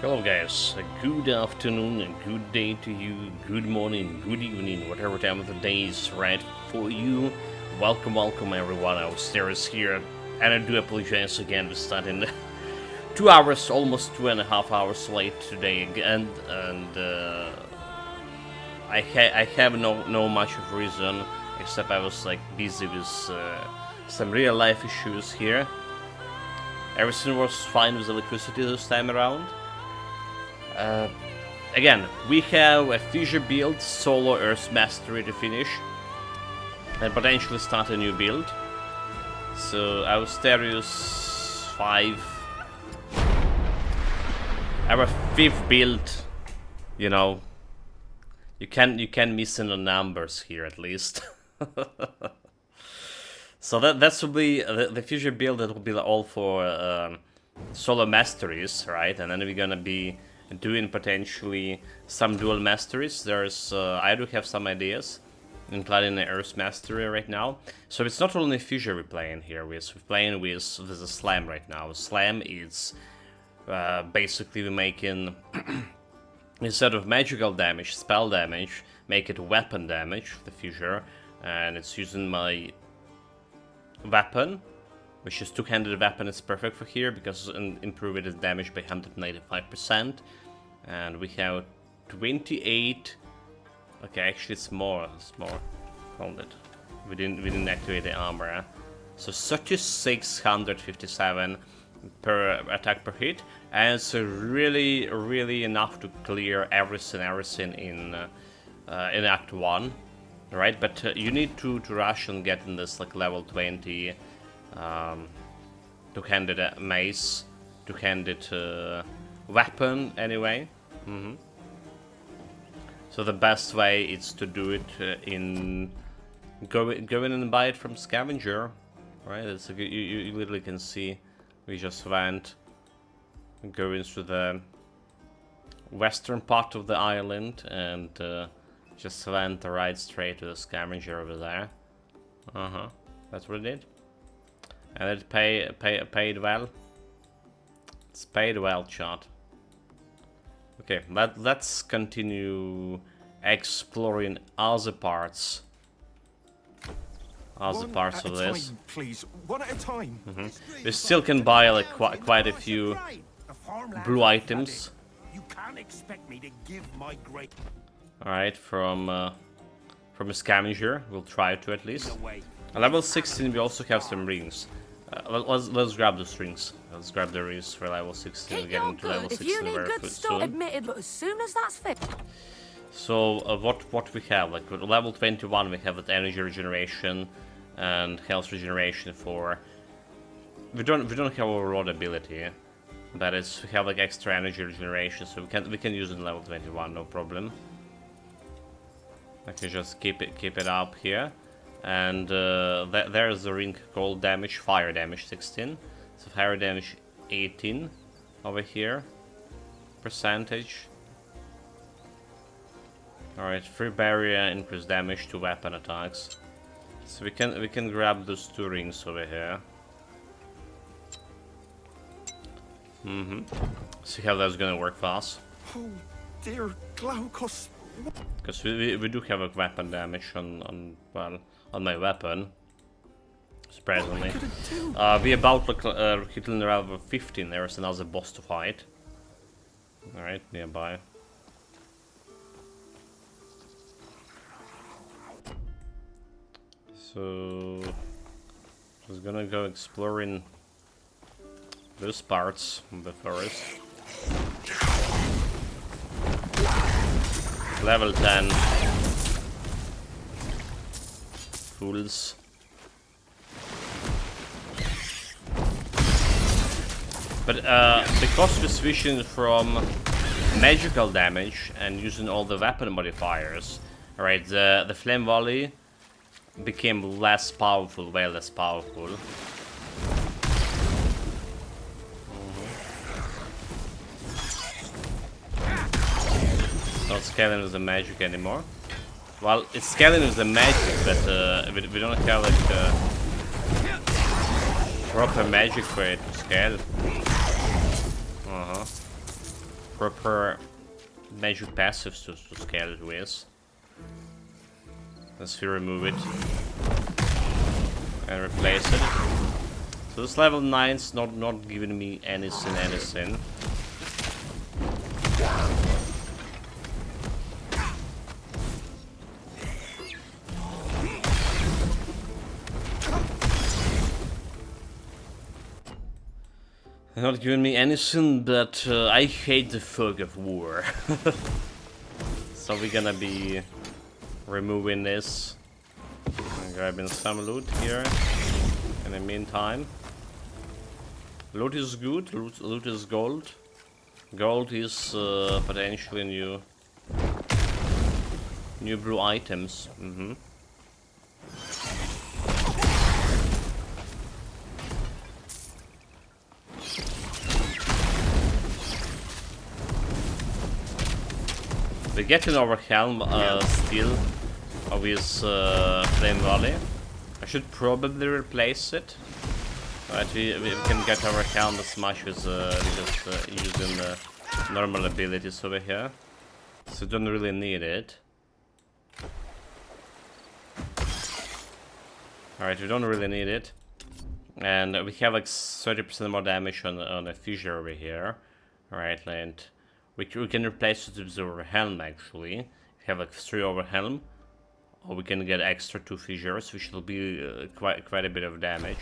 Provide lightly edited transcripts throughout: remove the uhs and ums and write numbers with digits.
Hello guys, a good afternoon, a good day to you, good morning, good evening, whatever time of the day is right for you. Welcome everyone, upstairs here, and I do apologize again for starting 2 hours, almost 2.5 hours late today again, and I have no much of reason, except I was like busy with some real life issues here. Everything was fine with electricity this time around. Again, we have a Fissure build, solo Earth Mastery to finish, and potentially start a new build. So our Stereos 5, our 5th build, you know, you can miss in the numbers here at least. So that will be the Fissure build. That will be all for solo masteries, right? And then we're gonna be doing potentially some dual masteries. I do have some ideas, including the Earth Mastery right now. So it's not only Fissure we're playing here with. We're playing with the Slam right now. Slam is basically we're making instead of magical damage, spell damage, make it weapon damage, the Fissure, and it's using my weapon, which is two-handed weapon. Is perfect for here because improve its damage by 195%. And we have 28. Okay, actually it's more. Hold it. We didn't activate the armor. So 3657 per attack per hit, and it's really enough to clear everything in Act 1. Right, but you need to rush and get in this like level 20 two-handed mace, two-handed weapon anyway. So the best way is to do it in go in and buy it from Scavenger, right? It's a, you literally can see we just went going through the western part of the island and just went right straight to the Scavenger over there. That's what it did, and it paid well. It's paid well, chat. Okay, let's continue exploring other parts. Of this. Time, please. One at a time. We still can buy like quite a few blue items. You can't expect me to give my great. All right, from a Scavenger, we'll try to at least. At level 16, we also have some rings. Let's grab those rings. Let's grab the rings for level 16. We're getting to level 16 very soon. Admitted, but as soon as that's fit. So what we have, like with level 21, we have that energy regeneration and health regeneration for. We don't have overall ability, but we have like extra energy regeneration, so we can use it in level 21, no problem. I can just keep it up here. And there's the ring called damage, fire damage 16. So fire damage 18 over here. Percentage. Alright, free barrier, increased damage to weapon attacks. So we can grab those two rings over here. See how that's gonna work for us. Oh dear, Glaukos. Because we do have a weapon damage on my weapon, surprisingly. We about hitting level 15. There's another boss to fight. All right, nearby. So just gonna go exploring those parts of the forest. Level 10. Fools. But because we're switching from magical damage and using all the weapon modifiers, right, the flame volley became less powerful, way less powerful. Not scaling with the magic anymore. Well, it's scaling with the magic, but we don't have like proper magic for it to scale. proper magic passives to scale it with. Let's remove it and replace it. So this level 9's not giving me anything. Not giving me anything, but I hate the fog of war. So we're gonna be removing this and grabbing some loot here in the meantime. Loot is good, loot is gold. Gold is potentially new brew items. We get in our helm still with Flame Volley. I should probably replace it. But we can get our helm as much as just using the normal abilities over here. So don't really need it. Alright, we don't really need it. And we have like 30% more damage on a fissure over here. Alright, and we can replace it with our helm actually. We have like 3 over helm. Or we can get extra 2 fissures, which will be quite a bit of damage.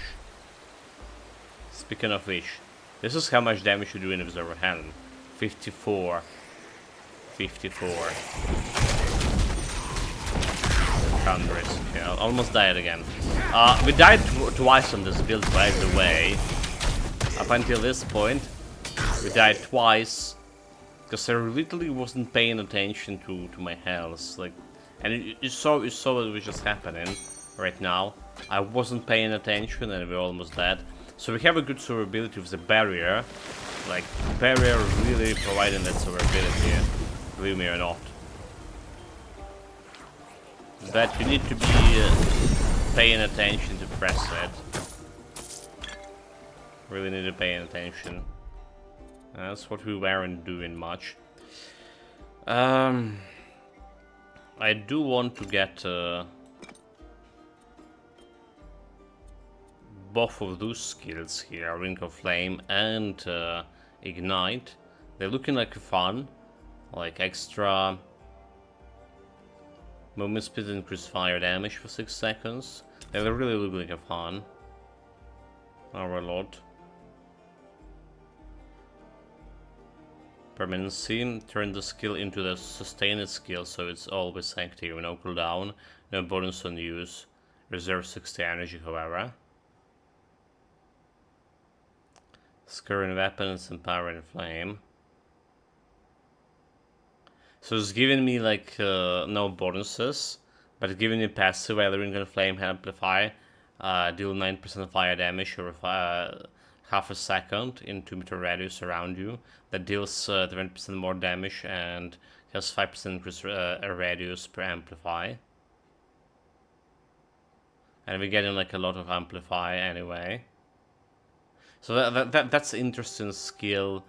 Speaking of which, this is how much damage we're doing with our helm. 54. 54. 100. Yeah, almost died again. We died twice on this build, by the way. Up until this point, we died twice. Because I literally wasn't paying attention to my health. Like, and you saw what was just happening right now. I wasn't paying attention and we're almost dead. So we have a good survivability with the barrier. Like, barrier really providing that survivability, believe me or not. But you need to be paying attention to press it. Really need to pay attention. That's what we weren't doing much. I do want to get both of those skills here, Ring of Flame and Ignite. They're looking like fun, like extra movement speed, increase fire damage for 6 seconds. They really look like fun. Overload. Permanency, turn the skill into the sustained skill, so it's always active, no cooldown, no bonus on use. Reserve 60 energy, however. Scurrying weapons and power and flame. So it's giving me like no bonuses, but it's giving me passive Ring and Flame Amplify. Deal 9% fire damage over half a second in 2-meter radius around you. That deals 20% more damage and has 5% increase radius per Amplify. And we're getting like a lot of Amplify anyway. So that's an interesting skill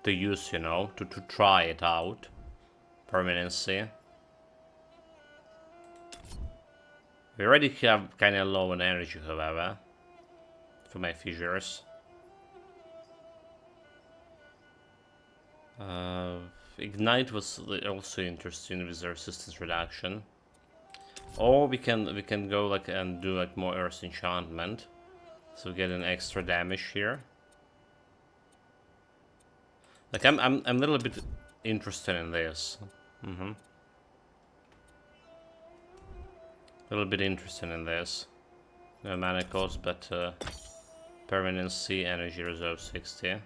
to use, you know, to try it out. Permanency. We already have kind of low on energy, however, for my fissures. Ignite was also interesting with the resistance reduction. Or we can go like and do like more Earth Enchantment, so we get an extra damage here. Like I'm a little bit interested in this. A little bit interested in this. No mana cost, but permanency, energy reserve 60.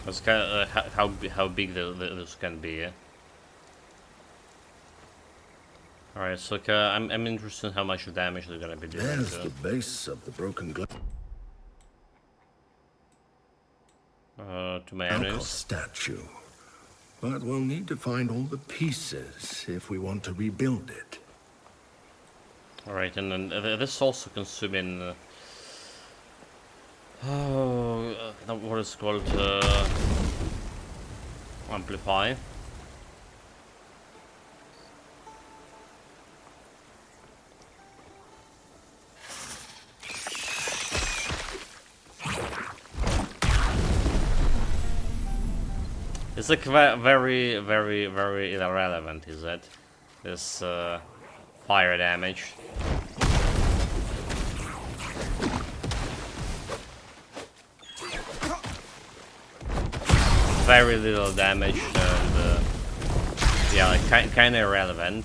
That's kind of how big this can be. Alright, so I'm interested in how much damage they're gonna be doing. There's the base of the broken glass. To my enemies. Statue. But we'll need to find all the pieces if we want to rebuild it. Alright, and then this also consuming... what is called... amplify. It's like very, very, very irrelevant, is it? This fire damage. Very little damage, and yeah, like kind of irrelevant.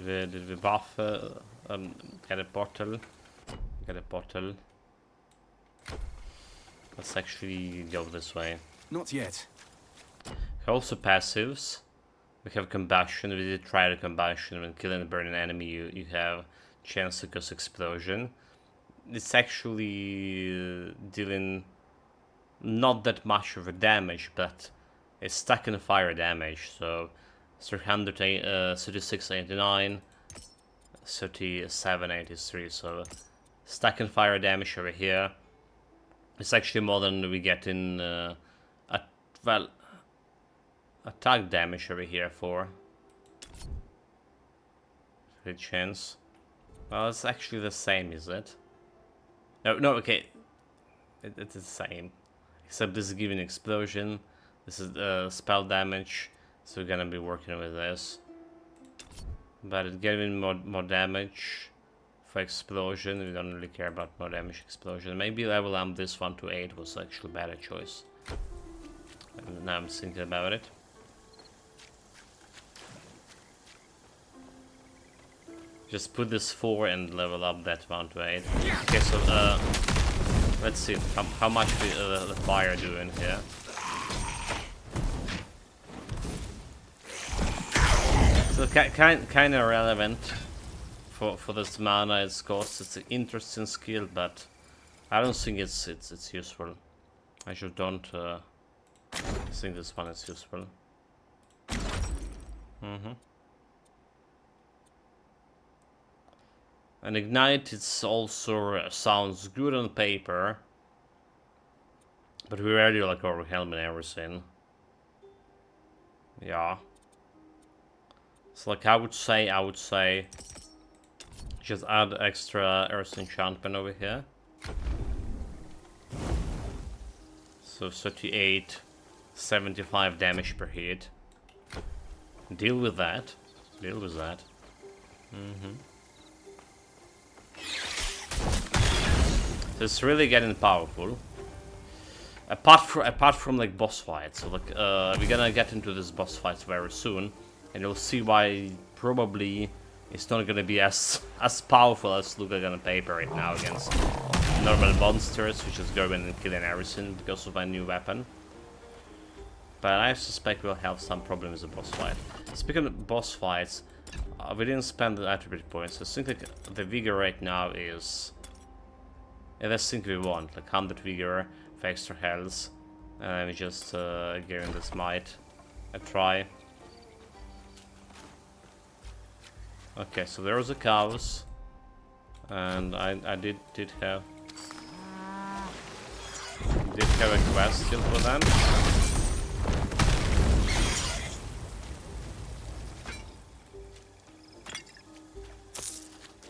Did we buff? Get a bottle. Get a bottle. Let's actually go this way. Not yet. Also passives. We have combustion. We did try the combustion. When killing a burning enemy, you have chance to cause explosion. It's actually dealing not that much of a damage, but it's stuck in a fire damage. So 3689, 3783. So stuck in fire damage over here. It's actually more than we get in attack damage over here for the chance. Well, it's actually the same, is it? No, okay. It's the same. Except this is giving explosion. This is spell damage. So we're gonna be working with this. But it's giving more damage for explosion. We don't really care about more damage explosion. Maybe level up this one to 8 was actually a better choice. And now I'm thinking about it. Just put this 4 and level up that one to 8. Okay, so let's see how much the fire doing here. So kind of relevant for this mana it's cost. It's an interesting skill, but I don't think it's useful. I just don't think this one is useful. And ignite, it's also sounds good on paper, but we already like overwhelm and everything. Yeah. So like I would say just add extra earth enchantment over here. So 38, 75 damage per hit. Deal with that. Deal with that. So it's really getting powerful. Apart from like boss fights. So like we're gonna get into this boss fights very soon, and you'll see why probably it's not gonna be as powerful as Luca on paper right now against normal monsters, which is going and killing everything because of my new weapon. But I suspect we'll have some problems with the boss fight. Speaking of boss fights, we didn't spend the attribute points. I think like the vigor right now is... Yeah, that's the thing we want, like 100 vigor for extra health. And I'm just giving this might a try. Okay, so there was the cows. And I did have a question for them.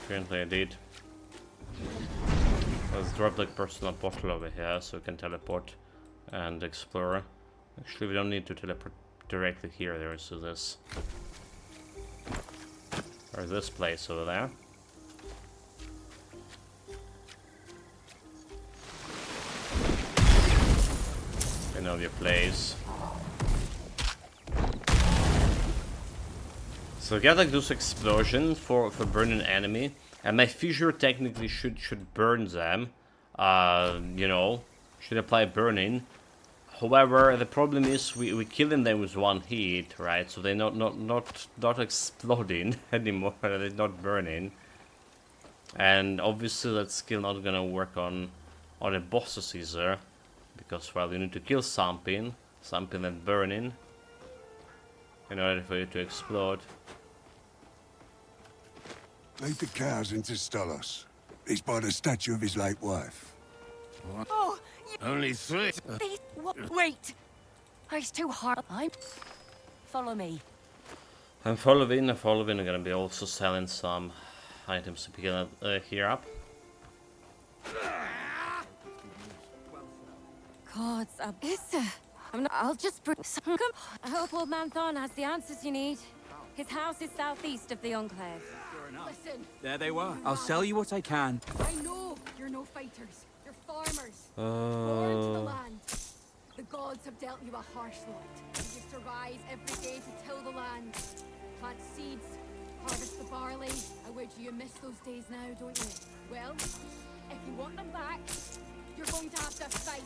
Apparently I did. Let's drop like personal portal over here so we can teleport and explore. Actually, we don't need to teleport directly here. There's this. There's this place over there. I know your place. So get like those explosions for burning enemy, and my fissure technically should burn them. You know, should apply burning. However, the problem is we killing them with one hit, right? So they're not exploding anymore. They're not burning, and obviously that skill not gonna work on the bosses either, because well you need to kill something that's burning. in order for it to explode. Lead the cows into Stolos. He's by the statue of his late wife. Oh, Only 3. wait. It's too hard. Follow me. I'm following. I'm gonna be also selling some items to pick here up. Gods, I'll just bring some. I hope old man Thorn has the answers you need. His house is southeast of the Enclave. Listen. There they were. I'll sell you what I can. I know you're no fighters. You're farmers. Born to the land. The gods have dealt you a harsh lot. You used to rise every day to till the land. Plant seeds, harvest the barley. I wager you miss those days now, don't you? Well, if you want them back, you're going to have to fight.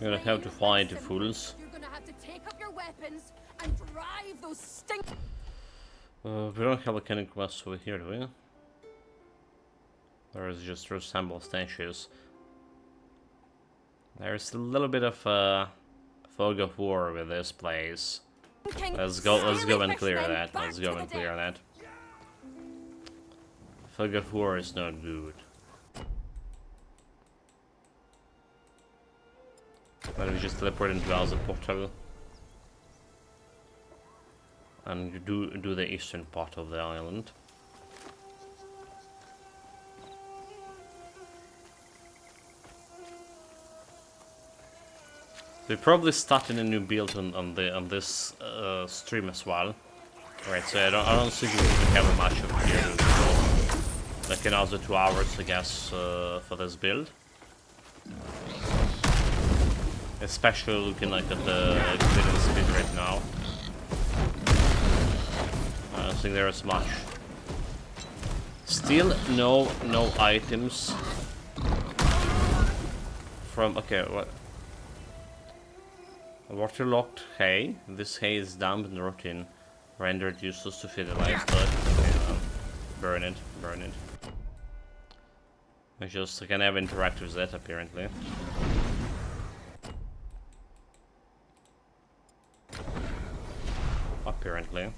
You're gonna have to fight the fools. You're gonna have to take up your weapons and drive those stink. We don't have a cannon quest over here, do we? There is just resemble statues. There's a little bit of fog of war with this place. Let's go and clear that. Let's go and clear that. Fog of war is not good. But we just teleport into the portal. And you do the eastern part of the island. We probably started a new build on this stream as well. Right, so I don't think we have much of here. Like another 2 hours, I guess, for this build. Especially looking like at the building speed right now. I don't think there is much. Still no items from. Okay, what? Waterlogged hay. This hay is damp and rotten, rendered useless to feed the livestock. Okay, burn it. I can have interact with that apparently. Apparently.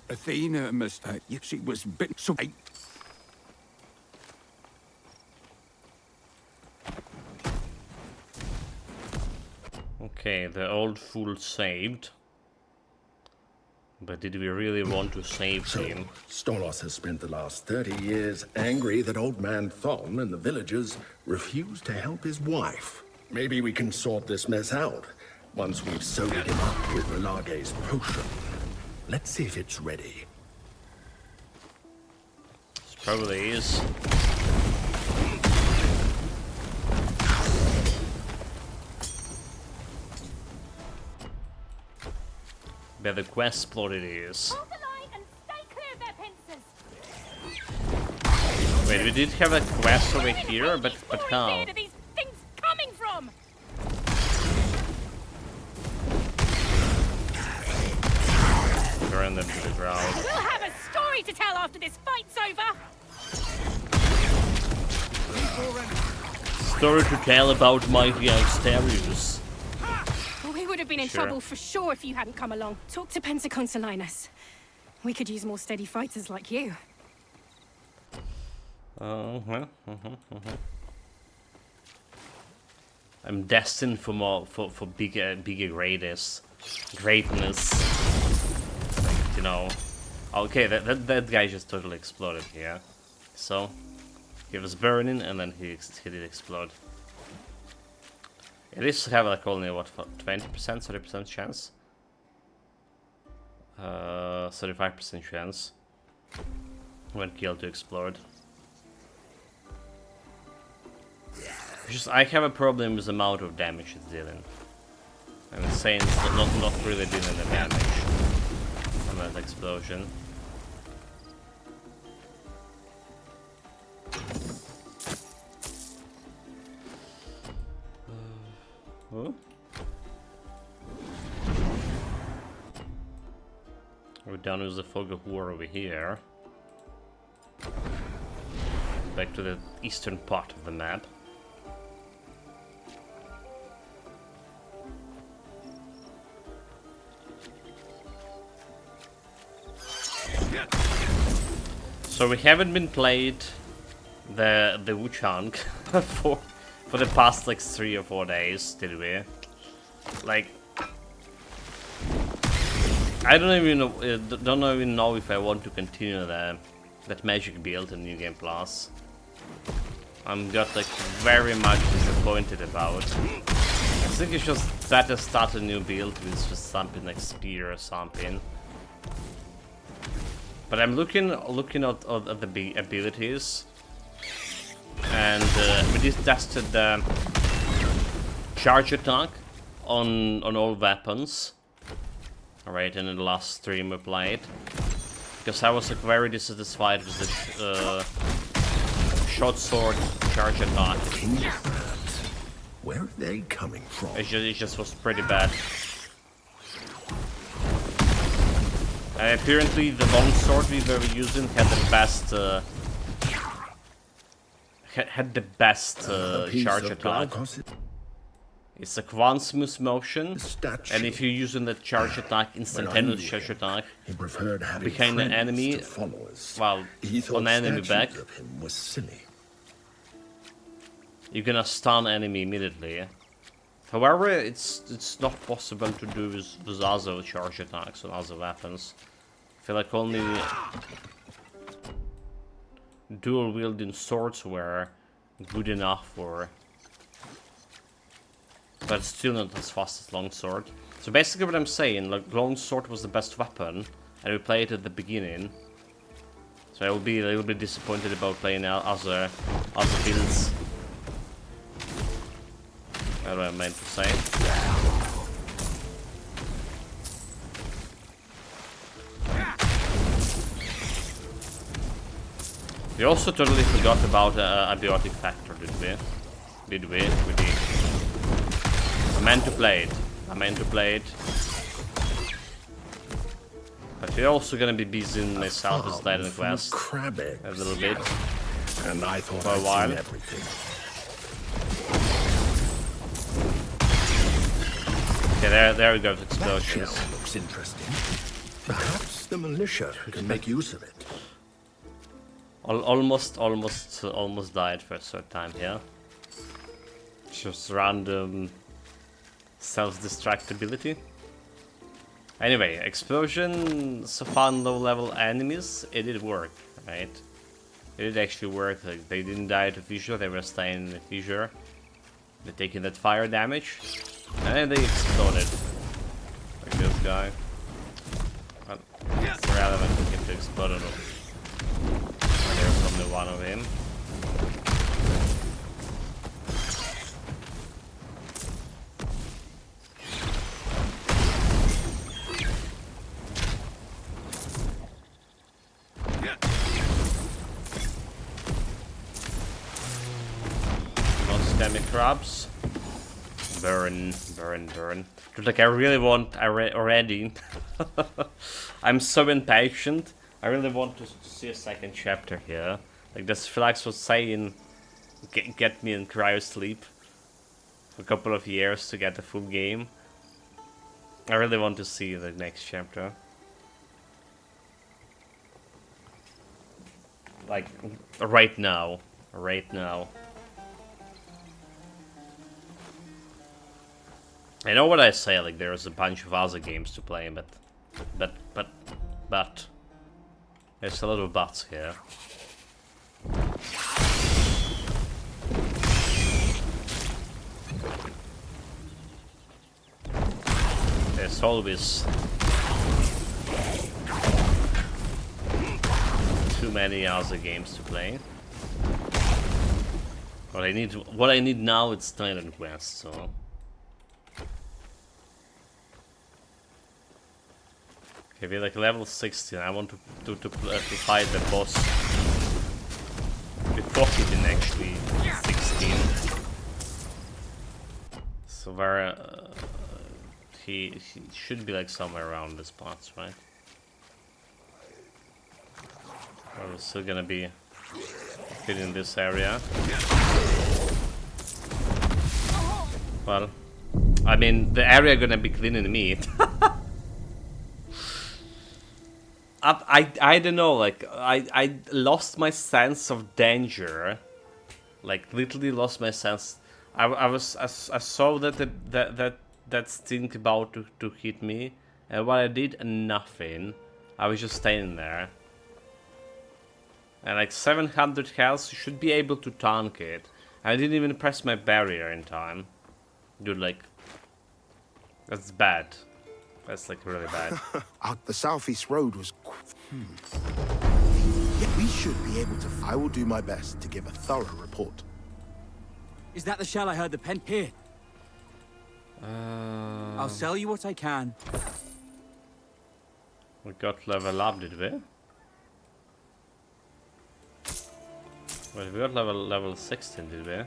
Athena must she was bitten so Okay, the old fool saved. But did we really want to save him? Stolos has spent the last 30 years angry that old man Thon and the villagers refused to help his wife. Maybe we can sort this mess out once we've soaked him up with Relage's potion. Let's see if it's ready. This probably is. Where the quest spot it is. Hold the line and stay clear of their pincers. Wait, we did have a quest over here, but how? Where are these things coming from? Burn them to the ground. We'll have a story to tell after this fight's over. Story to tell about mighty Asterius. We would have been in Sure. trouble for sure if you hadn't come along. Talk to Pensaconsolinus. We could use more steady fighters like you. I'm destined for more for bigger greatness. Like, you know. Okay, that guy just totally exploded here. So he was burning and then he did explode. It is have like only what 20%, 30% chance. 35% chance when killed to explode. Just I have a problem with the amount of damage it's dealing. I'm saying it's not really dealing the damage from that explosion. We're done with the Fogel War over here. Back to the eastern part of the map. So we haven't been played the Wuchang for the past like 3 or 4 days, did we? Like, I don't even know if I want to continue that magic build in New Game Plus. I'm got like very much disappointed about. I think it's just better start a new build with just something like spear or something. But I'm looking at the abilities, and we just tested the charge attack on all weapons. Alright, and in the last stream we played, because I was like very dissatisfied with the short sword charge attack. Where are they coming from? It just was pretty bad. And apparently the long sword we were using had the best charge attack. It's a one smooth motion, and if you're using the charge attack, instantaneous charge attack, behind the enemy, well, on enemy back, you're gonna stun enemy immediately. However, it's not possible to do with other charge attacks on other weapons. I feel like only dual wielding swords were good enough for, but still not as fast as longsword. So basically what I'm saying, like longsword was the best weapon, and we played it at the beginning. So I will be a little bit disappointed about playing other builds. That's what I meant to say. We also totally forgot about abiotic factor, did we? We did. I meant to play it. But we're also gonna be busy myself as Titan Quest a little bit. And I thought for a while. Everything. Okay, there we go, explosions. That looks interesting. Perhaps the militia can make use of it. Almost died for a third time here. Just random self-destructibility. Anyway, explosion, so fun low-level enemies, it did work, right? It did actually work. Like, they didn't die to Fissure, they were staying in the Fissure. They're taking that fire damage, and they exploded. Like this guy. Well, it's irrelevant for him to explode or not. There's only one of him. Systemic crabs. Burn. Dude, like I really want already. I'm so impatient. I really want to see a second chapter here. Like this Felix was saying, get me in cryo sleep for a couple of years to get the full game. I really want to see the next chapter. Like right now. I know what I say, like there's a bunch of other games to play, but there's a lot of buts here. There's always too many other games to play. What I need now is Titan Quest, so. Okay, we're like level 16. I want to fight the boss before he can actually 16. So where he should be like somewhere around this parts, right? We're still gonna be good in this area. Well, I mean, the area gonna be cleaning me. I don't know, like, I lost my sense of danger. Like, literally lost my sense. I saw that stink about to hit me, and what I did, nothing. I was just standing there. And like 700 health, you should be able to tank it. I didn't even press my barrier in time. Dude, like, that's bad. That's like really bad. The southeast road was... Yeah, we should be able to... I will do my best to give a thorough report. Is that the shell I heard the pen here? I'll sell you what I can. We got level up, did we? Well, we got level 16, did we? Well,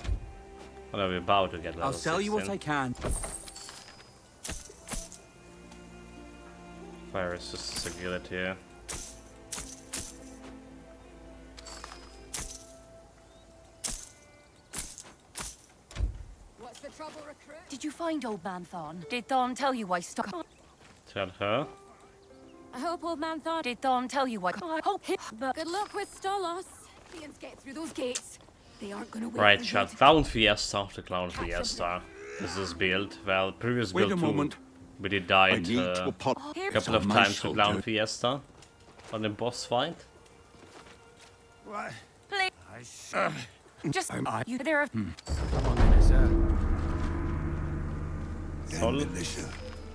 no, we're about to get level 16. I'll sell you what I can. Fire resist agility. What's the trouble, recruit? Did you find old man Thorn? Did Thorn tell you why stuck? Tell her. I hope old man Thorn. Did Thorn tell you why? I hope he. But good luck with Stolos. Fiends get through those gates. They aren't gonna wait. Right, for you shot to- Clown Fiesta after Clown Fiesta. This is build. Well, previous Wait build a too. moment. We did I died need to a apologize. couple of My times to soldier. Clown Fiesta on the boss fight. What? Please, I just you. There are. Come on, then, sir. Sol. Militia.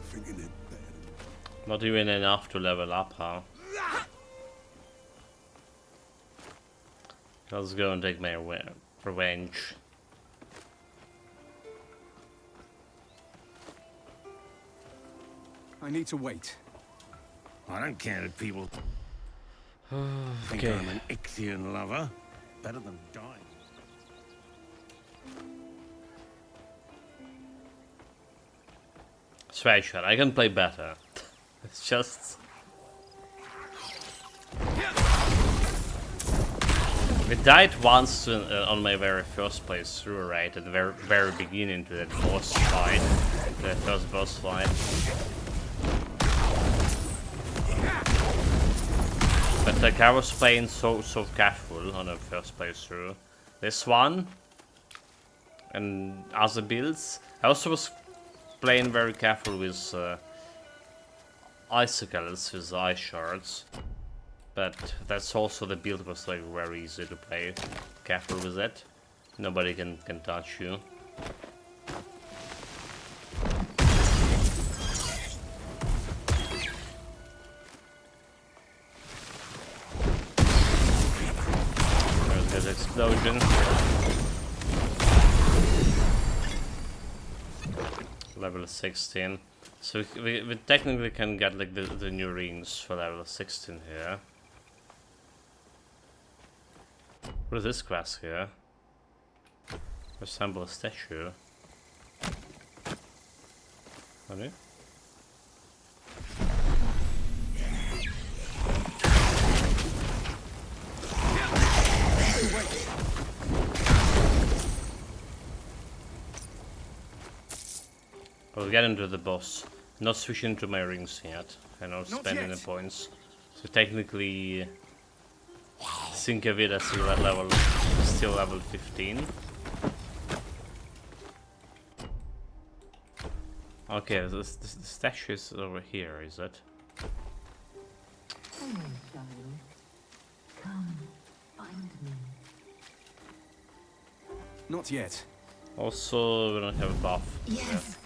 Thinking it better. Not even enough to level up, huh? Let's go and take my revenge. I need to wait. don't care if people think Okay. I'm an Ixian lover. Better than dying. Sweatshirt, I can play better. It's just... We died once on my very first playthrough, right? At the very beginning to that boss fight. The first boss fight. But like I was playing so careful on the first playthrough. This one and other builds. I also was playing very careful with icicles, with ice shards. But that's also the build was like very easy to play. Careful with it. Nobody can touch you. There's this explosion. Level 16. So we technically can get like the new rings for level 16 here. What is this class here? Assemble a statue. Honey? We'll get into the boss. Not switching to my rings yet. I'm not spending the points. So technically, think of it as still level 15. Okay, the statue is over here, is it? Not yet. Also, we don't have a buff. Yes.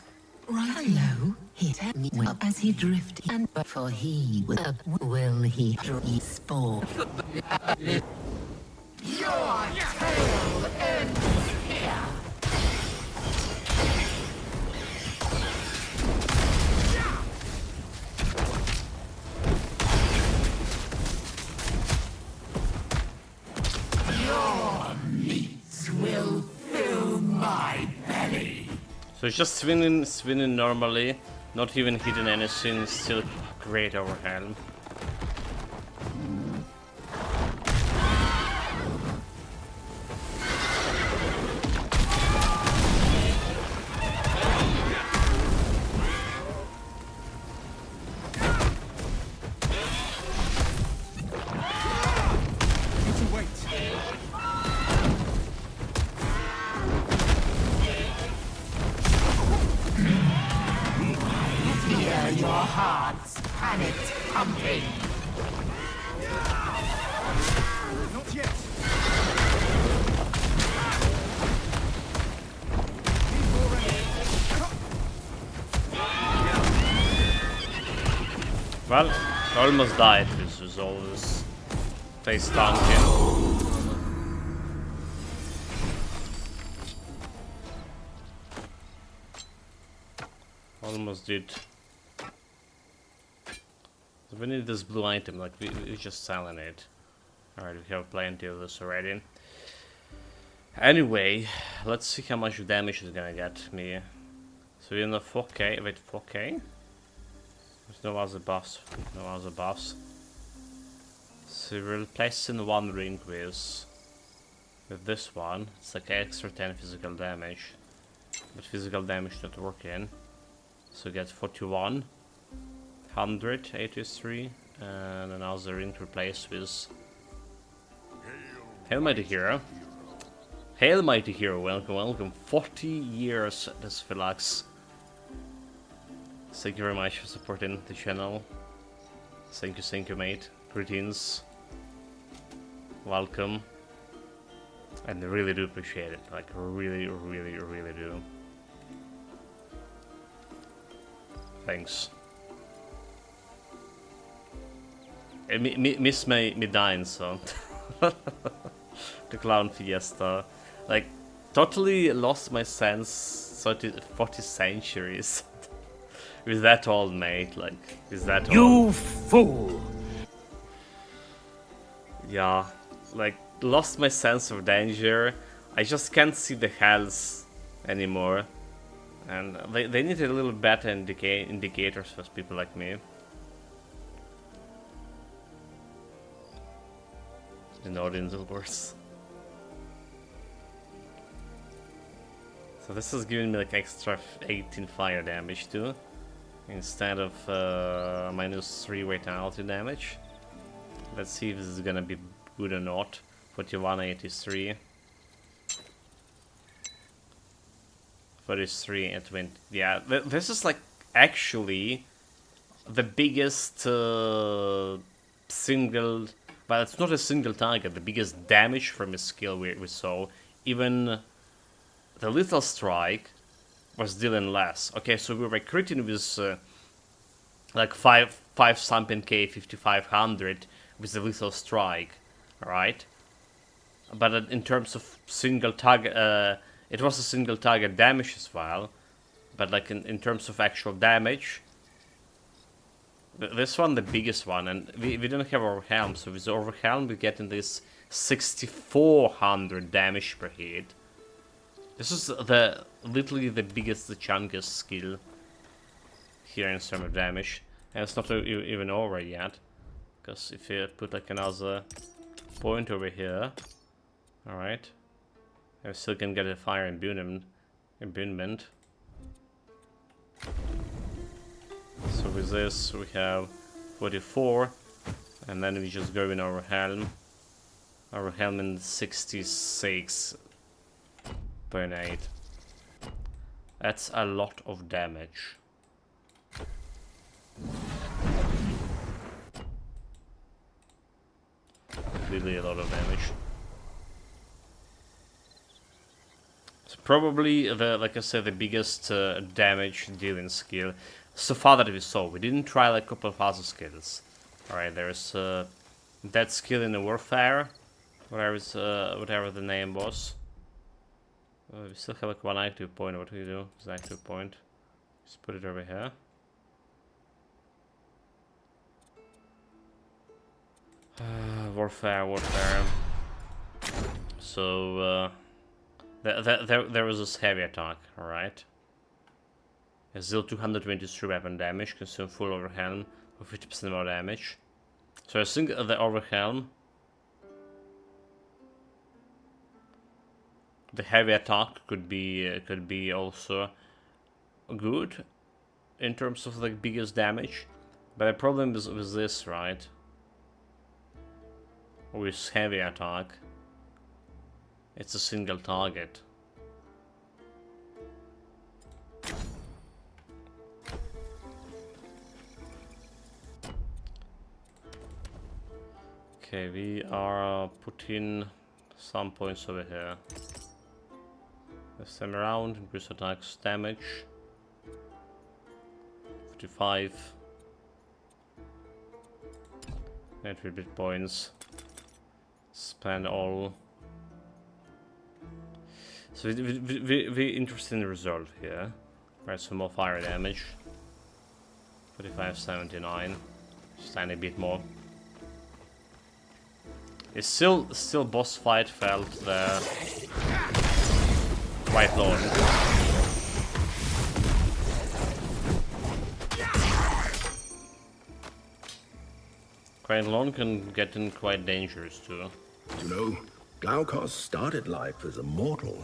Right now, he tell me well as he drifted, and for he will he spore. Your tale ends here. Your meats will fill my belly. So it's just swinging normally, not even hitting anything, still great over helm. Hear your hearts panicked pumping. Not yet. Well, I almost died. This was always face tanking. Almost did. So we need this blue item, like we just selling it. Alright, we have plenty of this already. Anyway, let's see how much damage it's gonna get me. So we're in the 4K, wait, 4K? There's no other buffs, no other buffs. So we're replacing one ring with this one. It's like extra 10 physical damage. But physical damage not working. So get 41, 183, and another ring to replace with Hail Mighty Hero. Hail Mighty Hero, welcome, welcome. 40 years, this Philax. Thank you very much for supporting the channel. Thank you, mate. Greetings. Welcome. And I really do appreciate it. Like, really, really, really do. Thanks. I miss me dying, so. The Clown Fiesta. Like, totally lost my sense 40 centuries. With that old, mate. Like, with that old. You fool! Yeah. Like, lost my sense of danger. I just can't see the health anymore. And they need a little better indicators for people like me. In audience, of course. So this is giving me like extra 18 fire damage too, instead of -3 vitality damage. Let's see if this is gonna be good or not. 4183. 43 and 20. Yeah, this is like actually the biggest single. But it's not a single target. The biggest damage from his skill we saw. Even the Lethal Strike was dealing less. Okay, so we were critting with like 5 something K 5500 with the Lethal Strike, alright? But in terms of single target, it was a single target damage as well. But like in terms of actual damage, this one the biggest one, and we don't have Overhelm, so with Overhelm we're getting this 6400 damage per hit. This is literally the biggest, the chunkiest skill here in terms of damage, and it's not even over yet, because if you put like another point over here, alright, I still can get a fire imbuement. So with this we have 44, and then we just go in our helm. Our helm in 66.8. That's a lot of damage. Really a lot of damage. So probably like I said, the biggest damage dealing skill so far that we saw. We didn't try like a couple of other skills. Alright, there's that skill in the warfare, whatever the name was. We still have like one active point. What do we do? It's an active point. Just put it over here. Warfare. So there was this heavy attack. All right. Still 223 weapon damage. Consume full overhelm for 50% more damage. So I think the overhelm, the heavy attack could be also good in terms of the biggest damage. But the problem is with this, right? With heavy attack, it's a single target. Okay, we are putting some points over here. This time around, increase attacks damage. 55. 8 bit points. Spend all. So we interested in the result here. Right, some more fire damage. 45, 79. Just a tiny bit more. It's still boss fight felt the White Lord. White Lord can get in quite dangerous too. You know, Glaucus started life as a mortal.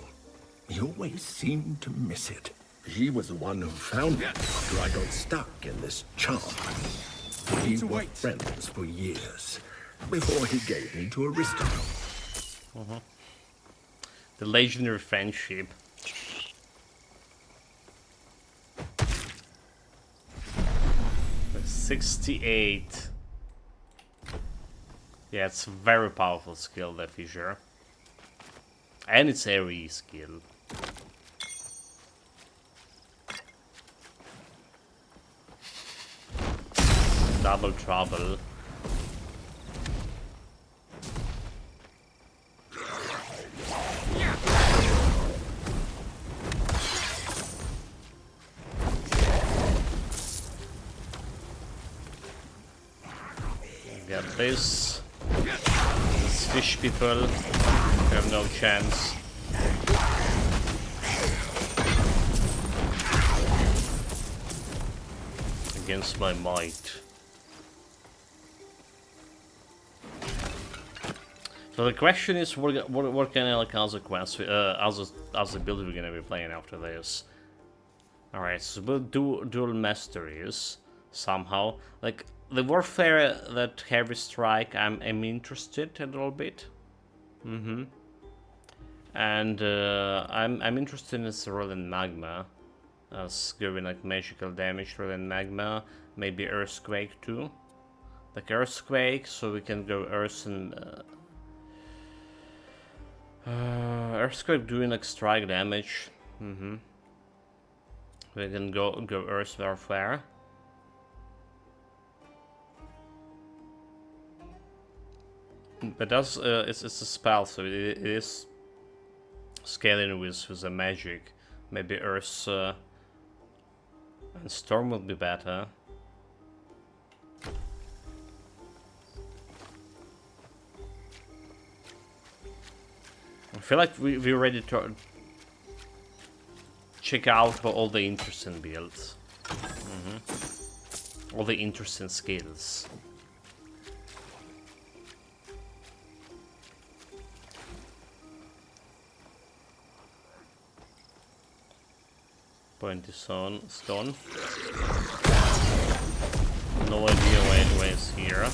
He always seemed to miss it. He was the one who found me after I got stuck in this charm. We were friends for years, before he gave me to Aristotle. The legendary friendship. The 68. Yeah, it's a very powerful skill, the Fissure. And it's AoE skill. Double trouble. Get this. These fish people have no chance. Against my might. So the question is, what kind of like other quests, other build we're gonna be playing after this? All right, so we'll do dual masteries somehow. Like the warfare that heavy strike, I'm interested a little bit. And I'm interested in this rolling magma, as giving like magical damage. Rolling magma, maybe earthquake too, like earthquake, so we can go earth and. Earthquake doing like strike damage. We can go Earth Warfare. But that's it's a spell, so it is scaling with the magic. Maybe Earth and Storm would be better. I feel like we're ready to check out all the interesting builds. All the interesting skills. Pointy stone. No idea why it's here.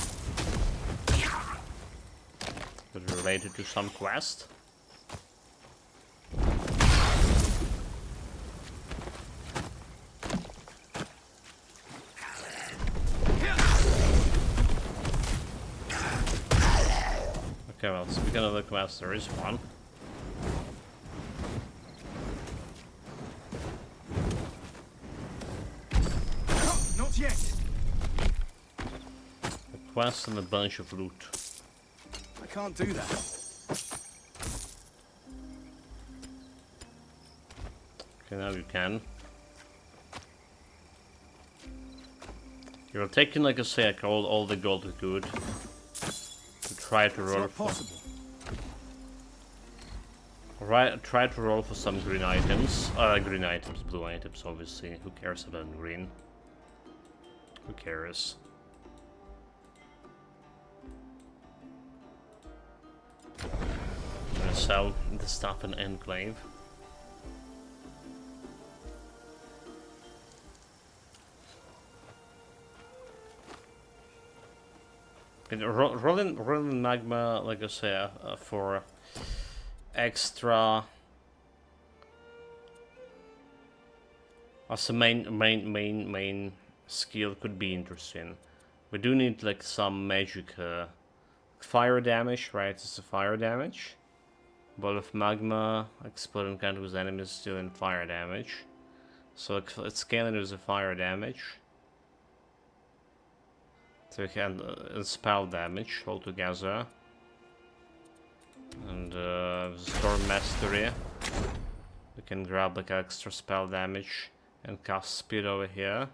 But related to some quest. Okay, well, speaking of the quest, there is one. Not yet. A quest and a bunch of loot. I can't do that. Okay, now you can. You're taking, like I say, all the gold is good. Try to roll for. Try to roll for some green items. Blue items, obviously. Who cares about green? Who cares? I'm gonna sell the stuff in Enclave. Rolling magma, like I say, for extra as a main skill could be interesting. We do need like some magic fire damage, right? It's a fire damage. Ball of magma, explode encounter with enemies still in fire damage. So it's scaling with a fire damage. So we can spell damage altogether. And Storm Mastery. We can grab like extra spell damage and cast speed over here.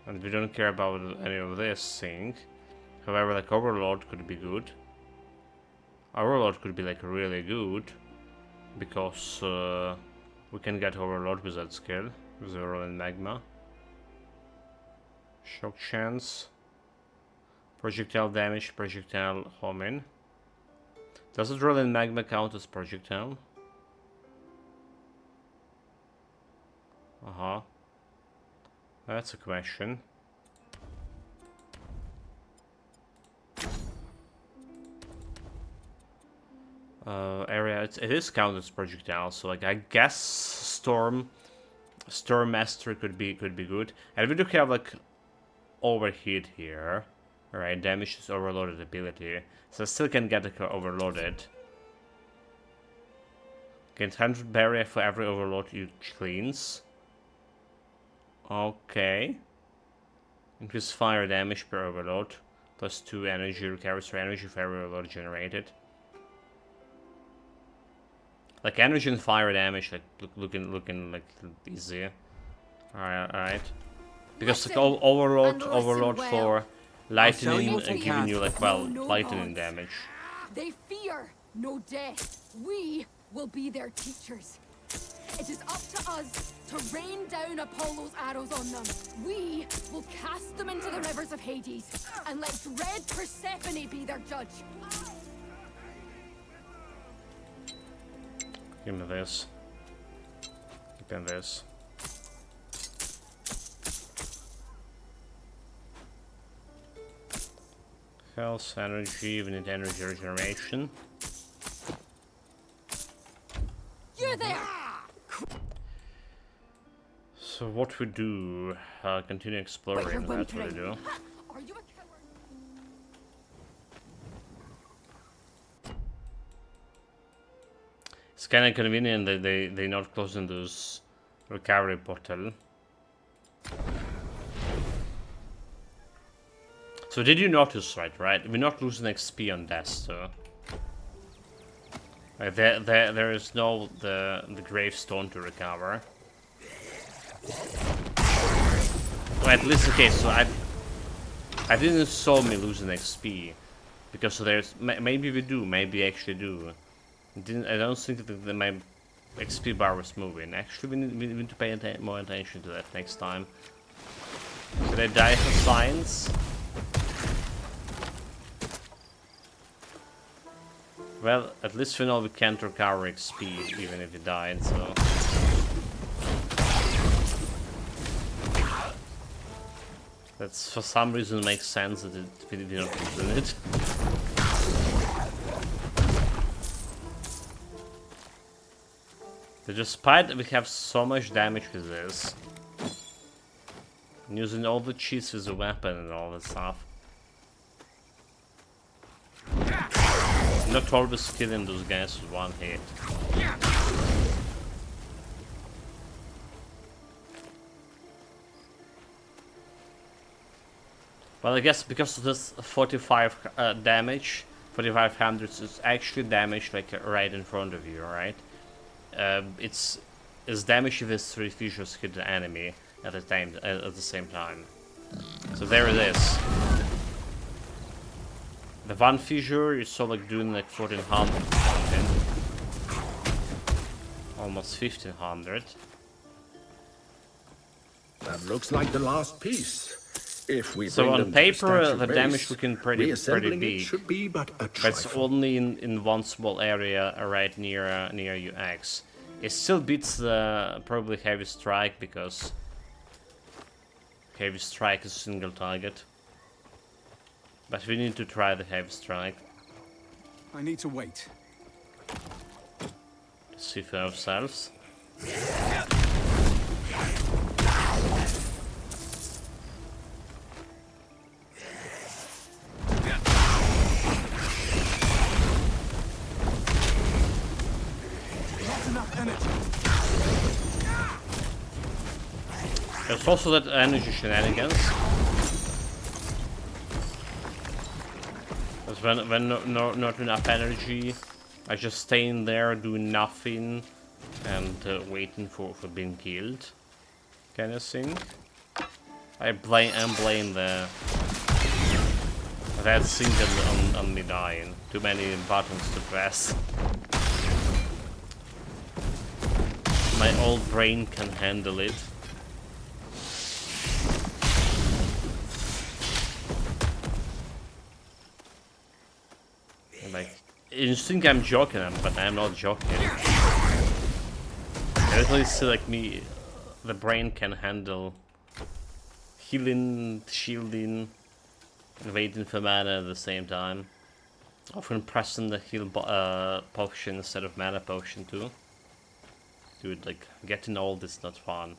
And we don't care about any of this thing. However, like Overlord could be good. Overlord could be like really good. Because we can get Overlord with that skill. With the Rolling Magma. Shock chance. Projectile damage, projectile homing. Does it Rolling Magma count as projectile? Uh-huh. That's a question. Area, it is counted as projectile, so like I guess Storm Mastery could be good. And we do have like Overheat here. Alright, damage is overloaded ability. So I still can get overloaded. Gains 100 barrier for every overload you cleanse. Okay. Increase fire damage per overload. Plus 2 energy, recovers for energy for every overload generated. Like energy and fire damage, like looking like easy. Alright. Because like overload for lightning and giving you like lightning damage. They fear no death. We will be their teachers. It is up to us to rain down Apollo's arrows on them. We will cast them into the rivers of Hades and let dread Persephone be their judge. Give me this. Give me this. Health, energy, we need energy regeneration. You're there! So what we do? Continue exploring, that's what we do. Are you a coward? It's kinda convenient that they not closing those recovery portal. So did you notice, right? We're not losing XP on death, so like there is no the gravestone to recover. Well, at least okay. So I didn't saw me losing XP because there's maybe we do, maybe actually do. I don't think that my XP bar was moving. Actually, we need to pay more attention to that next time. Did I die for science? Well, at least we know we can't recover XP even if we died, so... That's for some reason makes sense that we did not losing it. But despite that we have so much damage with this, and using all the cheats with the weapon and all that stuff. Not always killing those guys with one hit. Well, I guess because of this 45 damage, 4500 is actually damage like right in front of you, right? It's damage if it's 3 fissures hit the enemy at the same time. So there it is. The one fissure you saw like doing like 1400 something. Almost 1500. That looks like the last piece. If we so bring on them to paper the base, damage looking pretty big. Should be but a but it's only in one small area right near UX. It still beats the probably heavy strike because heavy strike is a single target. But we need to try the heavy strike. I need to wait. Let's see for ourselves. It's also that energy shenanigans. Because when not enough energy, I just stay in there doing nothing and waiting for being killed, kind of thing. I blame the that thing on me dying. Too many buttons to press. My old brain can handle it. And like, you think I'm joking, but I'm not joking. At least like me, the brain can handle healing, shielding, and waiting for mana at the same time. Often pressing the heal potion instead of mana potion too. Dude, like, getting old is not fun.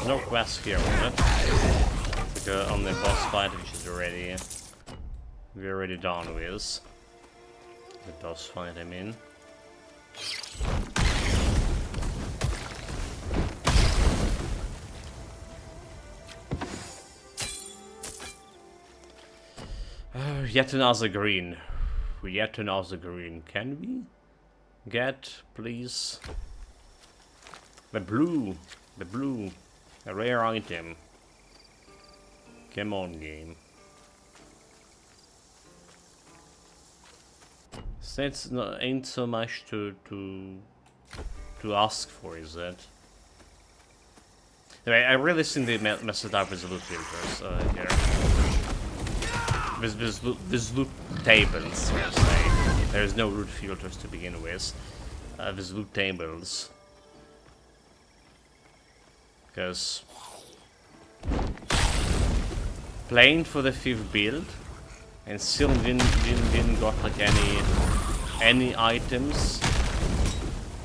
No quest here, was it? It's like on the boss fight, which is already we're already done with. The boss fight, I mean. Yet another green. Yet another green. Can we get, please? The blue. The blue. A rare item. Come on, game. So it's not, ain't so much to ask for, is it? Anyway, I really think they messed up with the loot filters here. With loot tables, per se. There's no loot filters to begin with. With loot tables. Because playing for the 5th build and still didn't got like any items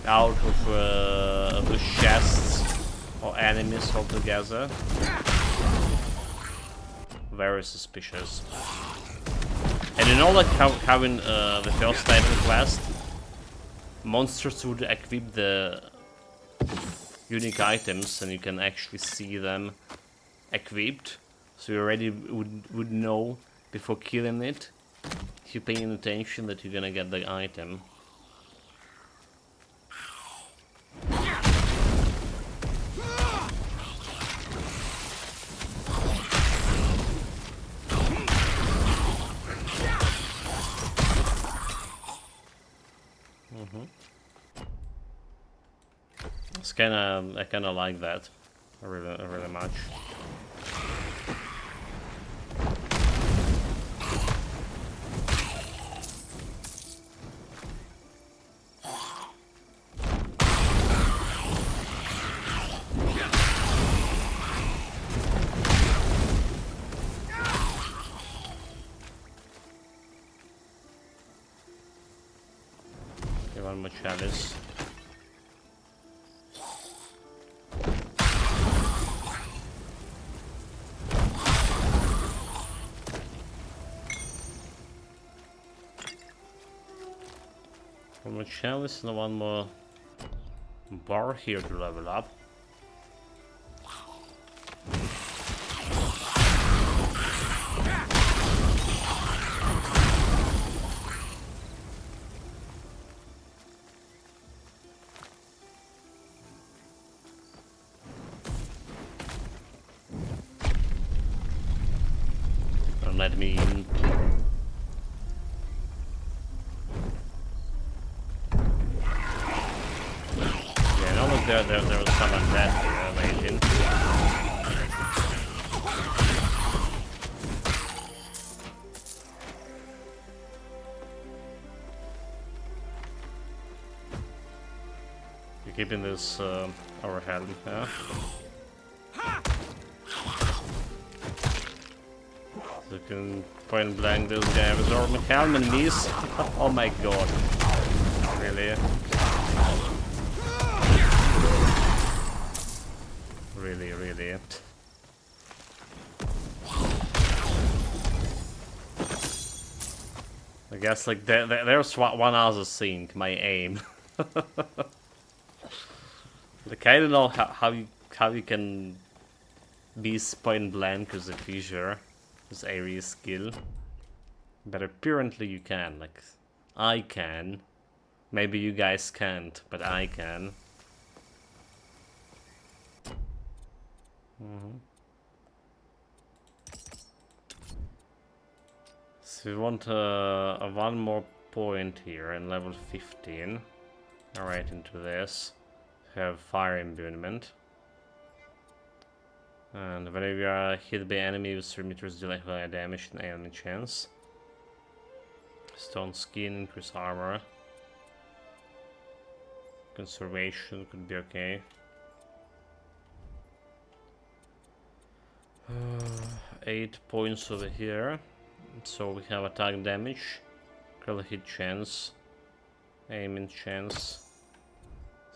out of the chests or enemies altogether. Very suspicious. And you know, like how in the first item quest, monsters would equip the unique items and you can actually see them equipped, so you already would know before killing it, if you're paying attention, that you're gonna get the item. It's I kinda like that, really much. Okay, one more chalice. One more chalice and one more bar here to level up. Don't let me in. There was someone dead here, imagine. You're keeping this overhead, yeah? can point blank this guy with our helm and knees. Oh my god. Really? Really, really. I guess like there's one other thing, my aim. Like I don't know how you can be point blank with a fissure, with area skill, but apparently you can. Like I can. Maybe you guys can't, but I can. So we want one more point here in level 15. Alright, into this. Have fire imbuement. And whenever you are hit by enemy with 3 meters delay damage and enemy chance. Stone skin, increase armor. Conservation could be okay. 8 points over here. So we have attack damage, critical hit chance, aiming chance.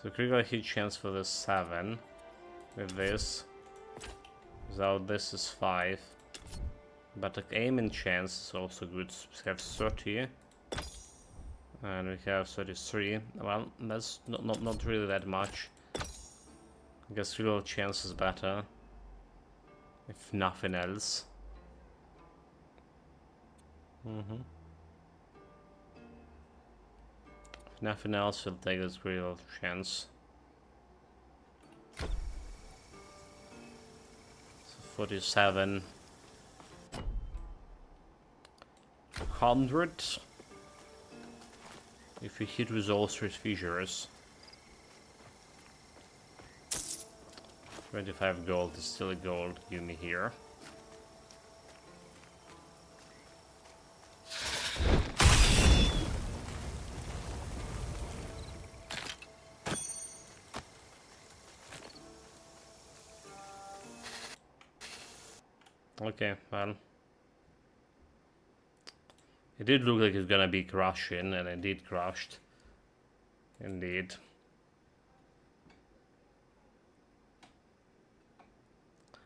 So critical hit chance for the 7 with this. Without this is 5. But the aiming chance is also good. So we have 30. And we have 33. Well, that's not really that much. I guess critical chance is better. If nothing else. If nothing else, we'll take this real chance. So 47. 100. If we hit with all 3 fissures. 25 gold is still a gold. Give me here. Okay, well. It did look like it's gonna be crushing, and it did crushed. Indeed.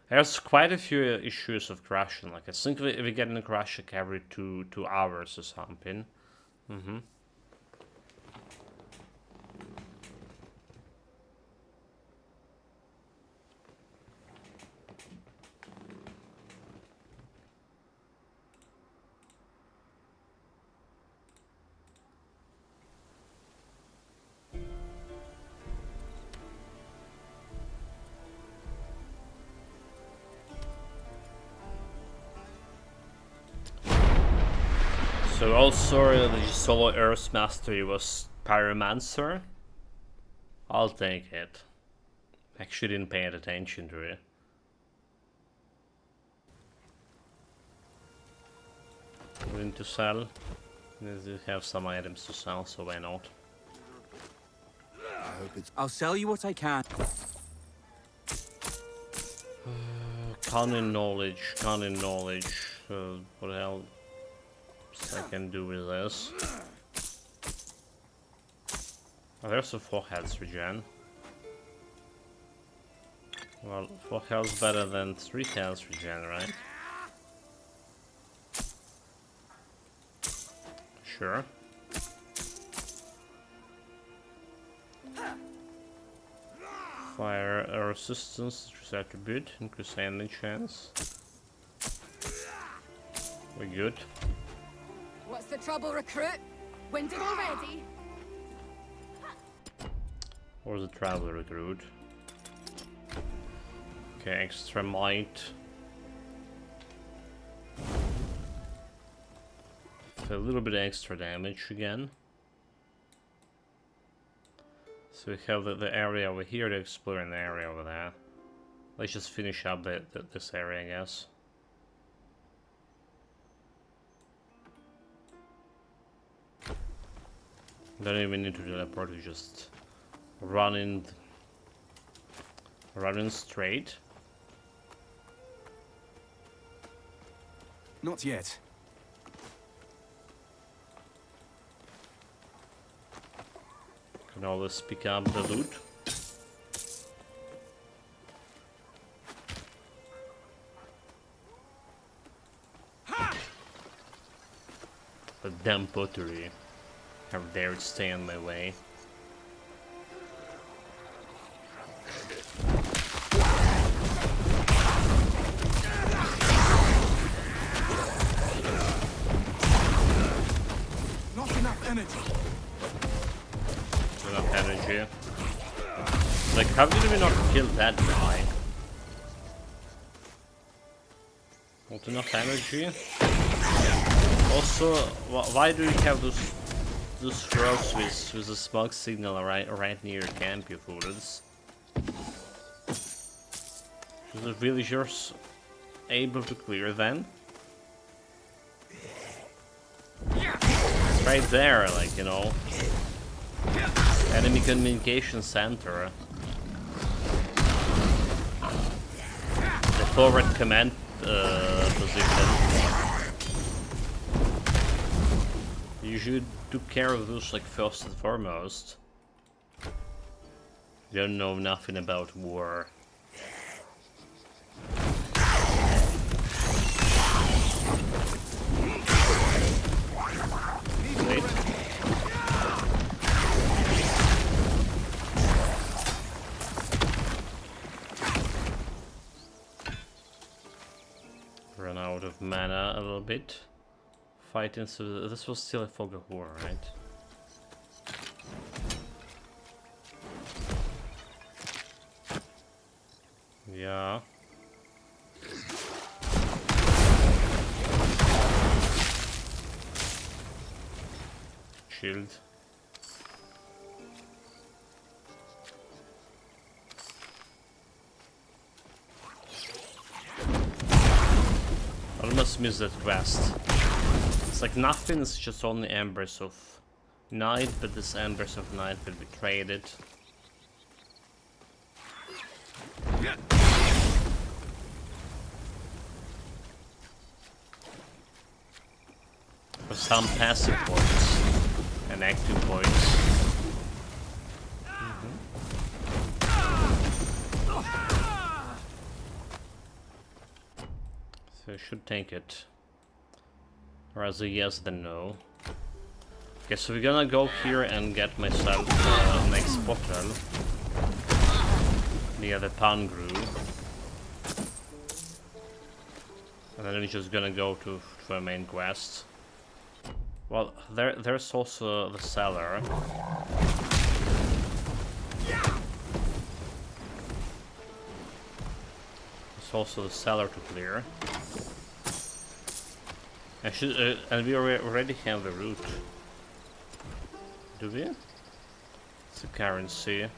There's quite a few issues of crashing. Like I think we get a crash like every two hours or something. So also the solo Earth Mastery was Pyromancer. I'll take it. Actually didn't pay attention to it. Willing to sell. We have some items to sell, so why not? I'll sell you what I can. Cunning knowledge. What the hell I can do with this? Oh, there's a 4 health regen. Well, 4 health better than 3 health regen, right? Sure. Fire resistance, which is attribute, increase enemy chance. We're good. What's the trouble, recruit? Winded already? Or the traveler recruit. Okay, extra might. A little bit extra damage again. So we have the area over here to explore, in the area over there. Let's just finish up this area, I guess. Don't even need to teleport, we just run in straight. Not yet. Can always pick up the loot. The damn pottery. How dare it stay in my way. Not enough energy. Enough energy. Like, how did we not kill that guy? Not enough energy. Also, why do you have those throws with a smoke signal right near your camp, you fools? Was the villagers able to clear then? It's right there, like, you know. Enemy communication center. The forward command position. You should do care of those, like, first and foremost. You don't know nothing about war. Wait. Run out of mana a little bit. Fighting, so this was still a fog of war, right? Yeah. Shield. Almost missed that quest. It's like nothing, it's just only embers of night, but this embers of night will be traded. For some passive points and active points. So I should take it. Rather yes than no. Okay, so we're gonna go here and get myself next bottle near the Pangru. And then we're just gonna go to a main quest. Well, there's also the cellar. There's also the cellar to clear. And we already have the route. Do we? It's a currency.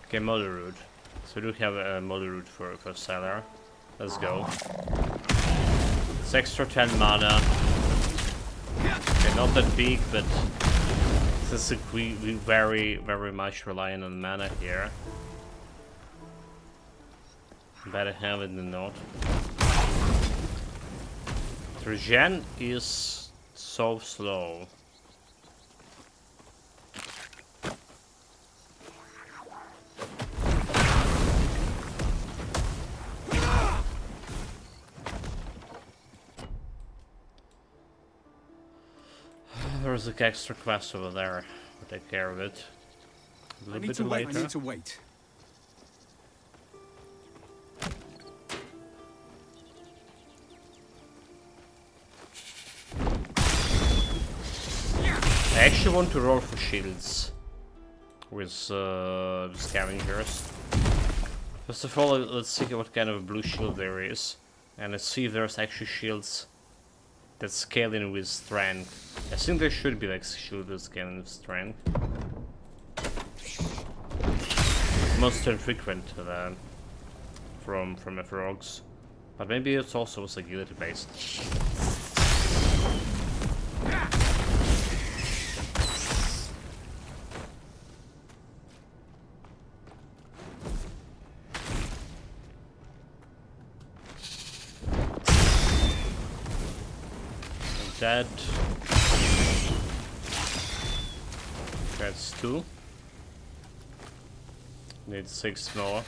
Okay, model route. So we do have a model route for cellar. Let's go. It's extra 10 mana. Okay, not that big, but since we very much rely on mana here. Better have it than not. Regen is so slow. There's an extra quest over there. We'll take care of it a little bit later. I need to wait. I actually want to roll for shields with scavengers. First of all, let's see what kind of blue shield there is, and let's see if there's actually shields that scaling with strength. I think there should be like shield with scaling with strength. Most infrequent from the frogs, but maybe it's also agility based. Dead. That's 2. Need 6 more.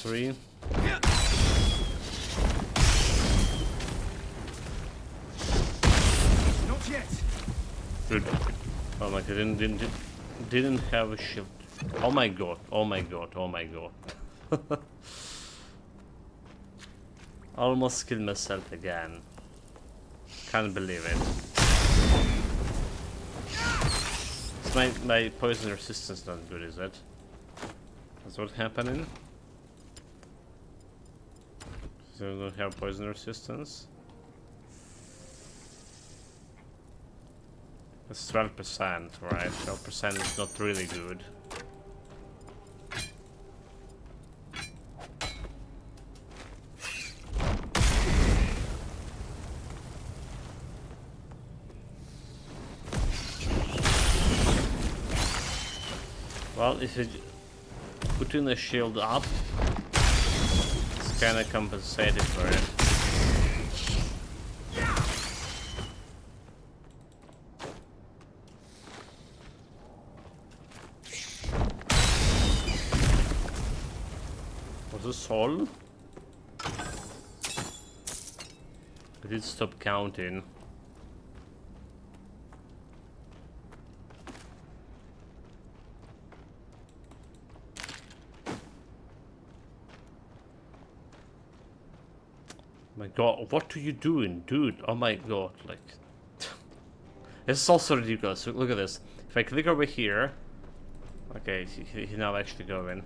Three. Not yet. Good. Oh my god, didn't have a shield. Oh my god, oh my god, oh my god. Almost killed myself again. Can't believe it. Is my poison resistance not good, is it? That's what's happening? So we don't have poison resistance? It's 12%, right? 12% is not really good. Well, if you putting the shield up, it's kinda compensated for it. Was this all? I did stop counting. My god, what are you doing, dude? Oh my god, like... This is also ridiculous. Look at this. If I click over here... Okay, he's now actually going.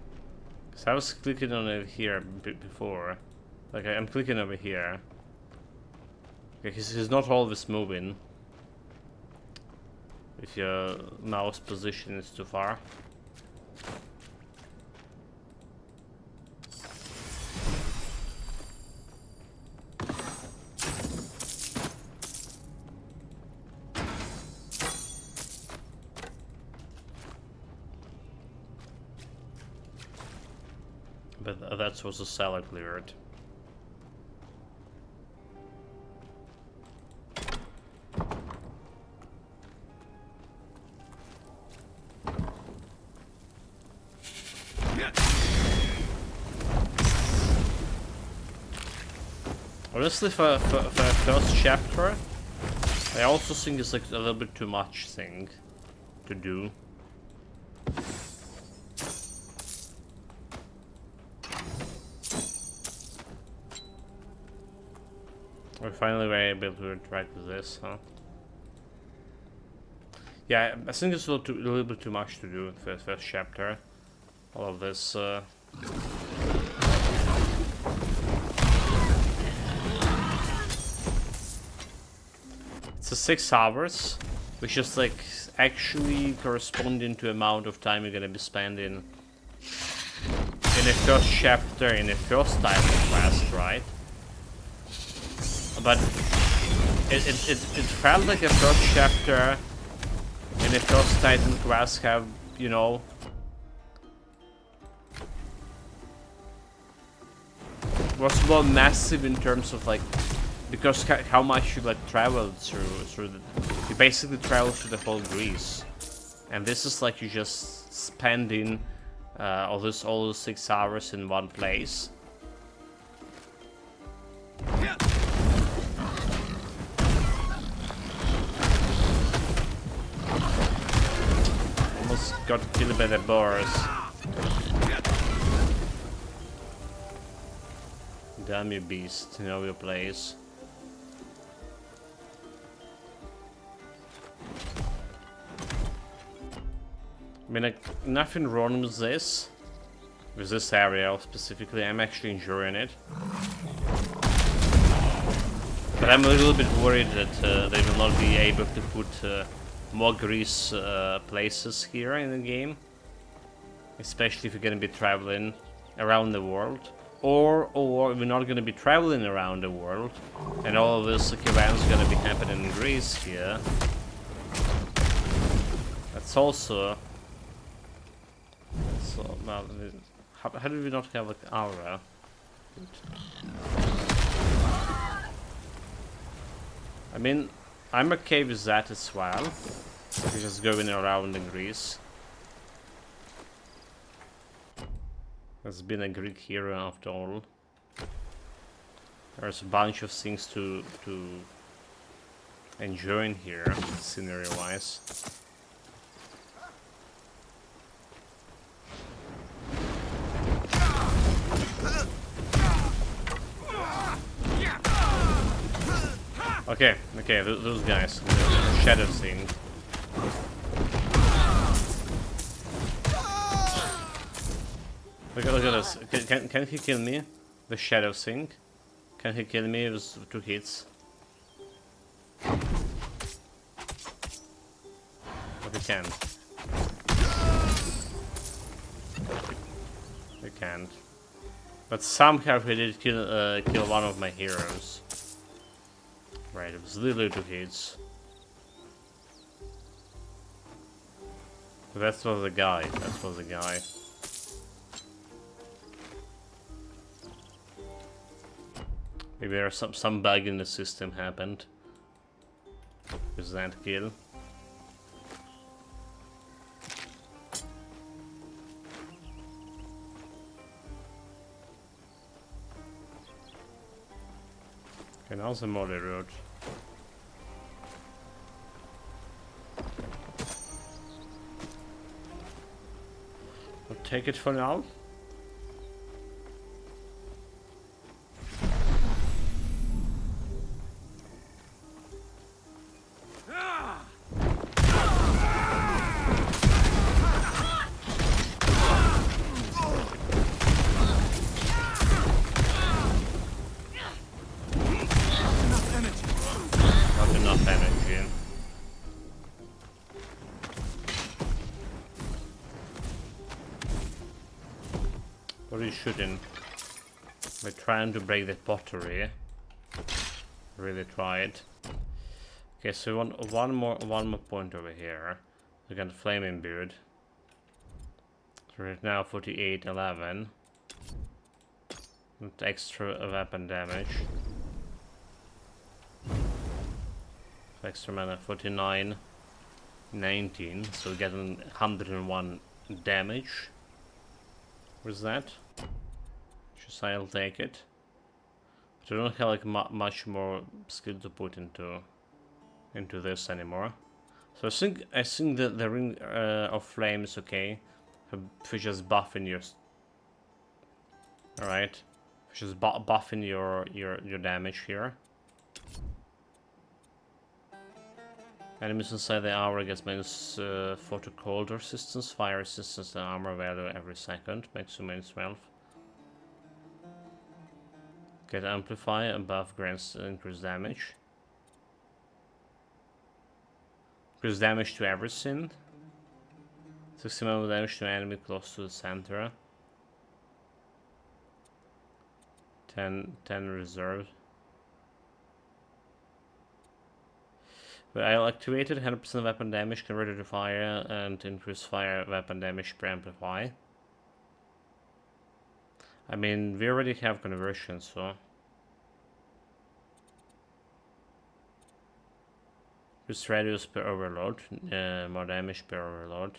Because I was clicking on it here before. Okay, I'm clicking over here. Okay, he's not always moving. If your mouse position is too far. But that's what the cellar cleared. Honestly, for first chapter, I also think it's like a little bit too much thing to do. We finally were able to interact with this, huh? Yeah, I think it's a little bit too much to do for the first chapter. All of this. It's 6 hours, which is like actually corresponding to amount of time you're gonna be spending in the first chapter in the first title quest, right? But it felt like the first chapter in the first Titan quest have, you know, was more massive in terms of like, because how much you like traveled through the, you basically traveled through the whole Greece, and this is like you just spending all those 6 hours in one place. Almost got killed by the boars. Damn you beast, you know your place. I mean, like, nothing wrong with this area specifically. I'm actually enjoying it. But I'm a little bit worried that they will not be able to put more Greece places here in the game. Especially if you're going to be traveling around the world. Or we're not going to be traveling around the world. And all of this caravans going to be happening in Greece here. That's also So, well, how do we not have like aura? I mean, I'm okay with that as well. We're just going around in Greece. Has been a Greek hero after all. There's a bunch of things to enjoy in here, scenery-wise. Okay, those guys, the shadow thing. Look at this. Can he kill me? The shadow thing. Can he kill me with 2 hits? But he can't. He can't. But somehow he did kill one of my heroes. Right, it was literally 2 hits. That was the guy. That was the guy. Maybe there's some bug in the system happened. With that kill. Okay, now the Molly Road. I'll take it for now. Not enough energy. What are you shooting? We're trying to break that pottery. Really tried. Okay, so we want one more point over here. We got flaming beard. So right now 48-11. With extra weapon damage. Extra mana 49-19. So we're getting 101 damage. What's that? Just I'll take it. But I don't have like much more skill to put into this anymore. So I think that the ring of flame is okay for just buffing your. All right, just buffing your damage here. Enemies inside the aura gets minus 4 to cold resistance, fire resistance, and armor value every second, makes you minus 12. Get amplify above grants increased damage. Increase damage to everything. 60 damage to enemy close to the center. 10 reserved. But I'll activate it, 100% weapon damage converted to fire and increase fire weapon damage per amplify. I mean, we already have conversion, so. Increase radius per overload, more damage per overload.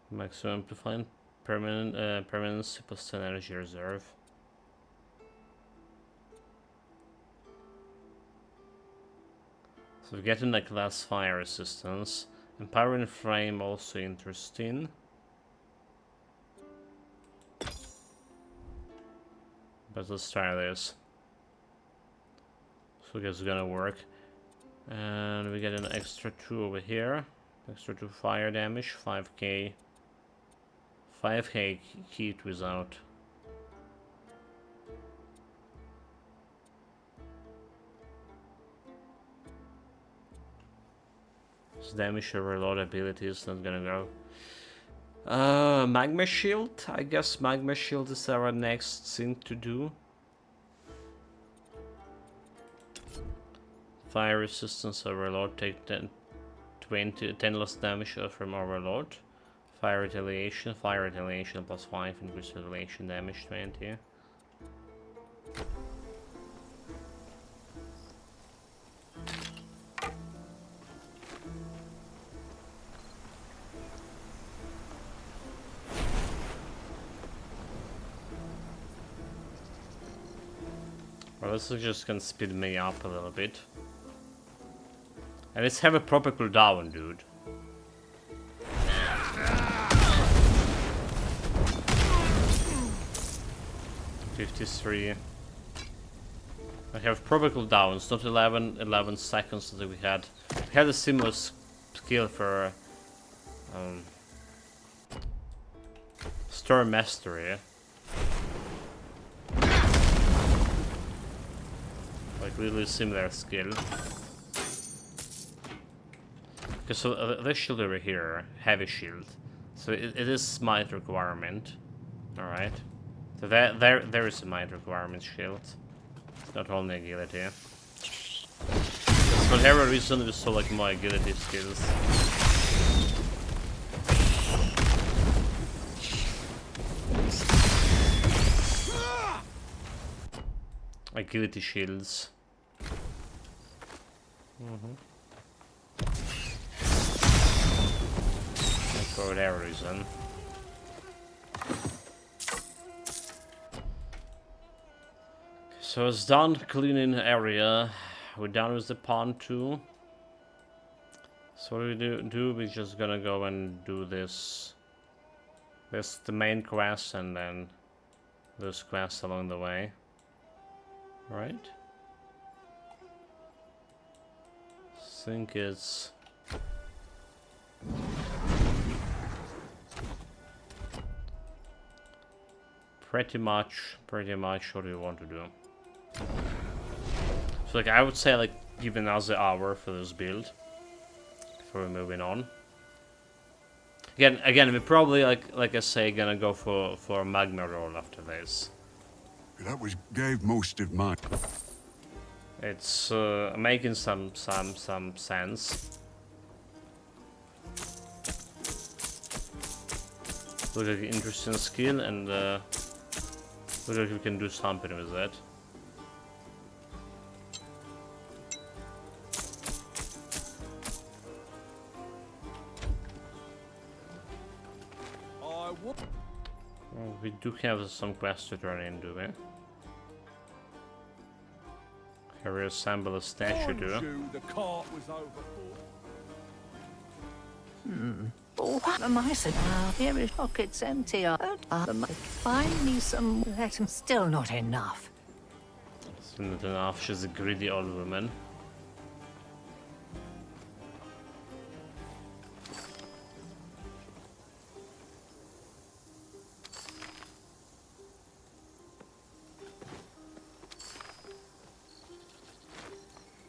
Maximum amplifying permanence plus 10 energy reserve. So we're getting like less fire resistance. Empowering flame also interesting. But let's try this. So I guess it's gonna work. And we get an extra 2 over here. Extra 2 fire damage, 5k. 5k heat without. This damage or reload ability is not gonna go. Magma shield? I guess magma shield is our next thing to do. Fire resistance Overlord, take 10 less damage from Overlord. Fire retaliation plus 5, increase retaliation damage 20. Well, this is just gonna speed me up a little bit. And let's have a proper cooldown, dude. $53. I have proper cooldowns, not 11 seconds that we had. We had a similar skill for Storm Mastery. Like really similar skill. Okay, so this shield over here, heavy shield. So it is smite requirement. Alright. So there is a smite requirement shield. It's not only agility. For whatever reason we saw like more agility skills. Agility shields. For whatever reason. So it's done cleaning area. We're done with the pond too. So what do we're just gonna go and do this. This the main quest and then those quests along the way. Right? I think it's pretty much what do you want to do. So like I would say like give another hour for this build before we're moving on. Again, we're probably like I say gonna go for a magma roll after this. That gave most of mine. It's making some sense. Looks like an interesting skill, and looks like we can do something with that. Well, we do have some quests to turn in, do we? Can we assemble a statue too? What am I saying? Here is pockets empty. Find me some. That's still not enough. Still not enough. She's a greedy old woman.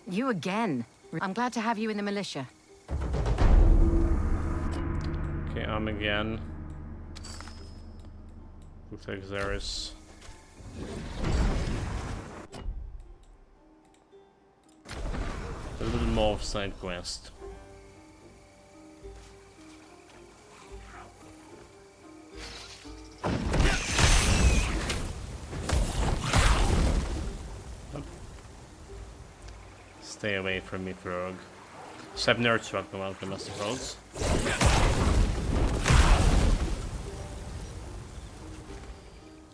You again. I'm glad to have you in the militia. Okay, again. Looks like there is a little more of side quest. Stay away from me, frog. Seven nerds, welcome, Master Frogs.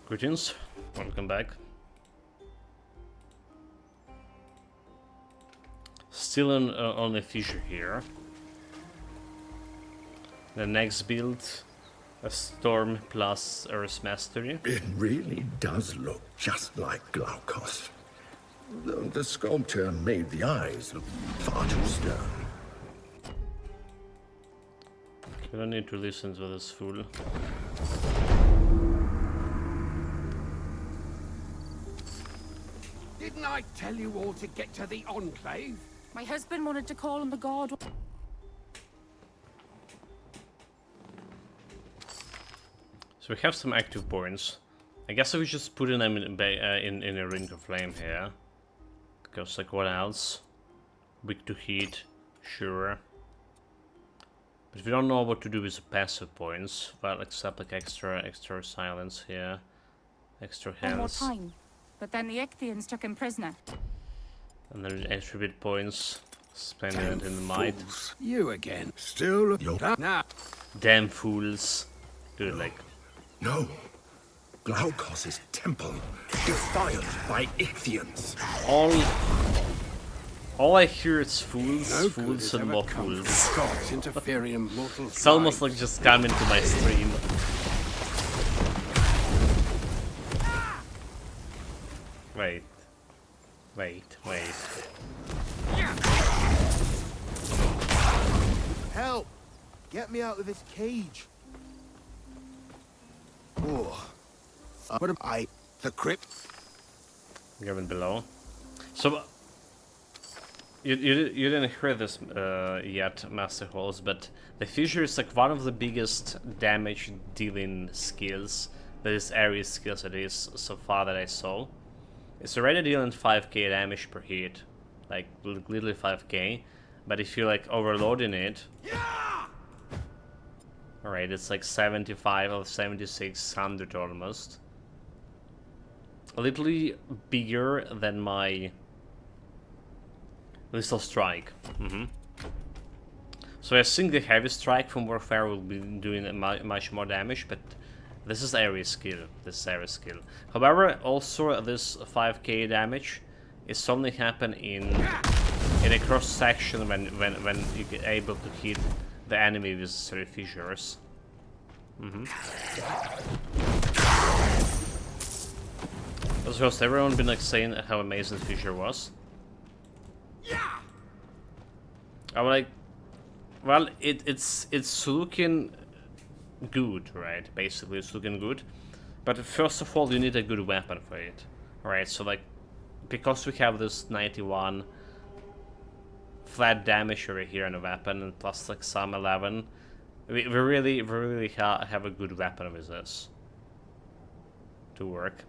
Greetings, welcome back. Still on the Fissure here. The next build, a Storm plus Earth Mastery. It really does look just like Glaukos. The sculpture made the eyes look far too stern. You don't need to listen to this fool. Didn't I tell you all to get to the Enclave? My husband wanted to call on the god. So we have some active points. I guess we just put them in a ring of flame here. Because like what else? weak to heat, sure. But we don't know what to do with the passive points. Well, except like extra silence here, extra One more health, time, but then the Ichthians took him prisoner. and then attribute points. Spending it in the might. You again. Still nah. Damn fools. Dude, like. No. Glaukos' temple, defiled by Ichthians. All I hear is fools, No good fools, has and ever more come from fools. gods interfering in mortals' It's almost like lives. just come into my stream. Wait. Help! Get me out of this cage. Oh. What am I? The crypt? Given below. So, you didn't hear this yet, Master Halls, but the Fissure is like one of the biggest damage dealing skills, that is area skills it is so far that I saw. It's already dealing 5k damage per hit, like literally 5k, but if you're like overloading it, alright, it's like 75 or 7600 almost. A little bigger than my Lethal Strike. So I think the Heavy Strike from Warfare will be doing much more damage, but this is area skill. However, also this 5k damage is only happen in a cross section when you get able to hit the enemy with 3 fissures. Also, has everyone been like saying how amazing Fissure was? I'm like, well, it's looking good, right? Basically, it's looking good. But first of all, you need a good weapon for it. Alright, so like, because we have this 91 flat damage over here on the weapon, and plus like some 11, we really have a good weapon with this to work.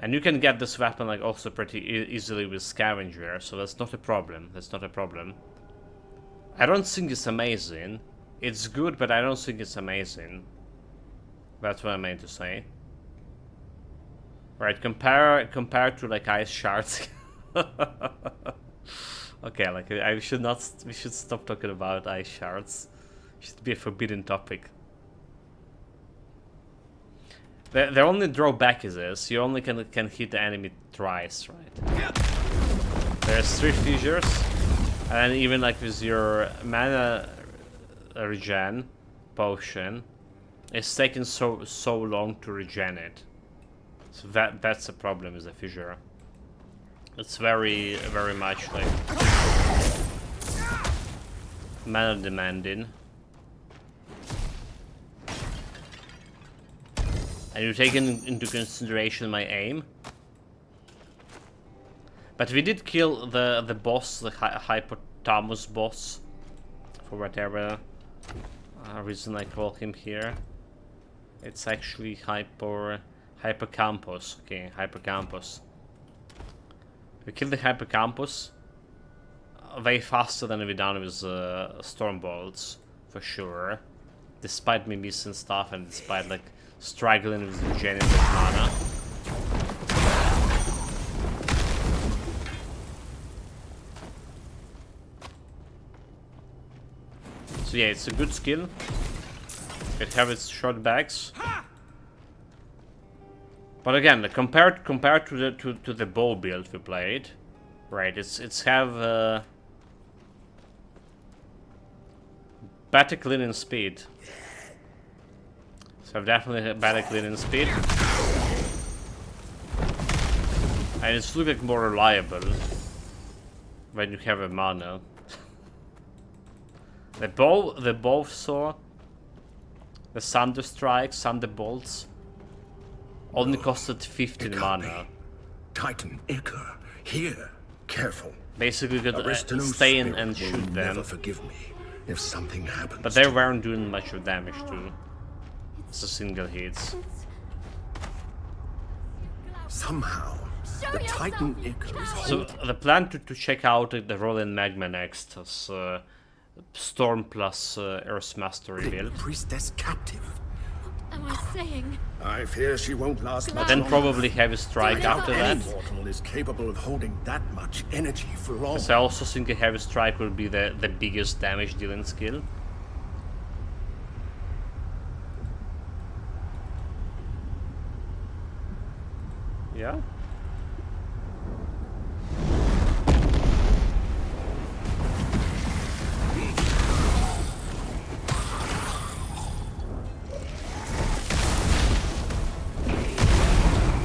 And you can get this weapon like also pretty easily with Scavenger, so that's not a problem. I don't think it's amazing. It's good, but I don't think it's amazing. That's what I meant to say. Right, compare to like ice shards. Okay, like we should stop talking about ice shards. It should be a forbidden topic. The only drawback is this: you only can hit the enemy twice, right? There's 3 fissures, and even like with your mana regen potion, it's taking so long to regen it. So that's a problem with the Fissure. It's very much like mana demanding. And you take into consideration my aim. But we did kill the boss, the Hypotamus boss, for whatever reason I call him here. It's actually Hypercampus. Okay, Hypercampus. We killed the Hypercampus way faster than we done with Storm Bolts, for sure. Despite me missing stuff and despite like struggling with regenerating mana. So yeah, it's a good skill. It have its short bags. But again, compared to the bow build we played, right? It's have better cleaning speed. So I've definitely had better cleaning speed. And it's looking like more reliable when you have a mana. The bow saw, the Thunder Strike, Thunderbolts only costed 15 mana. Titan Iker, here, careful. Basically, you could stay in and shoot them. Never forgive me if something happens. But they weren't doing much of damage too. It's a single hits. Somehow, The Titan Icar is So the plan to check out the rolling magma next is Storm plus Earth's Mastery holding build. the priestess captive. Am I saying? I fear she won't last But much then longer. probably Heavy Strike after Any that. mortal is capable of holding that much energy for long. Because I also think a Heavy Strike will be the biggest damage dealing skill. Yeah.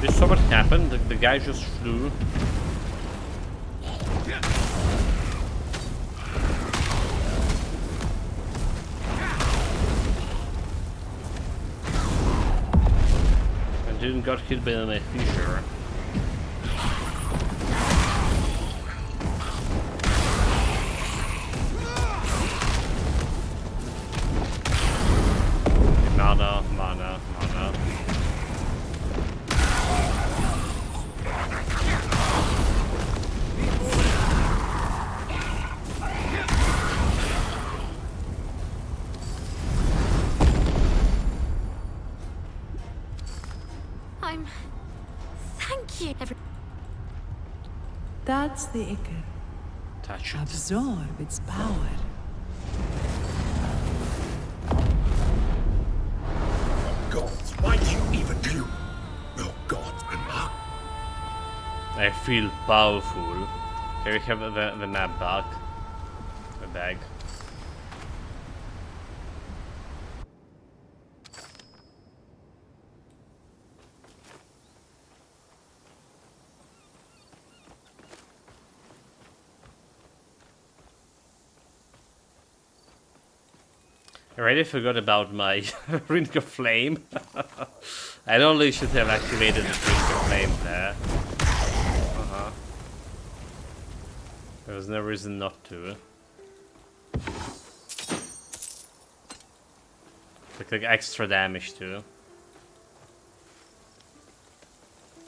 You saw what happened? The guy just flew. And didn't got hit by my fissure. Mana, mana, mana. Thank you. That's the Icar. Touch it. Absorb its power. Gods, why do you even do? Oh gods, I feel powerful. Okay, we have the map back. The bag. I already forgot about my Ring of Flame. I only should have activated the Ring of Flame there. There was no reason not to. Like extra damage too.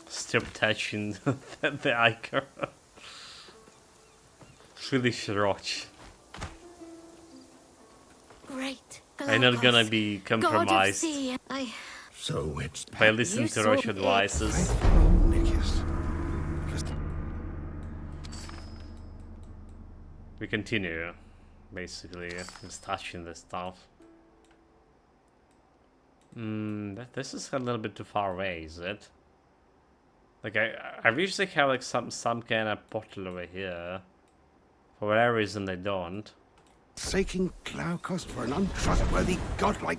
Stop touching the Icar. Really sriracha. Great. I'm not gonna be compromised so it's by listening to Roche advices. We continue, basically, just touching this stuff. This is a little bit too far away, is it? Like I wish they have like some kind of portal over here. For whatever reason they don't. Forsaking Glaukos for an untrustworthy godlike.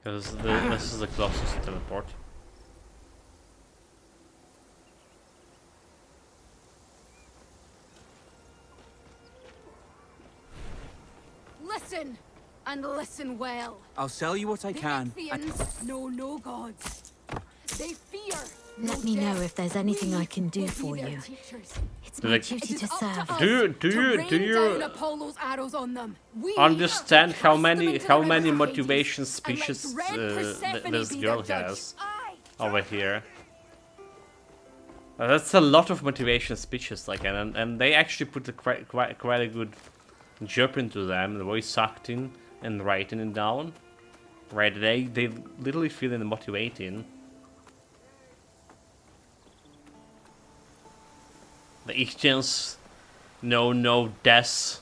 Because this is the closest teleport. Listen, and listen well. I'll sell you what I can. The Ichthians know no gods. They fear no Let me know death. if there's anything I We can do will for be their you. teachers. It's my Like- duty It to is up serve. to us Do to you rain down Apollo's arrows on them. We understand how cast them many into the river Hades, motivation and let speeches red Persephone this be girl their judge. has Aye. over here? That's a lot of motivation speeches, like, and they actually put a quite a good job into them, the voice acting and writing it down. Right, they literally feel it motivating. The Ichthians know no death,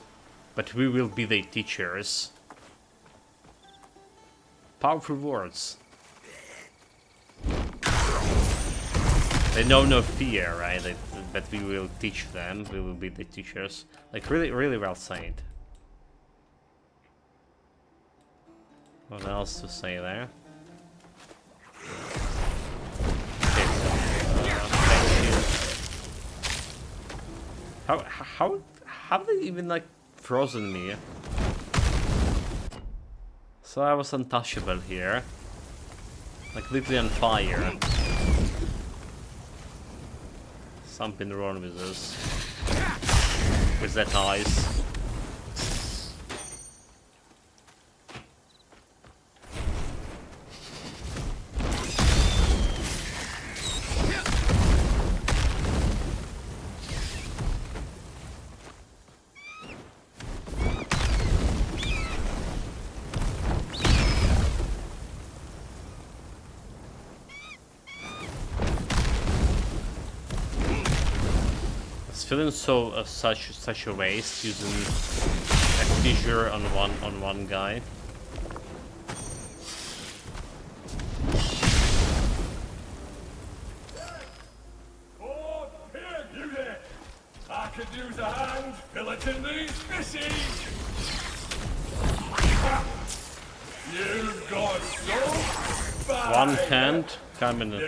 but we will be their teachers. Powerful words. They know no fear, right? But we will teach them. We will be the teachers. Like really well said. What else to say there? Okay, so, thank you. How have they even like frozen me? So I was untouchable here, like literally on fire. Something wrong with this, with that ice. It's feeling so such a waste using a fissure on one guy. Oh, here, you there! I could use a hand filleting these fishies! You've got so bad! One hand coming in.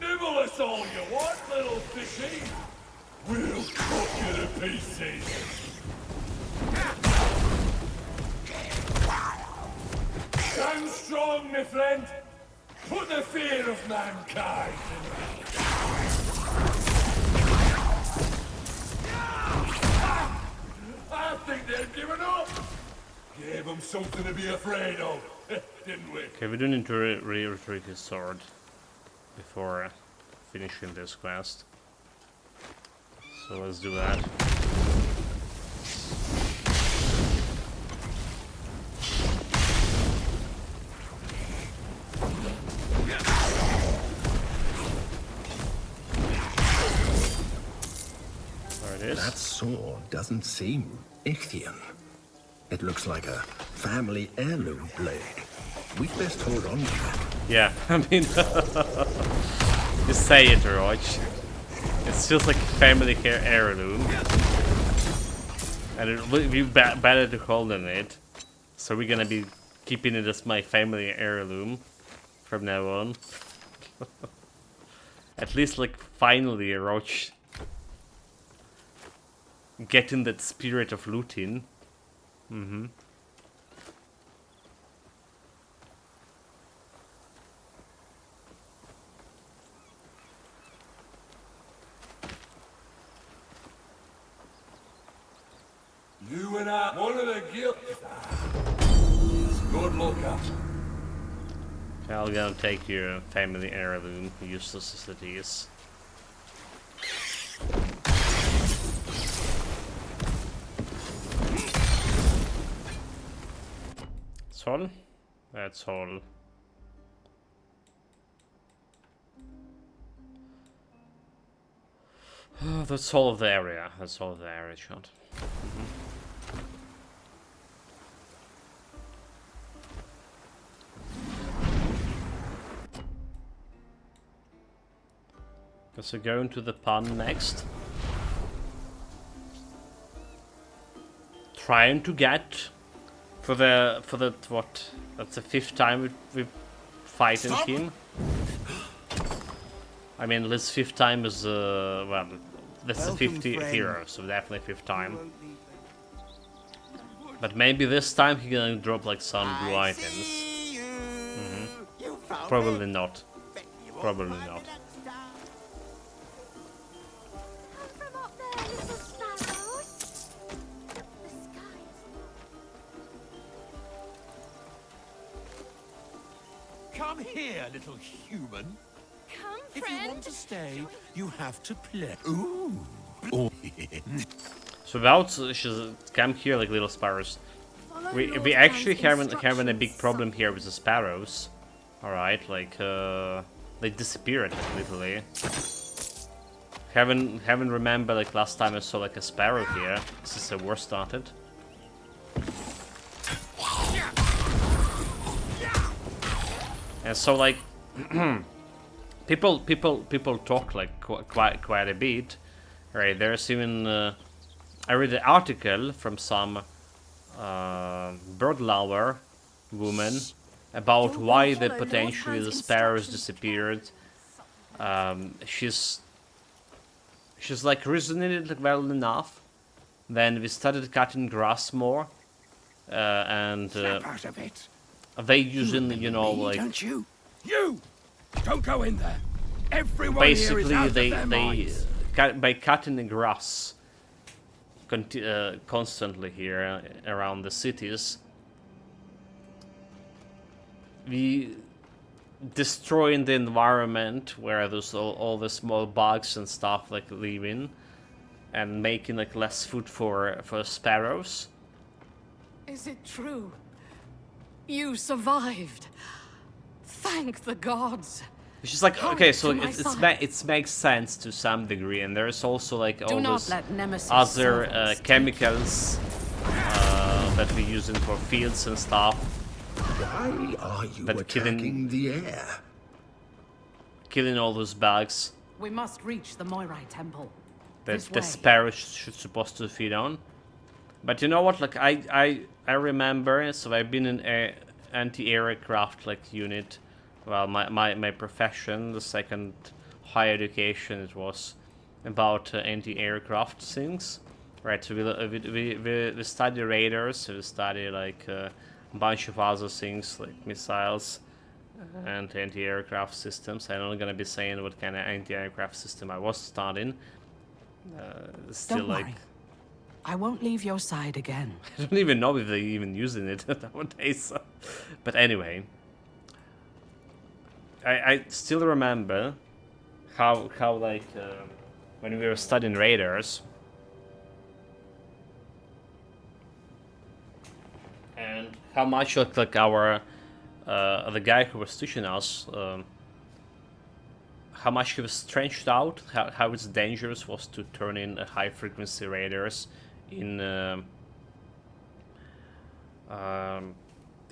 Nibble us all you want, little fishy! We'll cut you to pieces! Stand strong, my friend! Put the fear of mankind in me! I think they've given up! Gave them something to be afraid of, didn't we? Okay, we do need to retreat his sword before finishing this quest. So let's do that. There it is. That sword doesn't seem Ichthian. It looks like a family heirloom blade. We'd best hold on to it. Yeah, I mean, you say it, Roach. It's just like a family heirloom. And it would be better to hold on it. So we're gonna be keeping it as my family heirloom from now on. At least, like, finally, Roach getting that spirit of looting. Mm-hmm. You and I, one of the guild. Good luck, Captain. I'm gonna take your family heirloom, useless as it is. That's all? That's all. That's all of the area. That's all of the area shot. So going to the pond next. Trying to get for the what? That's the 5th time we fighting him. I mean, this 5th time is well, that's the 50th hero, so definitely 5th time. But maybe this time he's gonna drop like some blue items. Probably not. Probably not. Come here, little human. Come, If friend. you want to stay, you have to play. Ooh. So about she's come here like little sparrows. We actually having a big problem here with the sparrows. All right, like they disappeared literally. Haven't remember like last time I saw like a sparrow here since the war started. And so like people talk like quite a bit, right? There's even I read an article from some bird lover woman about why potentially the sparrows disappeared. She's like resonated well enough. Then we started cutting grass more, and Out of it. they using, you know, like Don't you? You! Don't go in there. Everyone basically here is out they of their minds. by cutting the grass constantly here around the cities, we destroying the environment where there's all the small bugs and stuff like live in, and making like less food for sparrows. Is it true? You survived. Thank the gods. It's just like, okay, so it makes sense to some degree, and there's also like all those other chemicals that we're using for fields and stuff. Why are you attacking the air? Killing all those bugs. We must reach the Moirai temple. That the sparrows should supposed to feed on. But you know what? Like I remember. So I've been in an anti-aircraft like unit. Well, my profession, the second higher education, it was about anti-aircraft things, right? So we study radars. We study like a bunch of other things like missiles and anti-aircraft systems. I'm not gonna be saying what kind of anti-aircraft system I was studying. Still, don't like, worry. I won't leave your side again. I don't even know if they're even using it nowadays. But anyway, I still remember how like when we were studying radars, and how much like our the guy who was teaching us, how much he was stretched out, how it's dangerous was to turn in a high frequency radars in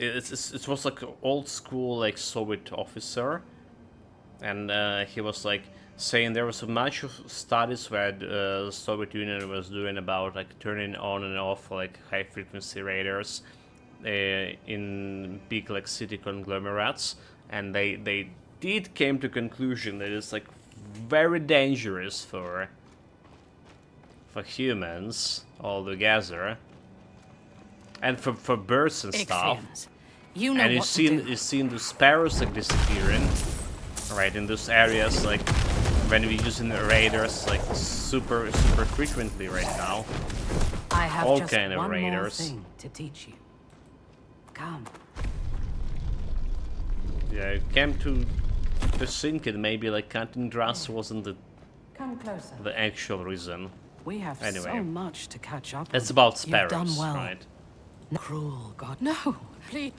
it was like an old school like Soviet officer, and he was like saying there was a bunch of studies where the Soviet Union was doing about like turning on and off like high frequency radars in big like city conglomerates, and they did came to conclusion that it's like very dangerous for humans altogether, and for birds and stuff. You know and you've seen the sparrows like disappearing, right, in those areas, like when we're using the radars like super frequently right now. I have all just kind of one more radars. thing to teach you. Come. Yeah, it came to thinking maybe like cutting grass wasn't Come closer. the actual reason. We have Anyway, so much to catch up it's on. about You've done sparrows, well. right? No, cruel God. No, please.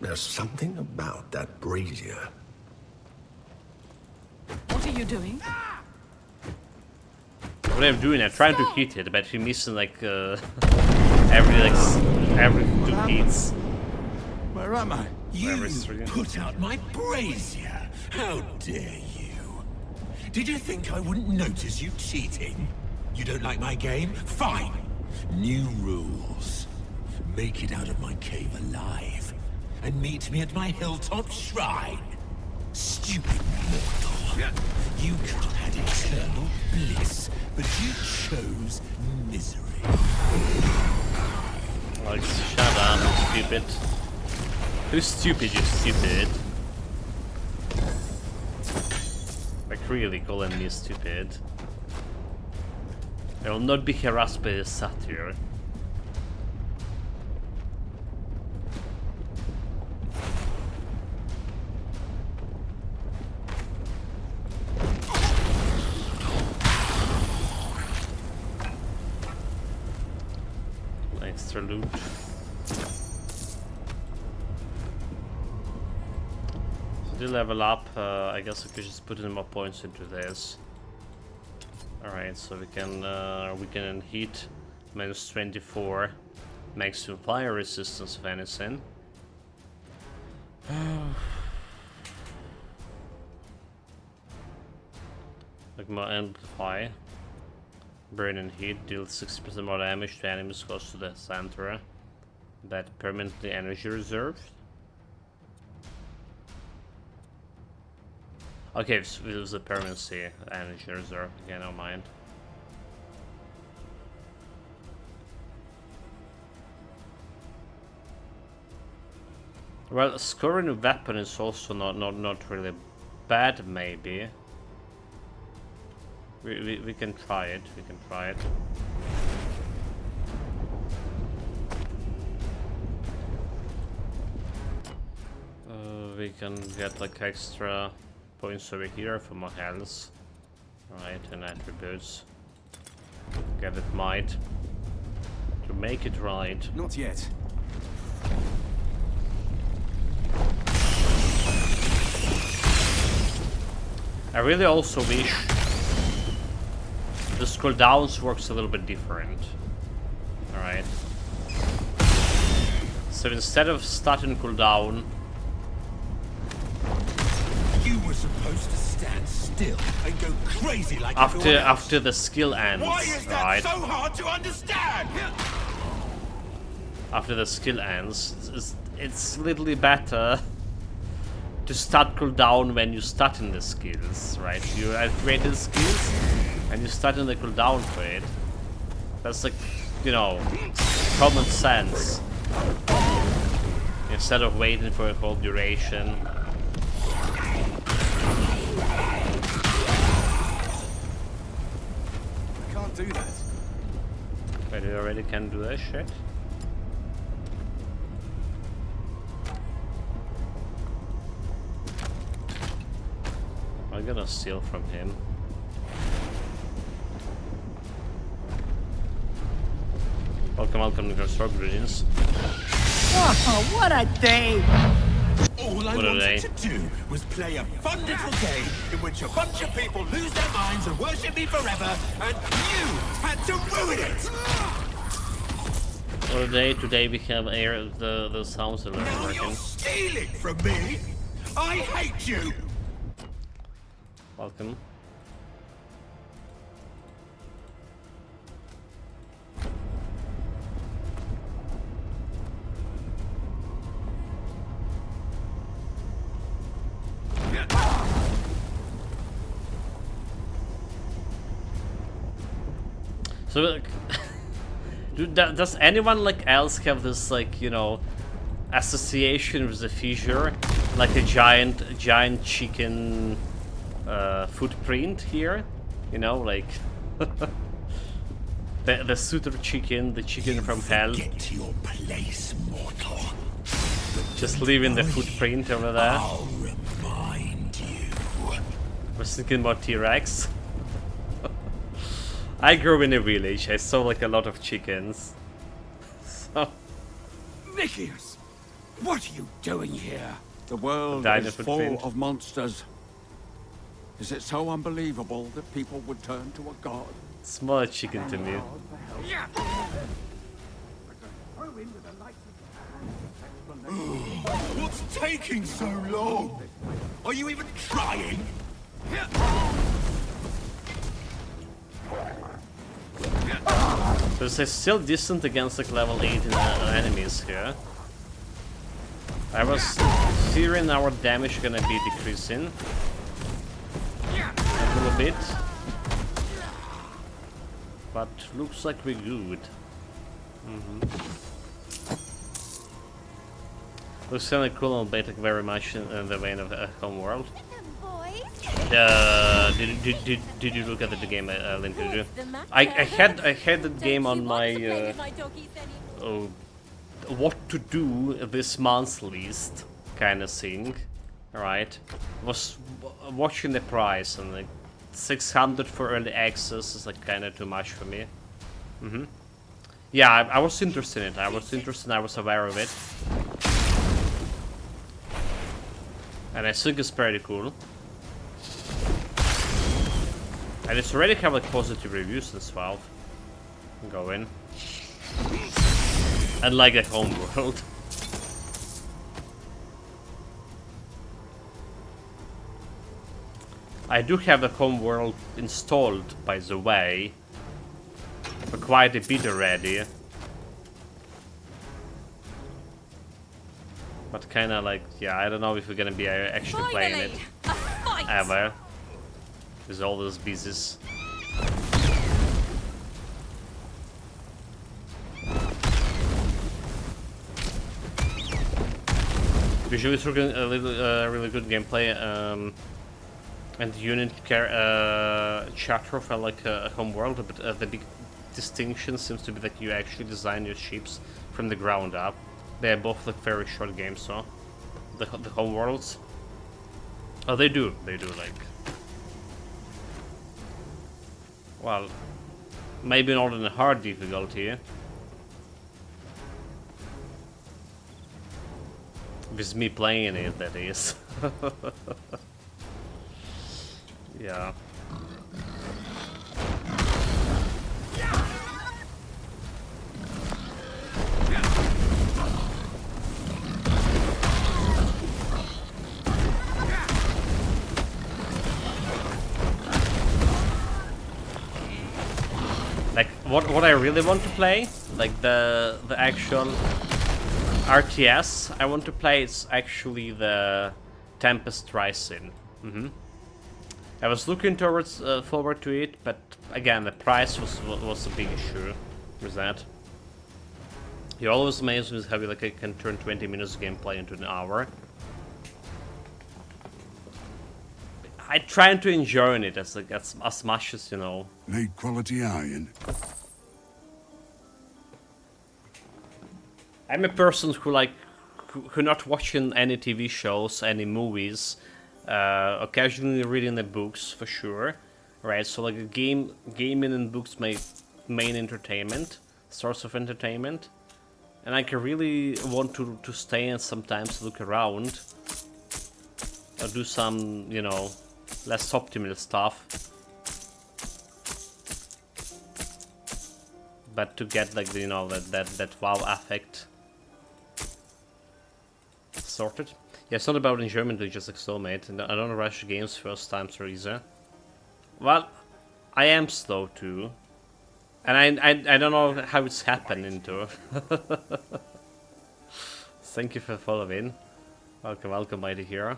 There's something about that brazier. What are you doing? What I'm doing, I'm trying to hit it, but we're missing like every 2 hits. Where am I? You Every 3. put out my brazier. How dare you? Did you think I wouldn't notice you cheating? You don't like my game? Fine. New rules. Make it out of my cave alive, and meet me at my hilltop shrine. Stupid mortal. You could have had eternal bliss, but you chose misery. Like, shut up, stupid. Who's stupid, you stupid? Like, really calling me stupid? I will not be harassed by the satyr. Extra loot. To level up, I guess we could just put in more points into this. Alright, so we can heat -24, maximum fire resistance of anything. Like more amplify. Burn and heat deals 60% more damage to enemies close to the center. That permanently energy reserved. Okay, so it was a permanency energy reserve. Okay, no mind. Well, scoring a weapon is also not really bad, maybe. We can try it. We can try it. We can get like extra points over here for more health, right? And attributes. Get it might to make it right. Not yet. really also wish the scroll downs works a little bit different. Alright. So instead of starting cooldown, You were supposed to stand still and go crazy like everyone else. after the skill ends, Why is that right? so hard to understand? After the skill ends, it's literally better to start cooldown when you start in the skills, right? You have created skills and you start in the cooldown for it. That's like, you know, common sense. Instead of waiting for a whole duration. I can't do that. Wait, you already can do that shit? I'm gonna steal from him. Welcome to Sword Greetings. Oh, what a day! All I What a wanted day. to do was play a fun little game in which a bunch of people lose their minds and worship me forever, and you had to ruin it! What a day. Today we have the sounds alert Now working. you're stealing from me! I hate you! Welcome. So, like, does anyone like else have this, like, you know, association with the Fissure, like a giant chicken footprint here? You know, like the suitor chicken, the chicken from hell. Get to your place, mortal. Just leaving the footprint over there. I'll remind you. I was thinking about T-Rex. I grew in a village. I saw like a lot of chickens. So Nicias! What are you doing here? The world Dino is footprint. full of monsters. Is it so unbelievable that people would turn to a god? small chicken to me. What's taking so long? Are you even trying? So it's still decent against like level 8 enemies here. I was fearing our damage gonna be decreasing a little bit, but looks like we're good. Looks kind of cool and basic, very much in the vein of Homeworld. Did you look at the game, Link? Did you? I had that game on my what to do this month list kind of thing. Alright, was watching the price and like 600 for early access is like kind of too much for me. Yeah, I was interested in it. I was aware of it, and I think it's pretty cool. And it's already have like positive reviews as well. Go in. And like a Homeworld. I do have the Homeworld installed, by the way, for quite a bit already. But kinda like, yeah, I don't know if we're gonna be actually playing it ever. With all those business. Visually it's looking a really good gameplay, and the unit chapter felt like a Homeworld, but the big distinction seems to be that you actually design your ships from the ground up. They are both like very short games, so the Homeworlds. Oh, they do like. Well, maybe not in a hard difficulty. With me playing it, that is. Yeah. Like what I really want to play, like the actual RTS I want to play is actually the Tempest Rising. I was looking towards forward to it, but again the price was a big issue with that. You're always amazed with how like I can turn 20 minutes of gameplay into an hour. I try to enjoy it as much as, you know. Need quality iron. I'm a person who not watching any TV shows, any movies, occasionally reading the books for sure, right? So like gaming and books my main entertainment, source of entertainment, and I can really want to stay and sometimes look around, or do some, you know, less optimal stuff, but to get like the, you know, that wow effect sorted. Yeah, it's not about enjoyment, it's just like soulmate, and I don't rush games first time so easy. Well, I am slow too, and I don't know how it's happening too. Thank you for following. Welcome, mighty hero.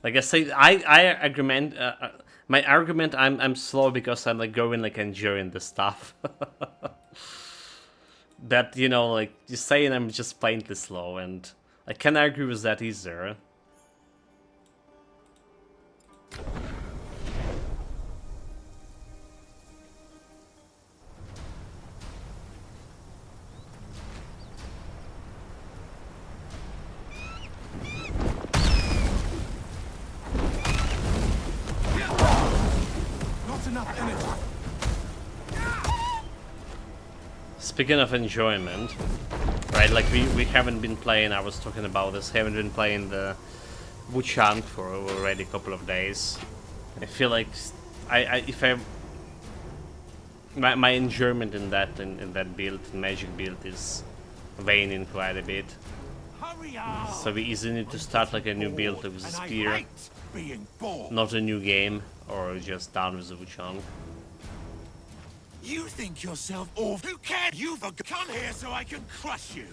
Like I say, I argument. My argument, I'm slow because I'm like going like enjoying the stuff. That, you know, like you're saying I'm just plainly slow, and I can argue with that either. Enough energy. Speaking of enjoyment, right, like we haven't been playing, I was talking about this, haven't been playing the Wuchang for already a couple of days. I feel like my enjoyment in that build, magic build, is waning quite a bit. So we easily need to start like a new build with a spear, not a new game, or just down with the Wuchang. You think yourself off? Who cares? You've come here so I can crush you.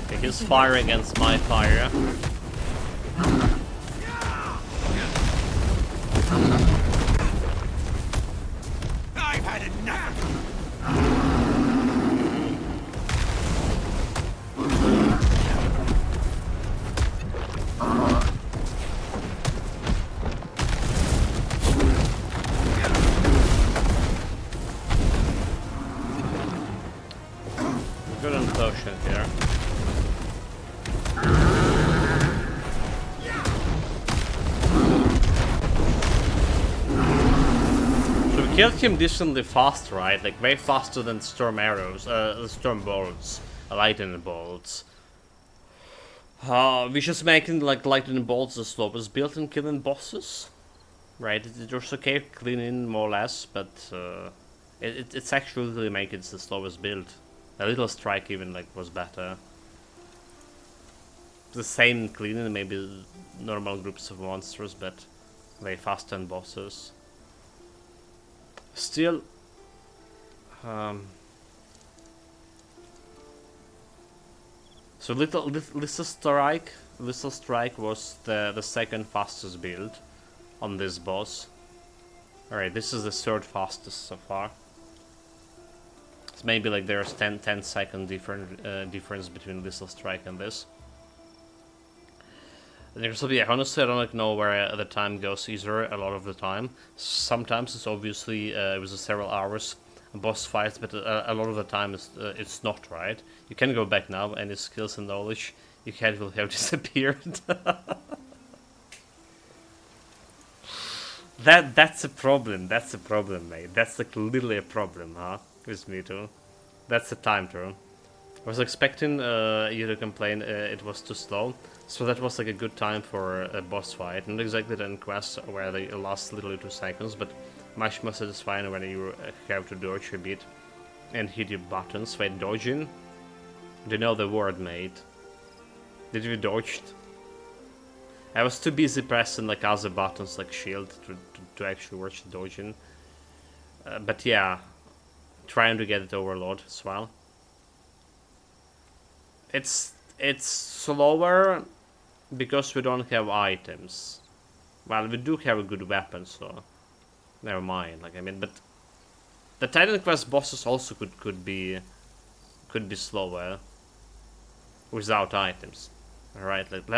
Okay, his fire against my fire. I've had enough. Good on potion here. So we killed him decently fast, right? Like way faster than storm arrows, storm bolts, lightning bolts. We just making like lightning bolts the slowest build in killing bosses, right? It was okay cleaning more or less, but it's actually really making it the slowest build. A little strike even like was better. The same cleaning, maybe normal groups of monsters, but way faster than bosses. Still, so Little Strike was the second fastest build on this boss. Alright, this is the third fastest so far. So maybe like there's 10-second difference between Little Strike and this. And honestly, I don't like know where the time goes either a lot of the time. Sometimes it's obviously with the several hours boss fights, but a lot of the time it's not, right? You can go back now, and his skills and knowledge you had will have disappeared. That's a problem. That's a problem, mate. That's like literally a problem, huh? With me too. That's the time turn. I was expecting you to complain it was too slow, so that was like a good time for a boss fight. Not exactly the end quest where they last literally 2 seconds, but much more satisfying when you have to dodge a bit and hit your buttons. Wait, dodging? Do you know the word, mate? Did you dodged? I was too busy pressing like other buttons like shield to actually watch dodging. But yeah, trying to get it overload as well. It's slower because we don't have items. Well, we do have a good weapon, so never mind. Like I mean, but the Titan Quest bosses also could be slower without items. All right, like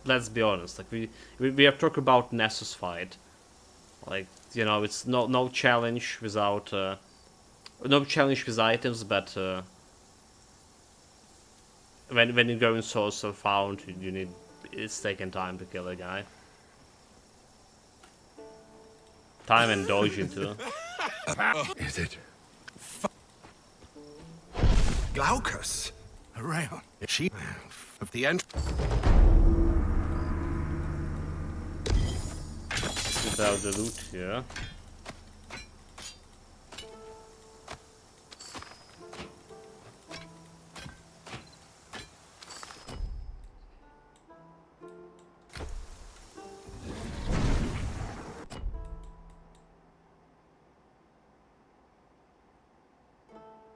let's be honest. Like we have talked about Nessus fight. Like, you know, it's no challenge without no challenge with items, but when you go in Souls of Found, you need, it's taking time to kill a guy. Time and dodging too. Is it? Glaucus. Around. She of the end. Without the loot here.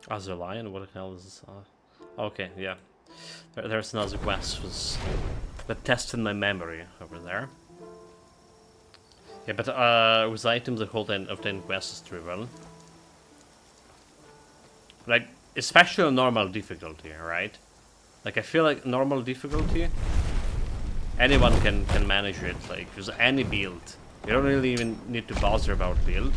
Other lion? What the hell is this? Okay, yeah. There's another quest that tested my memory over there. Yeah, but with items the whole of 10 quests is trivial. Like, especially on normal difficulty, right? Like, I feel like normal difficulty, anyone can manage it, like, with any build. You don't really even need to bother about build.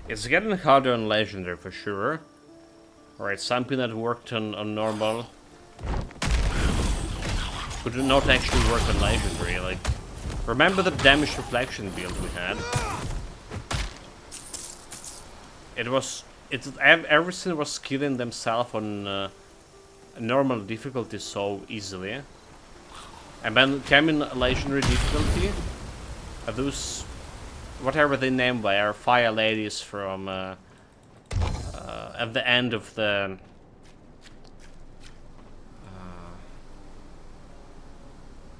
It's getting harder on Legendary for sure. Alright, something that worked on normal could not actually work on Legendary. Like, remember the damage reflection build we had? Everything was killing themselves on normal difficulty so easily. And when came in Legendary difficulty, those, whatever they name were, fire ladies from at the end of the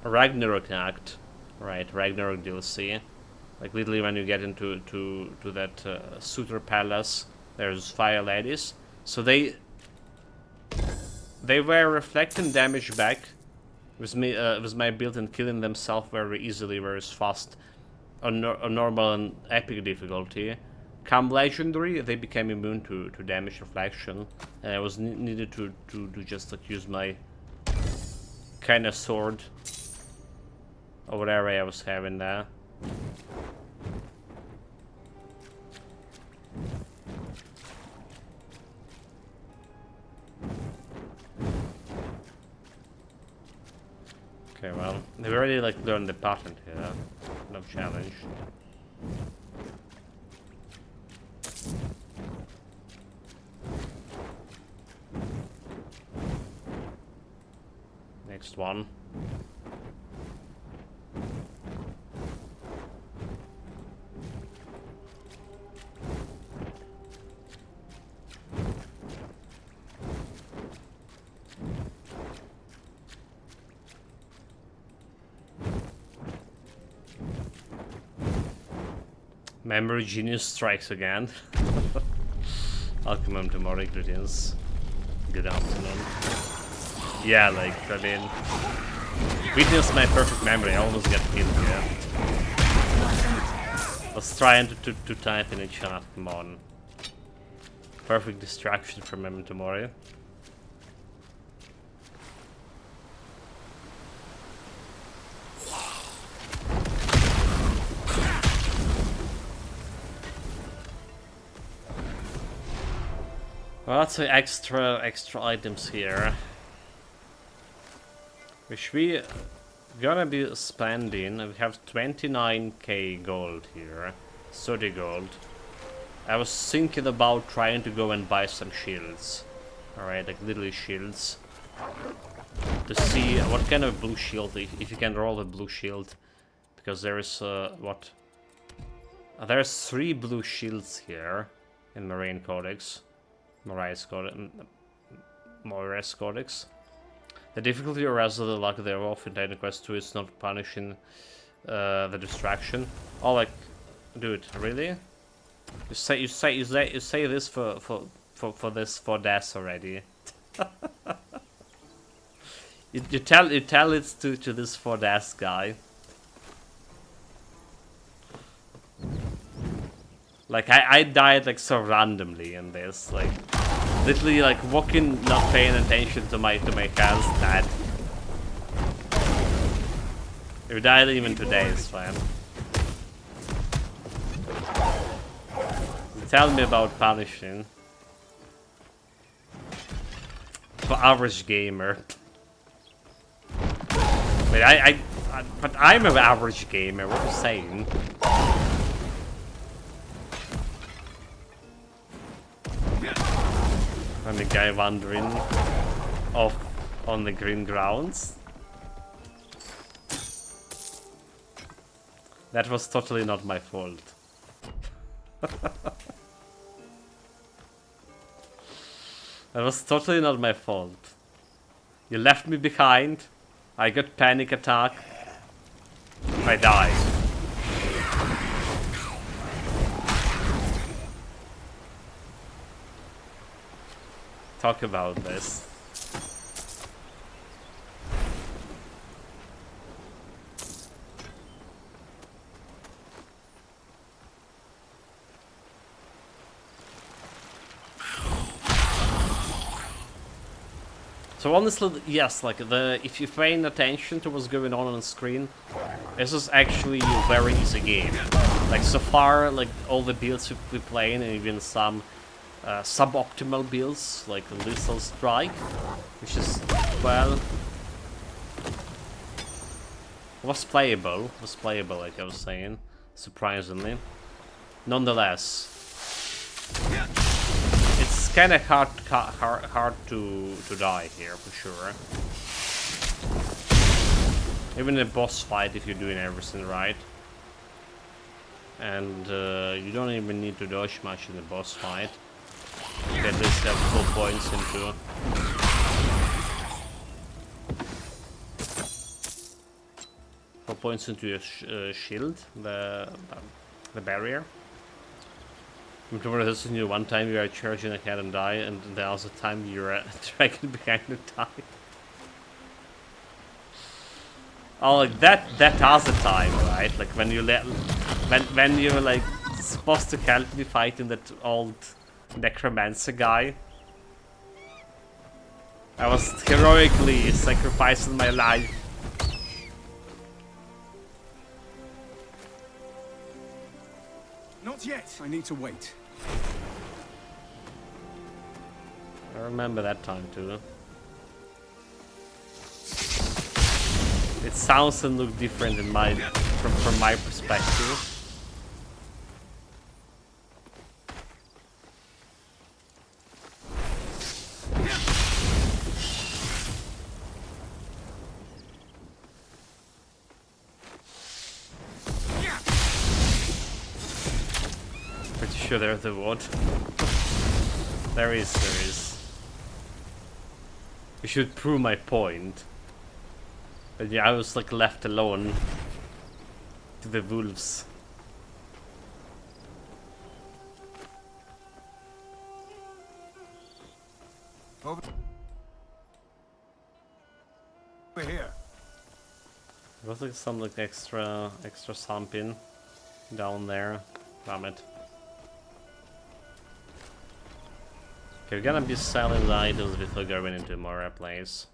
Ragnarok Act, right? Ragnarok DLC. Like literally when you get into that Suitor Palace, there's fire ladies. So they were reflecting damage back with me with my build and killing themselves very easily, very fast on normal and epic difficulty. Come Legendary, they became immune to damage reflection, and I was needed to just like use my kind of sword or whatever I was having there. Okay, well, they've already like learned the pattern here. No challenge. Next one. Memory genius strikes again. Welcome to more ingredients. Good afternoon. Yeah, like, I mean, witness my perfect memory. I almost got killed here. I was trying to type in a chat. Come on. Perfect distraction from Memento Mori. Well, lots of extra items here, which we gonna be spending. We have 29k gold here, 30 gold. I was thinking about trying to go and buy some shields. Alright, like literally shields. To see what kind of blue shield, if you can roll a blue shield. Because there is, what? There's 3 blue shields here in Marine Codex. Moraes Codex. The difficulty or rather the luck thereof in Titan Quest 2 is not punishing the distraction. Oh, like, dude, really? You say this for death already. you tell it to this for death guy. Like I died like so randomly in this, like literally like walking, not paying attention to my health, dead. If you died even today, it's fine. Tell me about punishing. For average gamer. Wait, but I'm an average gamer, what are you saying? And the guy wandering off on the green grounds. That was totally not my fault. That was totally not my fault. You left me behind. I got panic attack. I died. Talk about this. So honestly, yes, like if you're paying attention to what's going on the screen, this is actually a very easy game. Like so far, like all the builds we're playing, and even some suboptimal builds, like Lethal Strike, which is, well, was playable, like I was saying, surprisingly. Nonetheless, it's kind of hard to die here for sure. Even in a boss fight, if you're doing everything right, and you don't even need to dodge much in the boss fight. You at least have 4 points into. 4 points into your shield, the barrier. Remember this is one time you are charging ahead and die, and the other time you're dragging behind and die. Oh, like that other time, right? Like when you when you're like supposed to help me fighting that old necromancer guy. I was heroically sacrificing my life. Not yet. I need to wait. I remember that time too. It sounds and looks different in from my perspective. Pretty sure there's a ward. There is. You should prove my point. But yeah, I was like left alone to the wolves. Over here. There was like some like extra something down there. Damn it. Okay, we're gonna be selling the items before going into more place.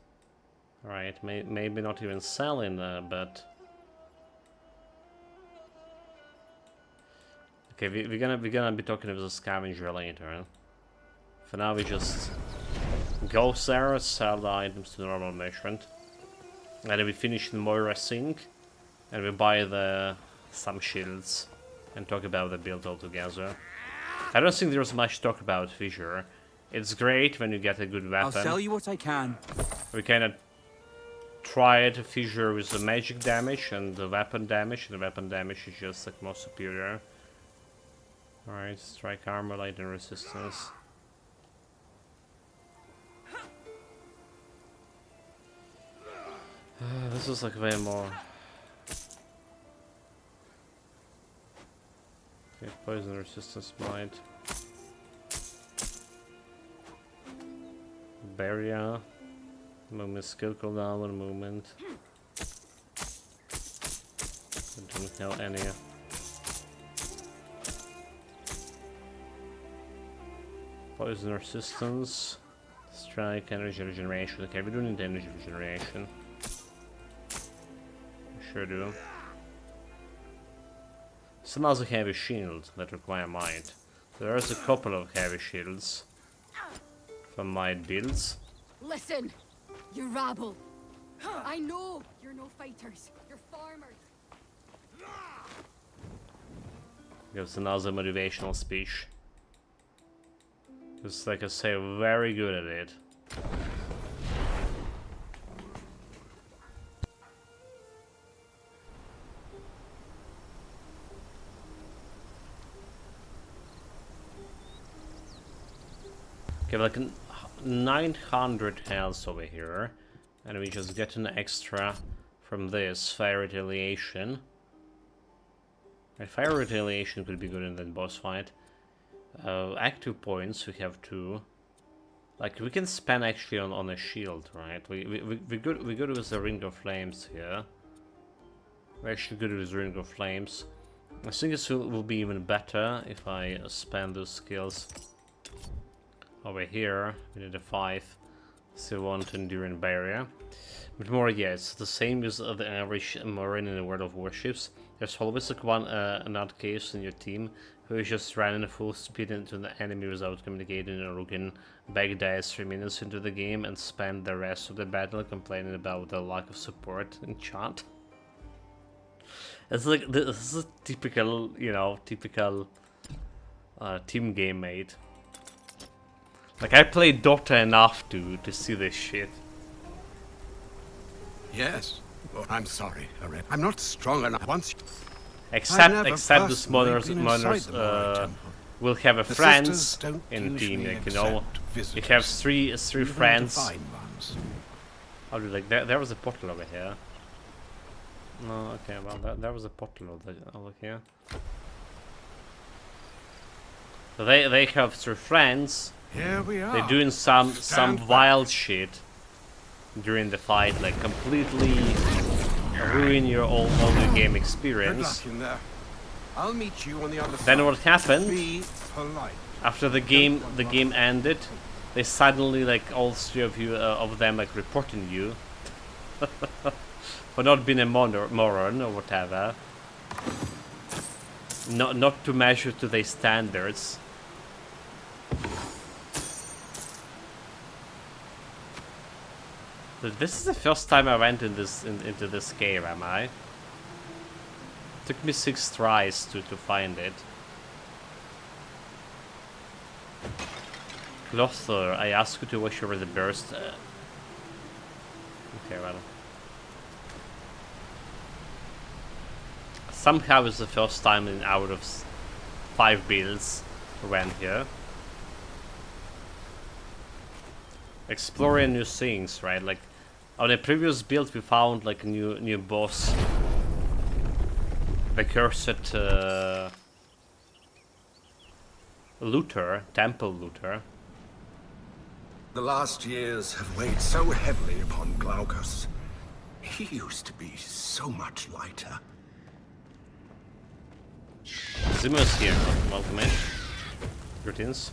Alright, maybe not even selling, but... Okay, we're gonna be talking about the scavenger later. For now we just go there, sell the items to normal merchant. And then we finish the Moira Sink. And we buy some shields. And talk about the build altogether. I don't think there's much to talk about Fissure. It's great when you get a good weapon. I'll sell you what I can. We kinda tried Fissure with the magic damage and the weapon damage. And the weapon damage is just like more superior. Alright, strike armor, light and resistance. This was like way more. Okay, poison resistance might. Barrier. Movement skill cooldown, 1 movement. I don't know any. Poison resistance. Strike, energy regeneration. Okay, we don't need energy regeneration. Sure do. Some also heavy shield that require might. There's a couple of heavy shields from might builds. Listen, you rabble. I know you're no fighters. You're farmers. Gives another motivational speech. Just like I say, very good at it. Okay, like 900 health over here, and we just get an extra from this fire retaliation. And fire retaliation could be good in that boss fight. Active points we have 2. Like we can spend actually on a shield, right? We good with the Ring of Flames here. We're actually good with Ring of Flames. I think this will be even better if I spend those skills. Over here, we need a 5, still 1 to Enduring Barrier. But more, yeah, it's the same as the average Marine in the World of Warships. There's always like one nutcase in your team who is just running full speed into the enemy without communicating, or who can backdash 3 minutes into the game and spend the rest of the battle complaining about the lack of support in chat. It's like, this is a typical, you know, team game mate. Like, I played Dota enough to see this shit. Yes. Oh, I'm sorry, Aren. I'm not strong enough. Once. Except the summoners will have a friends in the team. Like, you know, you have three friends. Oh, dude, like there was a portal over here. No, okay, well there was a portal over here. So they have 3 friends. Here we are. They're doing some wild shit during the fight, like completely ruin your all your game experience. Good luck in there. I'll meet you on the other side. Then what happened? Be polite. After the game ended, they suddenly, like, all 3 of them like reporting you for not being a moron or whatever. Not to measure to their standards. This is the first time I went into this cave, am I? It took me 6 tries to find it. Closter, I ask you to watch over the burst. Okay, well. Somehow it's the first time in out of 5 builds I went here. Exploring new things, right? Like on the previous build, we found like a new boss, the cursed looter, temple looter. The last years have weighed so heavily upon Glaucus. He used to be so much lighter. Zimmer's here. Welcome in. Greetings.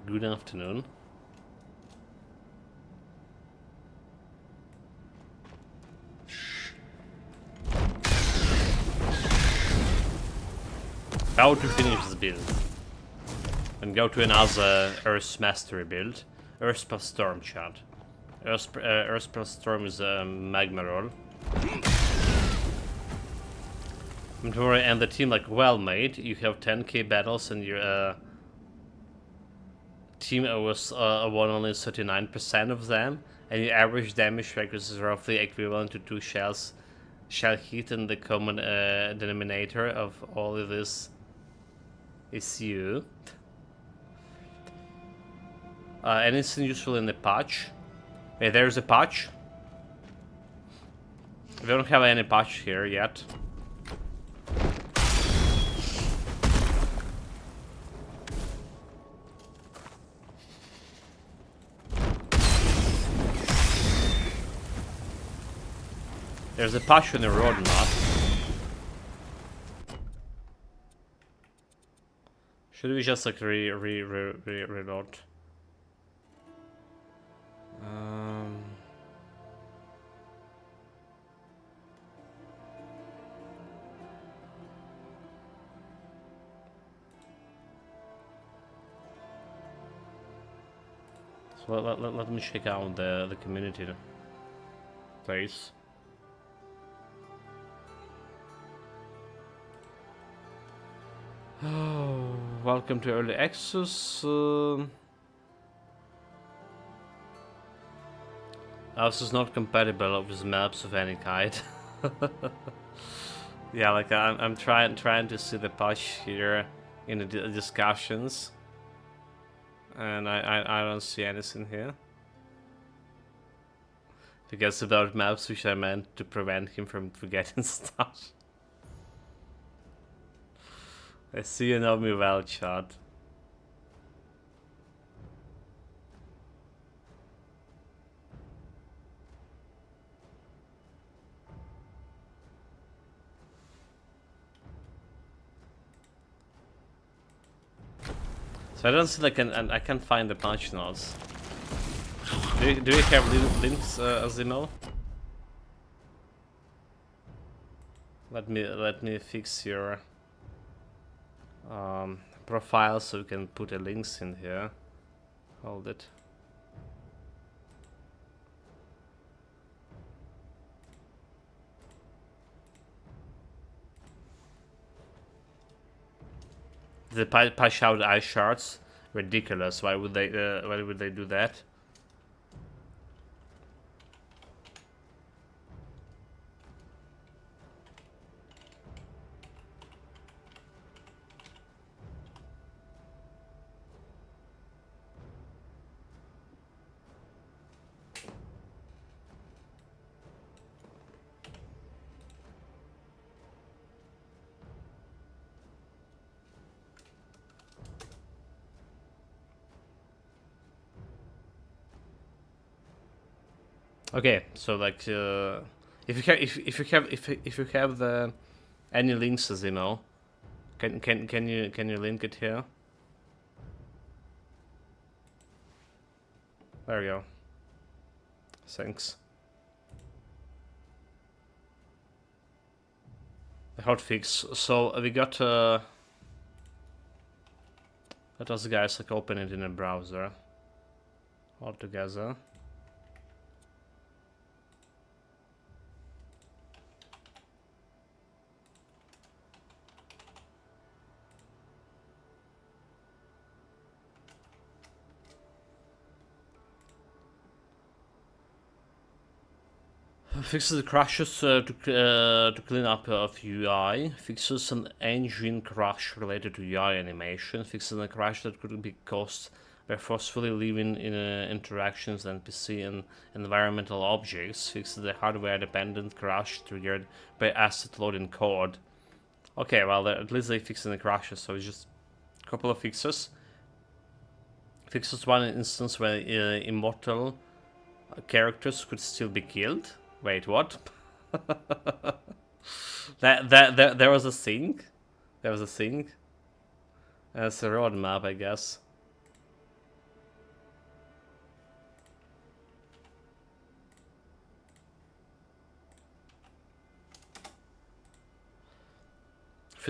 Good afternoon. How to finish this build? And go to another Earth's Mastery build. Earth plus Storm chat. Earth plus Storm is a magma roll. Inventory and the team like well made. You have 10k battles and your team was won only 39% of them, and your average damage record is roughly equivalent to 2 shell hit, and the common denominator of all of this is you. Anything useful in the patch? Hey, there's a patch. We don't have any patch here yet. There's a patch on the roadmap. Should we just like reload? So let me check out the community place. Oh, welcome to early access. This is not compatible with maps of any kind. Yeah, like I'm trying to see the patch here in the discussions, and I don't see anything here. I guess about maps which I meant to prevent him from forgetting stuff. I see you know me well, chat. So I don't see like I can't find the patch notes. Do you have links, Azimo? Let me fix your profile so we can put the links in here. Hold it. The patch out eye shards, ridiculous. Why would they do that? Okay, so like if you have the any links, as you know, can you link it here? There we go. Thanks. The hotfix. So we got let us guys like open it in a browser all together. Fixes the crashes to clean up of UI. Fixes an engine crash related to UI animation. Fixes a crash that could be caused by forcefully leaving interactions NPC and environmental objects. Fixes the hardware-dependent crash triggered by asset loading code. Okay, well at least they fixed the crashes, so it's just a couple of fixes. Fixes one instance where immortal characters could still be killed. Wait, what? There was a thing? There was a thing? It's a roadmap, I guess.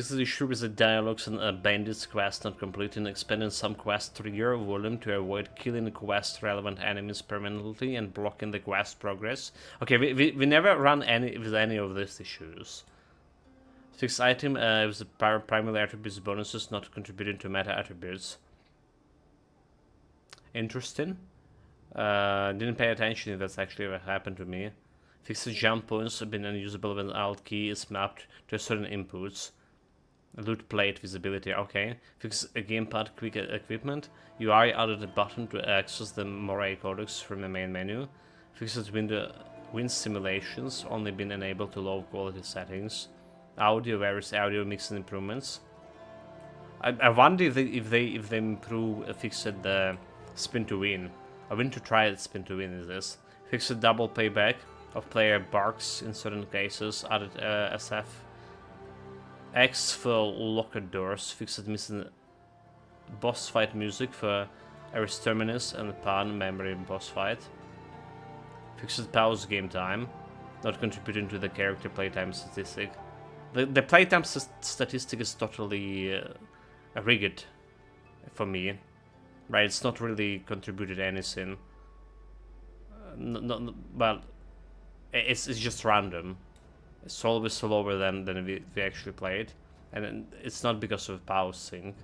Fixed the issue with the dialogues and bandits quest not complete and expanding some quest trigger volume to avoid killing quest relevant enemies permanently and blocking the quest progress. Okay, we never run with any of these issues. Fixed item with the primary attributes bonuses not contributing to meta attributes. Interesting. Didn't pay attention if that's actually what happened to me. Fixed jump points have been unusable when alt key is mapped to certain inputs. Loot plate visibility, okay. Fix a gamepad quick equipment. UI added a button to access the Moray Codex from the main menu. Fixed wind simulations, only been enabled to low quality settings. Audio, various audio mixing improvements. I wonder if they improve fixed the spin to win. I want to try it spin to win is this. Fixed double payback of player barks in certain cases. Added SF X for locker doors, fixed missing boss fight music for Aris Terminus and Pan memory boss fight. Fixed pause game time, not contributing to the character playtime statistic. The playtime statistic is totally rigged for me, right? It's not really contributed anything. Well, it's just random. It's always slower than we actually played, and it's not because of pause thing.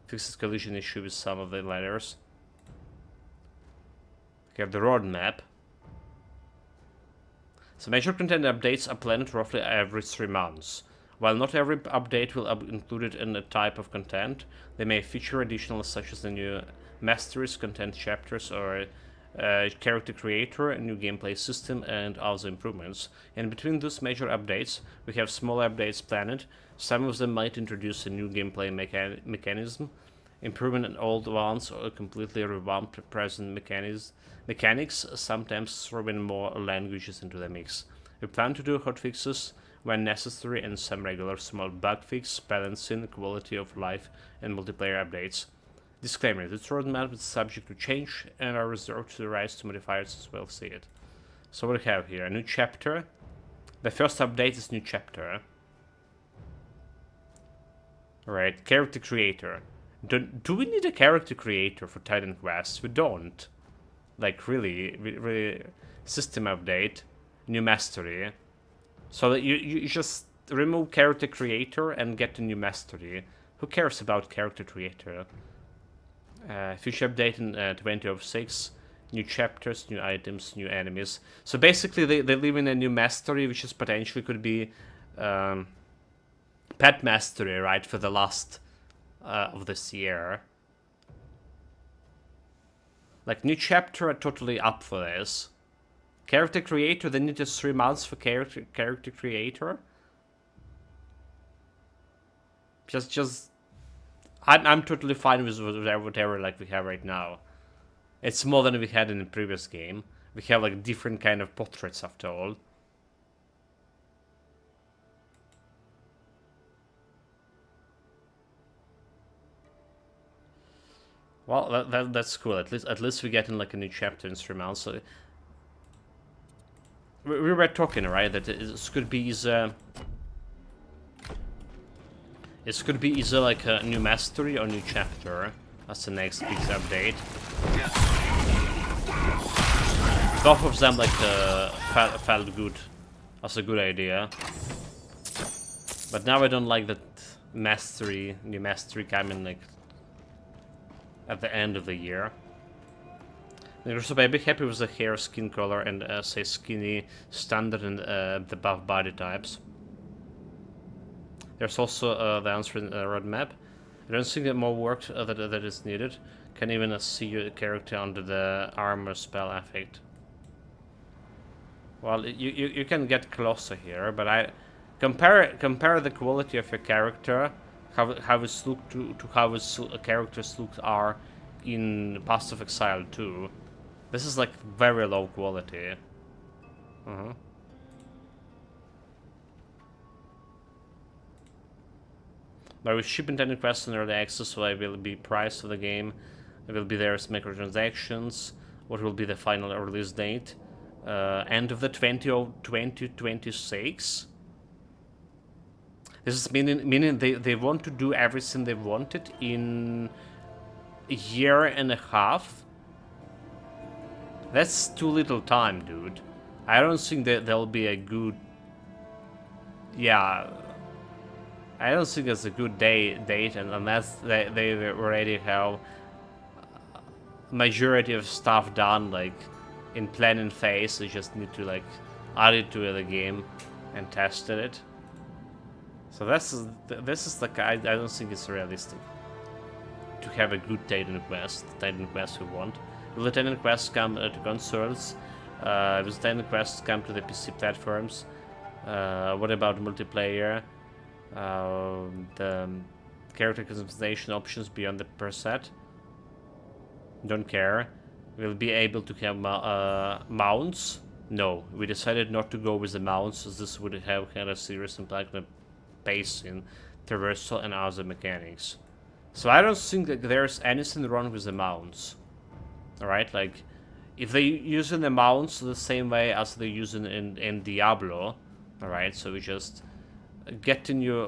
Fixed collision issue with some of the letters. We have the roadmap. So major content updates are planned roughly every 3 months. While not every update will be included in a type of content, they may feature additional such as the new masteries, content chapters, or character creator, a new gameplay system, and other improvements. And between those major updates, we have small updates planned. Some of them might introduce a new gameplay mechanism, improvement in old ones, or completely revamped present mechanics, sometimes throwing more languages into the mix. We plan to do hotfixes when necessary and some regular small bug fix, balancing quality of life and multiplayer updates. Disclaimer, this roadmap is subject to change and are reserved to the rights to modifiers as well see it. So what we have here, a new chapter. The first update is new chapter. Alright, character creator. Do we need a character creator for Titan Quest? We don't. Like really system update, new mastery. So that you just remove character creator and get a new mastery. Who cares about character creator? Future update in 2006, new chapters, new items, new enemies. So basically they live in a new mastery, which is potentially could be pet mastery, right, for the last of this year. Like new chapter are totally up for this. Character creator, they need just 3 months for character creator. Just I'm totally fine with whatever like we have right now. It's more than we had in the previous game. We have like different kind of portraits after all. Well, that's cool. At least we get in like a new chapter in 3 months. So we were talking, right, that this could be either like a new mastery or new chapter as the next big update. Both of them like felt good as a good idea, but now I don't like that new mastery coming like at the end of the year. So I'd be happy with the hair, skin color, and say skinny, standard, and the buff body types. There's also the answer in the roadmap. I don't think that more work that is needed. Can even see your character under the armor spell effect. Well, you can get closer here, but I compare the quality of your character, how it's look to how its characters look are in Path of Exile 2. This is like very low quality. But with ship intended quests and early access, so I will be price of the game. It will be there as microtransactions. What will be the final release date? End of the 2026. This is meaning they want to do everything they wanted in a year and a half. That's too little time, dude. I don't think that there'll be a good... Yeah, I don't think it's a good date, and unless they already have majority of stuff done, like in planning phase, they just need to like add it to the game and test it. So this is like I don't think it's realistic to have a good Titan quest we want. Will the Titan quests come to consoles? Will the Titan quests come to the PC platforms? What about multiplayer? The character customization options beyond the per set? Don't care. We'll be able to have mounts? No, we decided not to go with the mounts, as this would have had a serious impact on pacing, traversal, and other mechanics. So I don't think that there's anything wrong with the mounts. Alright, like, if they using the mounts the same way as they using in Diablo, alright, so we just getting you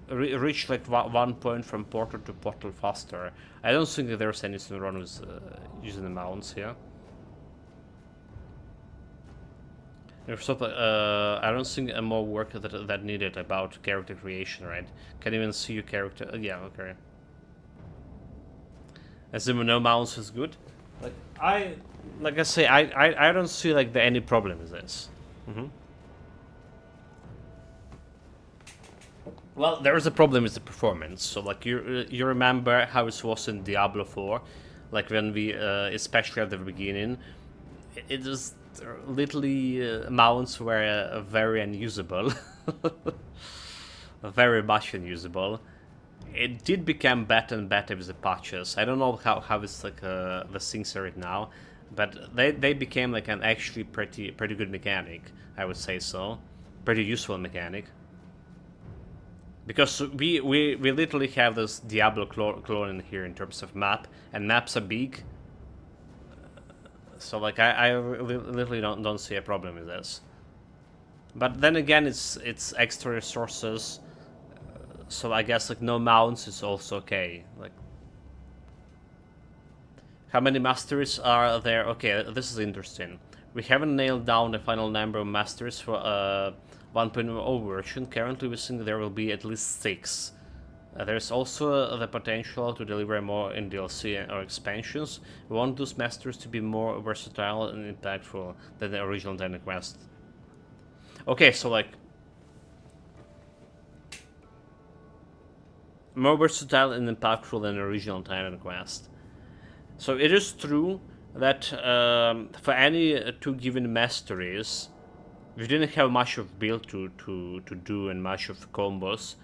reach like one point from portal to portal faster. I don't think that there's anything wrong with using the mounts here. I don't think more work that needed about character creation, right? Can even see your character. Yeah, okay. Assuming no mounts is good. Like I say, I don't see like any problem with this. Well, there is a problem with the performance. So like you remember how it was in Diablo 4, like when we especially at the beginning, it is literally mounts were very unusable, very much unusable. It did become better and better with the patches. I don't know how it's like the things are right now, but they became like an actually pretty good mechanic. I would say so, pretty useful mechanic. Because we literally have this Diablo clone in here in terms of map, and maps are big. So like I literally don't see a problem with this. But then again, it's extra resources, so I guess like no mounts is also okay. Like, how many masteries are there? Okay, this is interesting. We haven't nailed down the final number of masteries for 1.0 version. Currently we think there will be at least 6. There's also the potential to deliver more in DLC or expansions. We want those masters to be more versatile and impactful than the original Titan quest. Okay, so like more versatile and impactful than the original Titan quest. So it is true that for any 2 given masteries, we didn't have much of build to do and much of combos.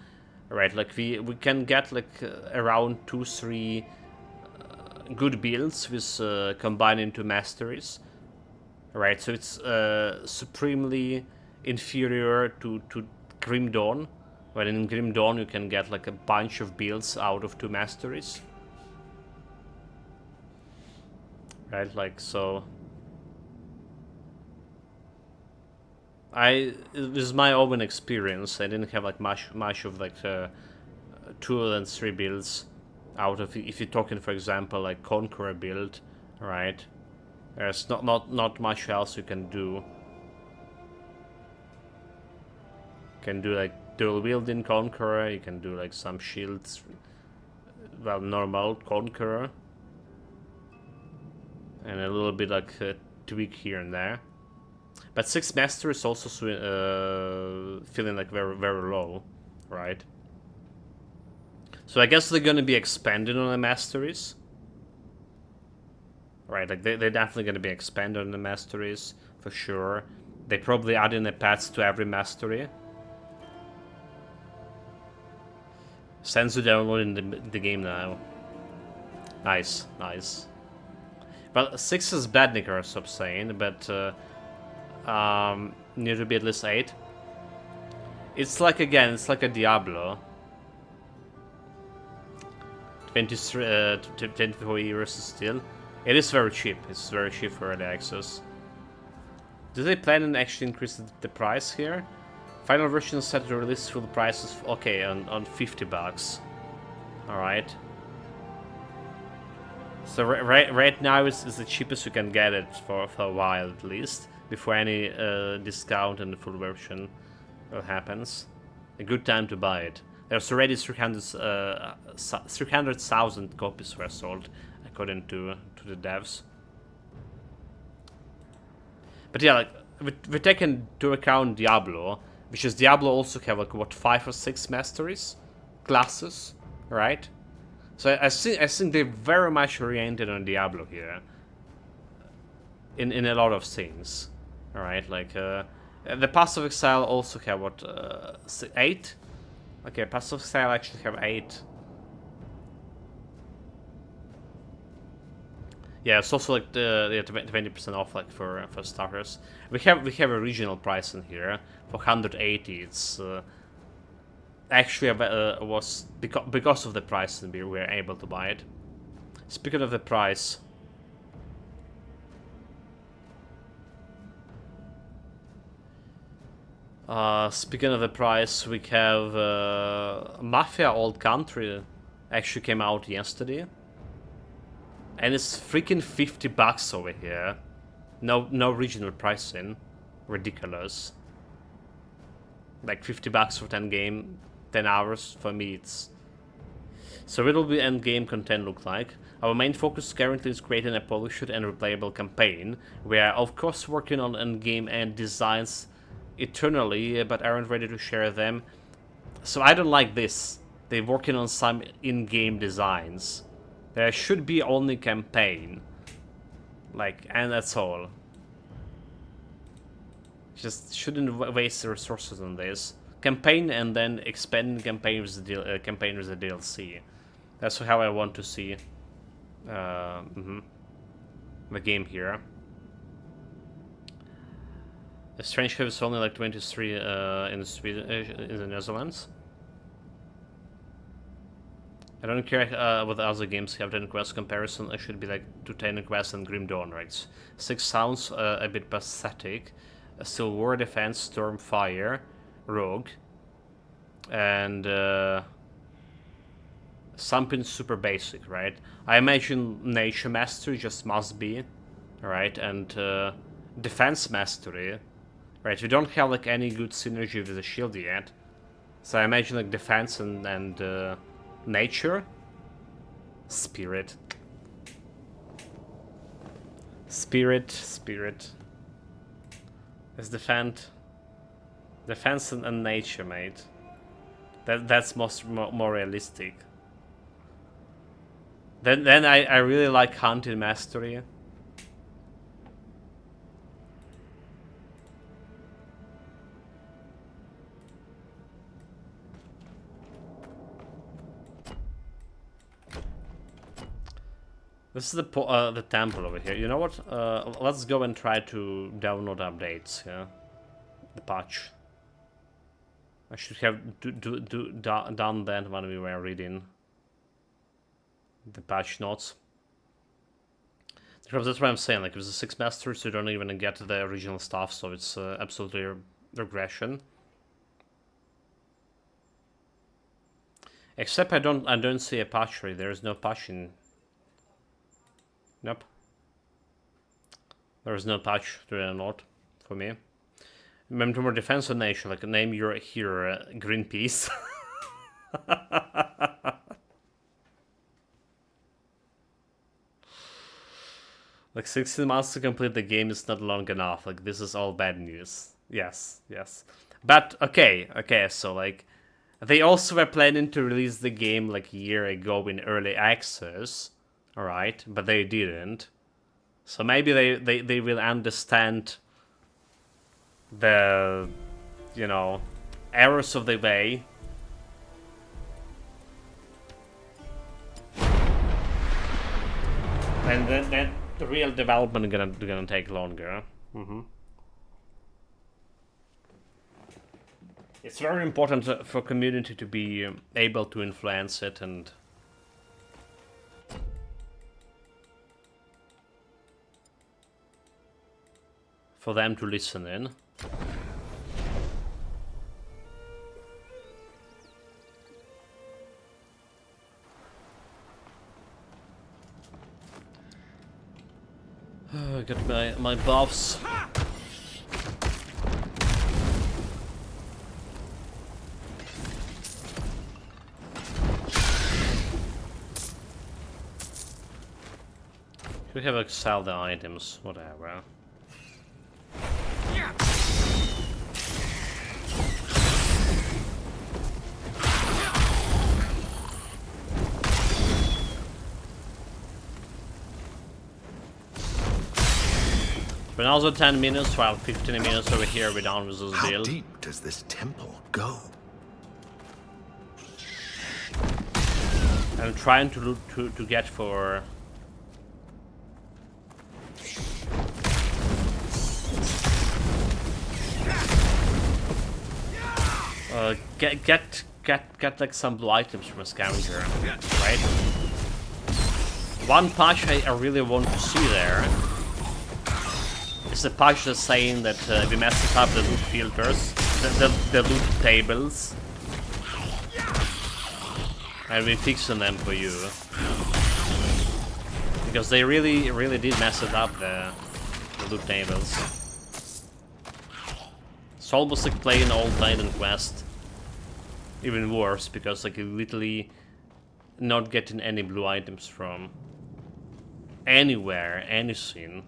Right, like we can get like around 2-3 good builds with combining 2 masteries. Right, so it's supremely inferior to Grim Dawn, when in Grim Dawn you can get like a bunch of builds out of 2 masteries. Right, like so. This is my own experience. I didn't have like much of like 2 and 3 builds out of, if you're talking for example like Conqueror build, right? There's not much else you can do. You can do like dual wielding Conqueror. You can do like some shields. Well, normal Conqueror, and a little bit like tweak here and there. But 6 master is also feeling like very low, right? So I guess they're gonna be expanded on the masteries, right? Like they're definitely gonna be expanded on the masteries for sure. They probably add in the paths to every mastery. Senzu downloading the game now. Nice, nice. Well, 6 is bad, Nick saying, but need to be at least 8. It's like, again, it's like a Diablo. 24 euros still. It is very cheap. It's very cheap for early access. Do they plan on actually increase the price here? Final version is set to release full prices. Okay, on $50. All right. So right now is the cheapest you can get it for a while at least, before any discount in the full version happens. A good time to buy it. There's already 300,000 copies were sold, according to the devs. But yeah, like we take into account Diablo, which is Diablo also have like what 5 or 6 masteries, classes, right? So I think they're very much oriented on Diablo here. In a lot of things, all right. Like the Pass of Exile also have what 8. Okay, Pass of Exile actually have 8. Yeah, it's also like the 20% off, like for starters. We have a regional price in here for 180. It's actually was because of the price we were able to buy it. Speaking of the price, we have Mafia Old Country actually came out yesterday. And it's freaking $50 over here. No regional pricing. Ridiculous. Like $50 for 10 hours for me. It's so what will the end game content look like? Our main focus currently is creating a polished and replayable campaign. We are of course working on end game and designs eternally, but aren't ready to share them. So I don't like this. They're working on some in-game designs. There should be only campaign. Like, and that's all. Just shouldn't waste the resources on this. Campaign and then expand campaign with the DLC. That's how I want to see the game here. The Strange Cave is only like 23 in Sweden, in the Netherlands. I don't care what the other games have. 10 quest comparison. I should be like to 10 quests and Grim Dawn rates. 6 sounds a bit pathetic. Still War Defense, Stormfire, Rogue, and something super basic, right? I imagine Nature Mastery just must be, right? And Defense Mastery, right? We don't have like any good synergy with the shield yet, so I imagine like Defense and Nature, Spirit. It's Defense and Nature, mate. That's more realistic. Then I really like Hunting Mastery. This is the temple over here. You know what? Let's go and try to download updates. Yeah, the patch. I should have done that when we were reading the patch notes. Because that's what I'm saying. Like, with the 6 masters, you don't even get the original stuff, so it's absolutely regression. Except I don't see a patch tree. There is no patch in. Nope. There is no patch to the note for me. Remember more defense on nation, like name your hero Greenpeace. Like 16 months to complete the game is not long enough. Like, this is all bad news. Yes. But okay, so like they also were planning to release the game like a year ago in early access. Alright, but they didn't. So maybe they will understand the, you know, errors of the way. And then the real development gonna take longer. It's very important for community to be able to influence it and for them to listen in. Got my buffs. We have like sell the items, whatever. But also 10 minutes, while 15 minutes over here we're done with this How build. deep does this temple go? I'm trying to look to get for get like some blue items from a scavenger, right? One patch I really want to see there is the patch that's saying that we messed up the loot filters, the loot tables, and we're fixing them for you. Because they really did mess it up, the loot tables. It's almost like playing old Titan Quest. Even worse, because like you're literally not getting any blue items from anywhere, anything.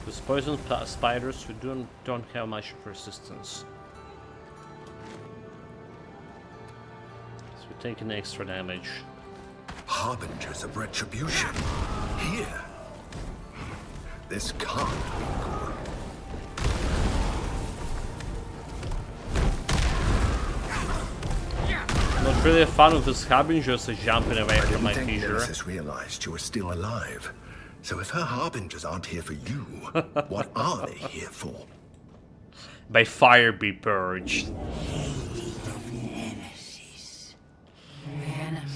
With poison spiders, we don't have much of resistance. So we're taking extra damage. Harbingers of retribution. Here. This can't be good. Not really fun with this Harbingers jumping away from my Fissure. Fissure. Nemesis realized you were still alive. So if her Harbingers aren't here for you, what are they here for? By fire be purged.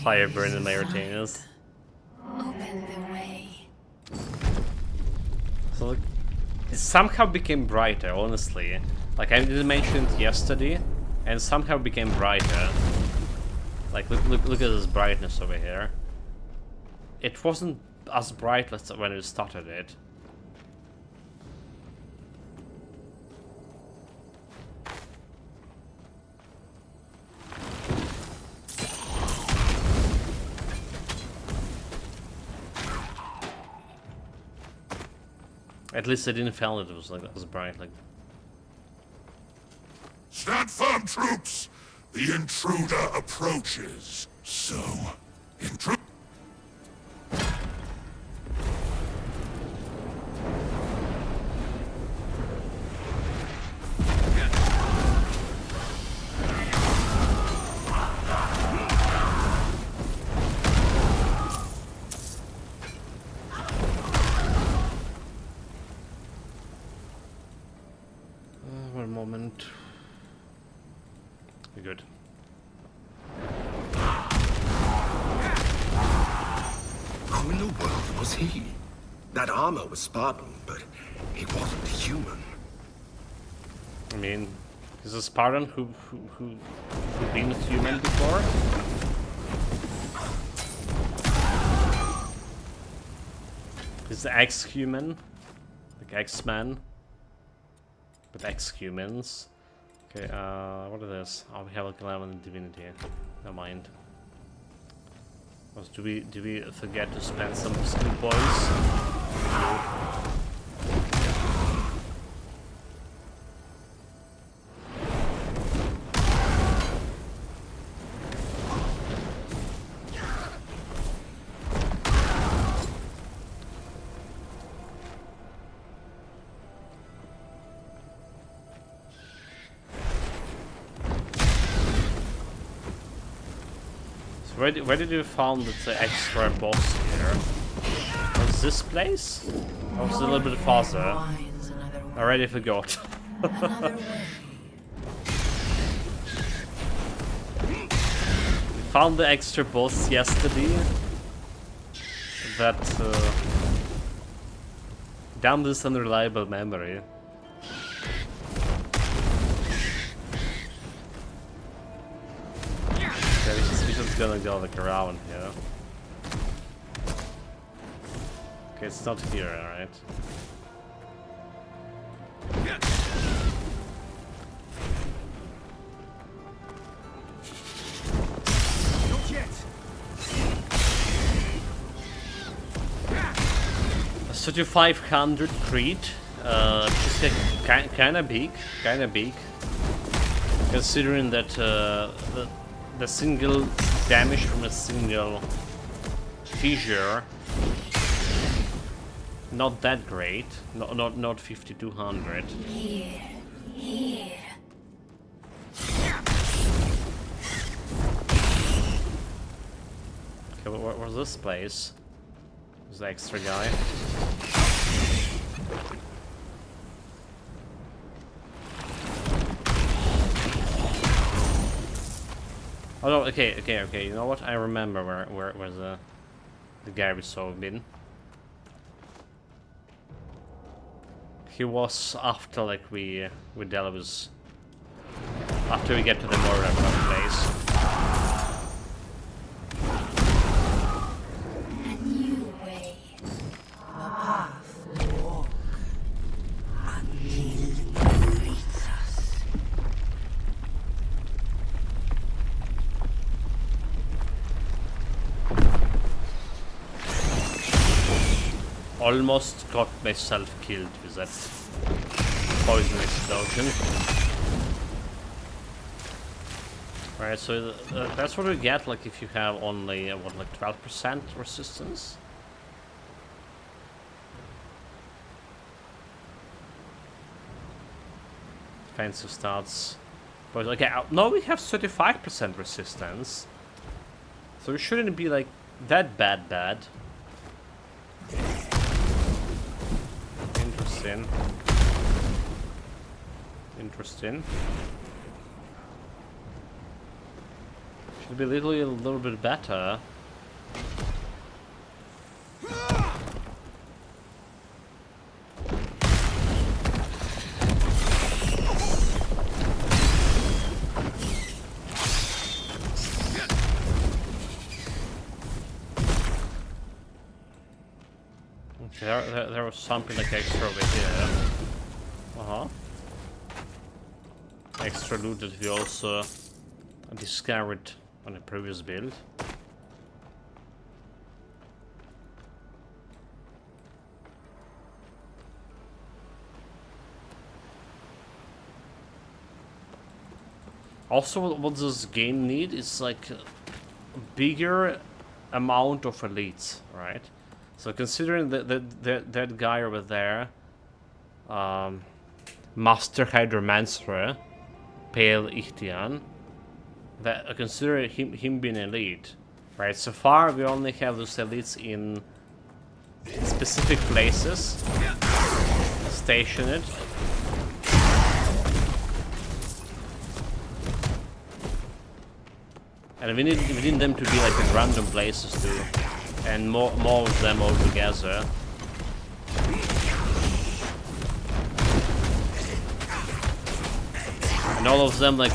Fire burning my retainers. Open the way. So like, it somehow became brighter, honestly. Like I didn't mention it yesterday, and somehow became brighter. Like look at this brightness over here. It wasn't as bright as when we started it. At least I didn't feel it was like as bright. Like Stand firm, troops! The intruder approaches. So, intruder. one moment. We're good. Who in the world was he? That armor was Spartan, but he wasn't human. I mean, is a Spartan who been human before? Is the ex-human, like X-Men, but ex-humans. Okay, what is this? Oh, we have like 11 divinity. Never mind. Do we forget to spend some skill points? Where did you found the extra boss here? Was this place? Or was it a little bit farther? I already forgot. We found the extra boss yesterday. that damn this unreliable memory. Okay, we're just gonna go like around here. Okay, it's not here, alright. Not yet. A 3500 crit, just kinda big, considering that the single damage from a single fissure not that great, not 5200. Here. Okay, what was this place? Who's the extra guy? Oh no, okay, you know what? I remember where the guy we saw been. He was after like we dealt with after we get to the more rough place. A new way. A path to walk until it greets us. Almost got myself killed with that poison explosion. Right, so that's what we get like if you have only what, like 12% resistance. Offensive starts, but okay, now we have 35% resistance, so it shouldn't be like that bad. Interesting. Should be a little bit better. Okay, there was something like extra over here. Extra loot that we also discovered on the previous build. Also, what this game needs is like a bigger amount of elites, right? So considering that guy over there, Master Hydromancer, Pale Ichthyan, that consider him being elite, right? So far we only have those elites in specific places, stationed. And we need them to be like in random places too, and more of them all together. And all of them like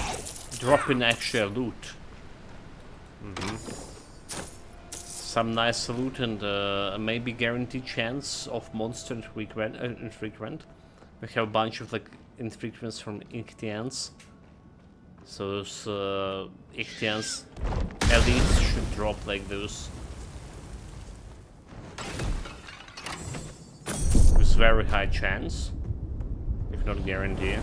dropping actual loot. Some nice loot and maybe guaranteed chance of monster infrequent. We have a bunch of like infrequents from Ichthyans. So those Ichthyans elites should drop like those. With very high chance, if not guarantee.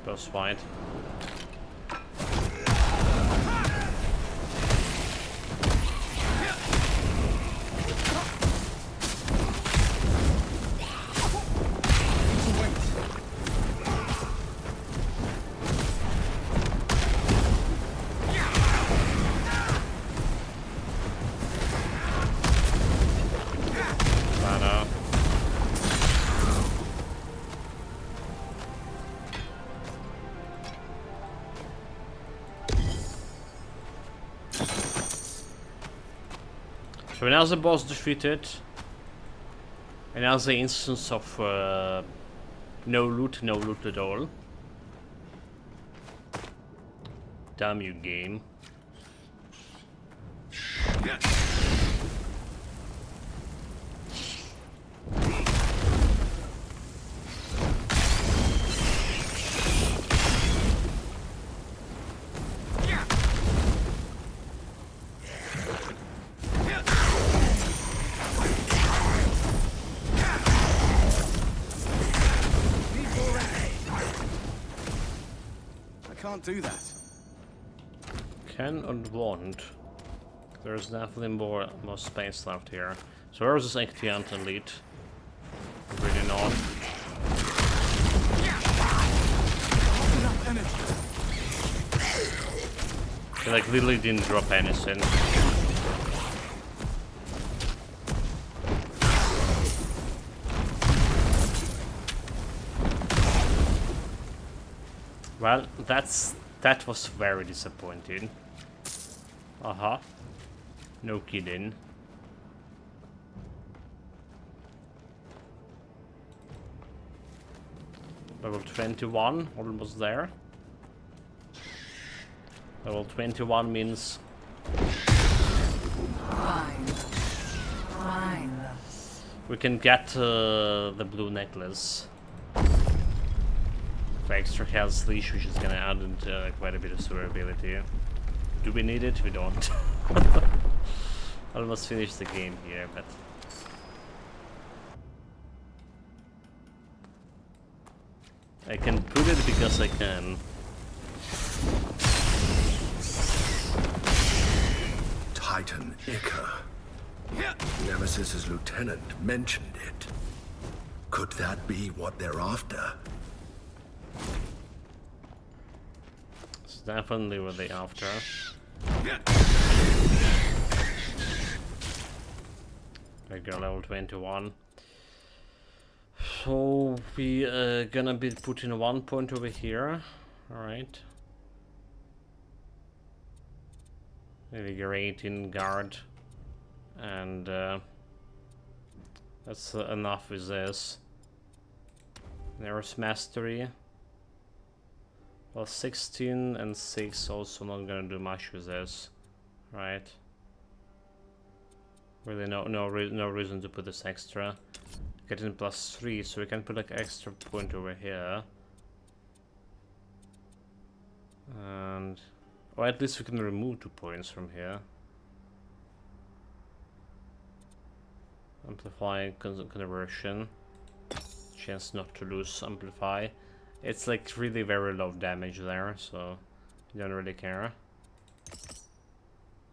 Goes wide. So now the boss defeated. Another instance of no loot at all. Damn you, game. Can't do that. Can and won't. There's definitely more space left here. So where is this Ictiant elite? Really not. They like literally didn't drop anything. Well, that was very disappointing. No kidding. Level 21, almost there. Level 21 means... Fine. We can get the blue necklace. The extra health leash, which is gonna add quite a bit of survivability. Do we need it? We don't. Almost finished the game here, but... I can put it because I can. Titan Ica. Nemesis's lieutenant mentioned it. Could that be what they're after? It's definitely what they're after. I go level 21. So we gonna be putting 1 point over here. Alright. Invigorating guard. And that's enough with this. There's mastery. Well, 16 and 6 also not gonna do much with this, right? Really no reason to put this extra. Getting +3, so we can put like extra point over here. And or at least we can remove 2 points from here. Amplify conversion. Chance not to lose amplify. It's like really very low damage there, so you don't really care.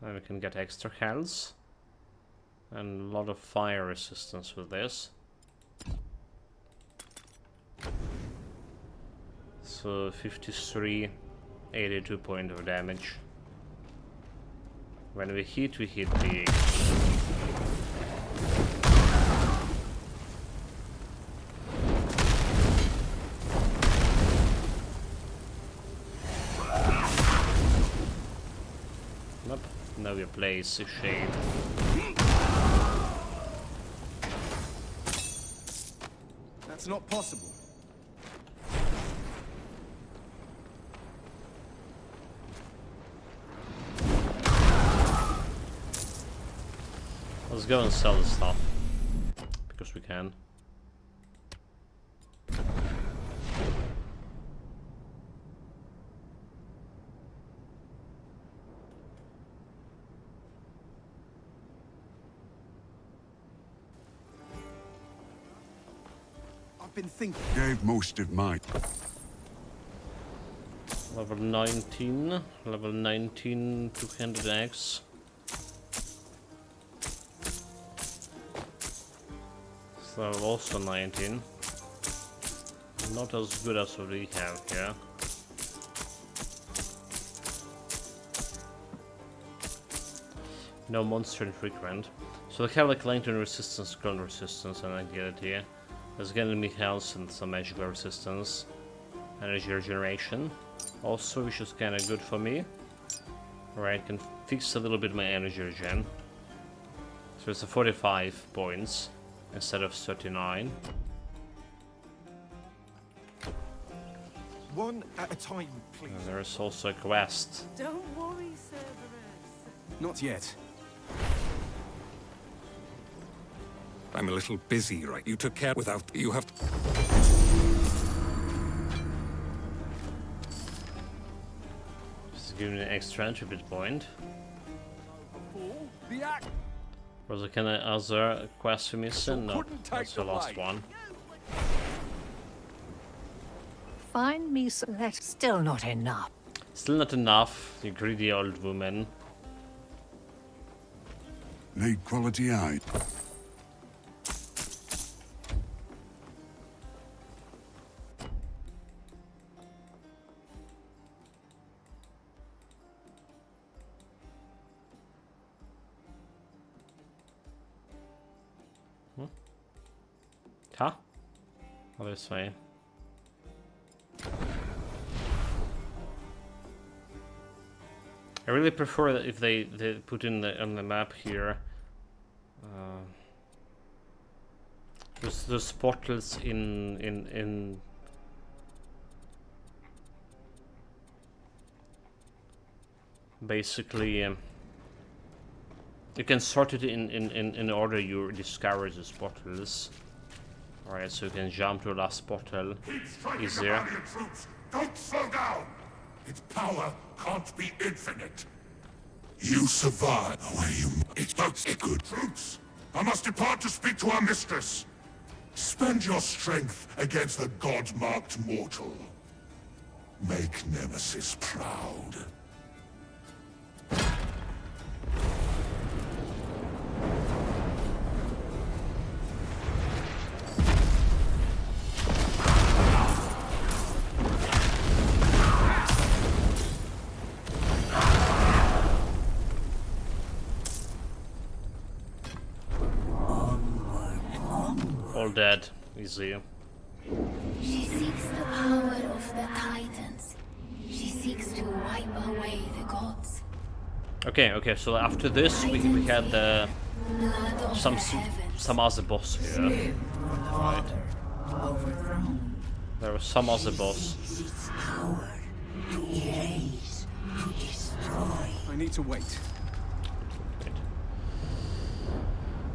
And we can get extra health. And a lot of fire resistance with this. So 53, 82 point of damage. When we hit big. Nope, now we place a shade. That's not possible. Let's go and sell the stuff. Because we can. I've been thinking. Gave most of mine. Level 19, 200x. So also 19. Not as good as what we have here. No monster infrequent. So we have like lantern resistance, ground resistance, and agility. There's gonna be health and some magical resistance. Energy regeneration. Also, which is kinda good for me. Alright, can fix a little bit my energy regen. So it's a 45 points instead of 39. One at a time, please. And there's also a quest. Don't worry, Cerberus. Not yet. I'm a little busy, right? You took care without... You have... This is giving me an extra entry point. The act. Was there any other quest we're missing? No, that's the last one. Find me some. That's still not enough. Still not enough, you greedy old woman. Need quality eye. Huh? Oh, this way. I really prefer that if they put in on the map here those portals in basically you can sort it in order you discover those portals. Alright, so you can jump to the last portal easier. Don't slow down! Its power can't be infinite. You survive the way you... It's both good troops. I must depart to speak to our mistress. Spend your strength against the god-marked mortal. Make Nemesis proud. All dead. Easy. She seeks the power of the Titans. She seeks to wipe away the gods. Okay, so after this we had some other boss here. Right. There was some other boss. I need to wait.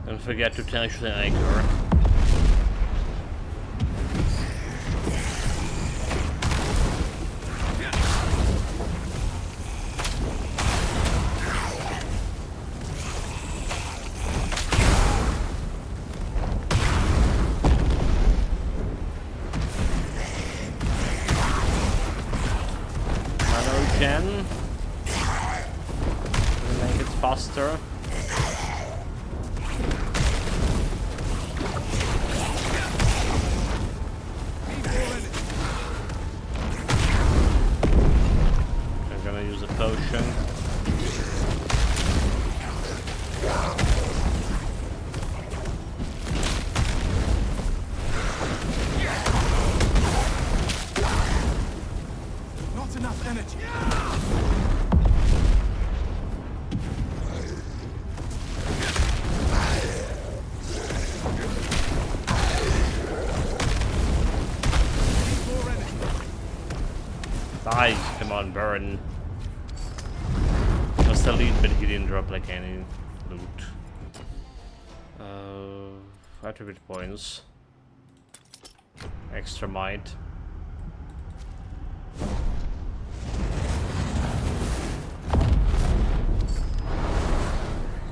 Don't forget to change the anchor. Again. Make it faster. I'm gonna use a potion. Not enough energy. Die, come on, burn. Just a lead, but he didn't drop like any loot. Attribute points. Extra might.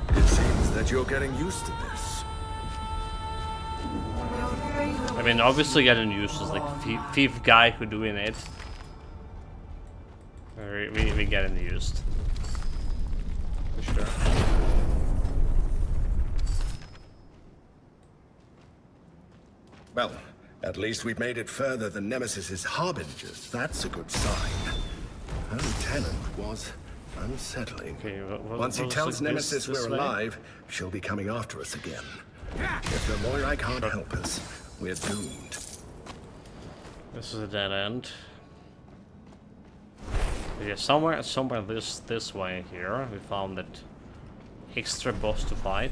It seems that you're getting used to this. I mean, obviously getting used to like fifth guy who doing it. We getting used. For sure. Well, at least we've made it further than Nemesis's harbingers. That's a good sign. Her lieutenant was unsettling. Okay, Once he tells Nemesis we're alive, she'll be coming after us again. If the Moirai can't help us, we're doomed. This is a dead end. Yeah, somewhere this way here, we found that extra boss to fight.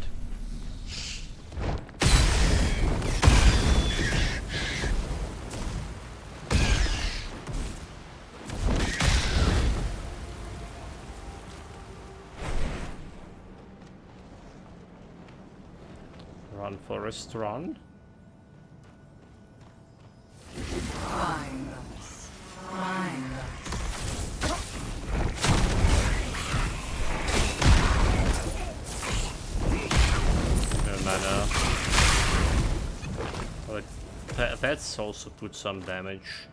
Run, Forest, run. No mana. But that's also put some damage.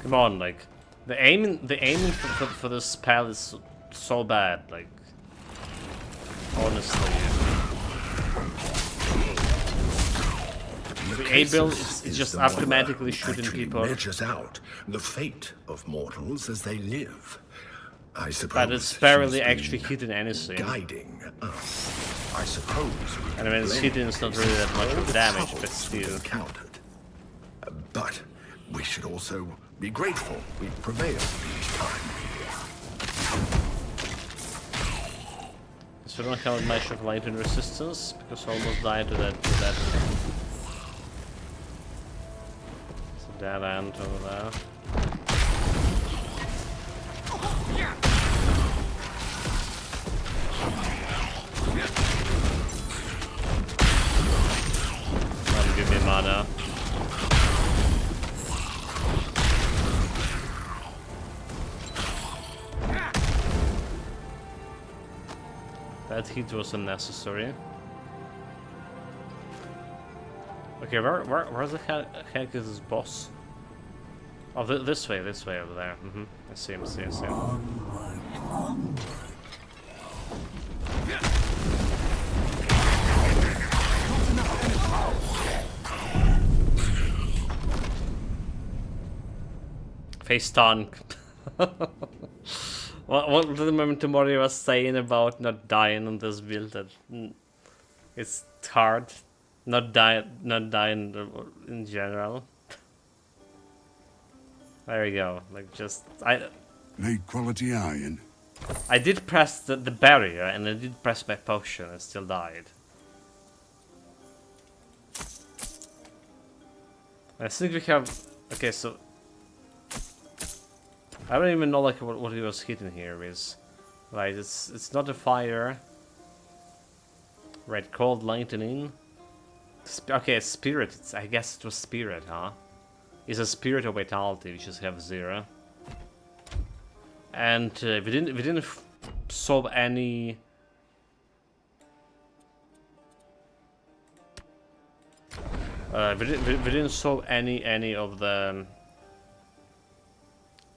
Come on, like the aiming for this spell is so bad, like honestly. The A build it's just automatically shooting people. Measures out the fate of mortals as they live. I suppose. But it's barely actually hitting anything. Guiding us. I suppose. And when it's hitting, it's not really that much of damage, but still. Counted. But we should also be grateful we prevailed each time. So we don't have much of lightning resistance because I almost died to that. It's a dead end over there. That'll give me mana. That hit was unnecessary. Okay, where the heck is this boss? Oh, this way over there. I see him. Face tank. What did the moment Mori was saying about not dying on this build? That it's hard, not dying in general. There we go. Like just need quality iron. I did press the barrier and I did press my potion and still died. I think we have. Okay, so. I don't even know like what he was hitting here is. Right, it's not a fire. Right, cold lightning. Okay, spirit. I guess it was spirit, huh? It's a spirit of vitality, which is have 0. And we didn't solve any. We didn't solve any of the.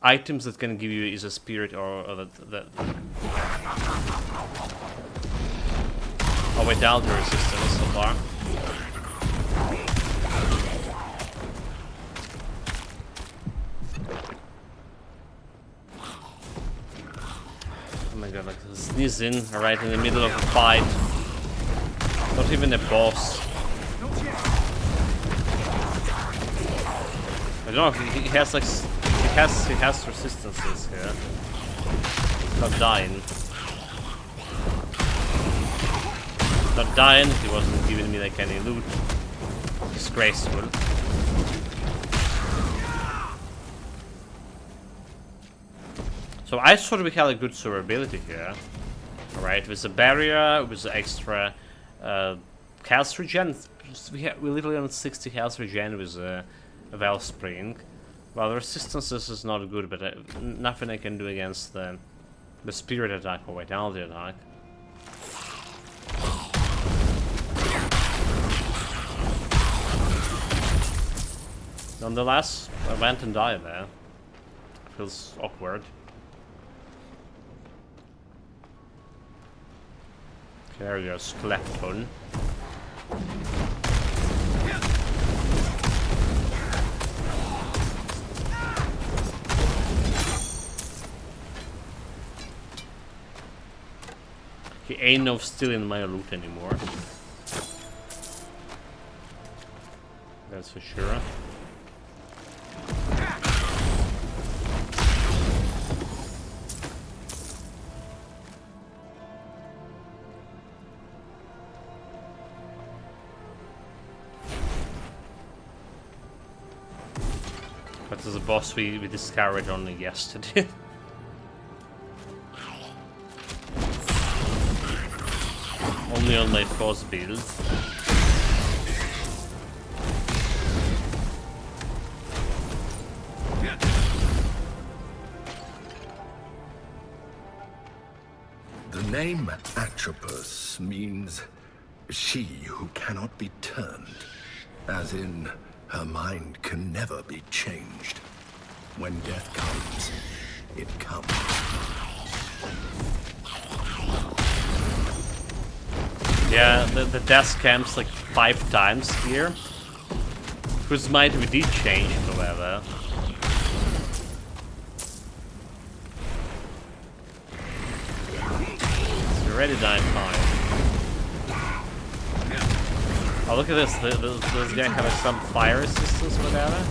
Items that can give you is a spirit or the vitality resistance so far. Oh my god, like sneezing right in the middle of a fight. Not even a boss. I don't know if he has like. He has resistances here. Not dying. Not dying, he wasn't giving me like any loot. Disgraceful. So I thought we had a good survivability here. Alright, with the barrier, with the extra health regen. We literally on 60 health regen with a Wellspring. Well, the resistances is not good, but nothing I can do against the spirit attack or vitality attack. Nonetheless, I went and died there. Feels awkward. There we go, Skeleton. He ain't no stealing my loot anymore. That's for sure. But as a boss we discovered only yesterday. Only on my first build. The name Atropos means she who cannot be turned, as in her mind can never be changed. When death comes, it comes. Yeah, the death comes like 5 times here. Whose mind we did change, however. It's already died 5. Oh, look at this. This guy having some fire resistance, whatever.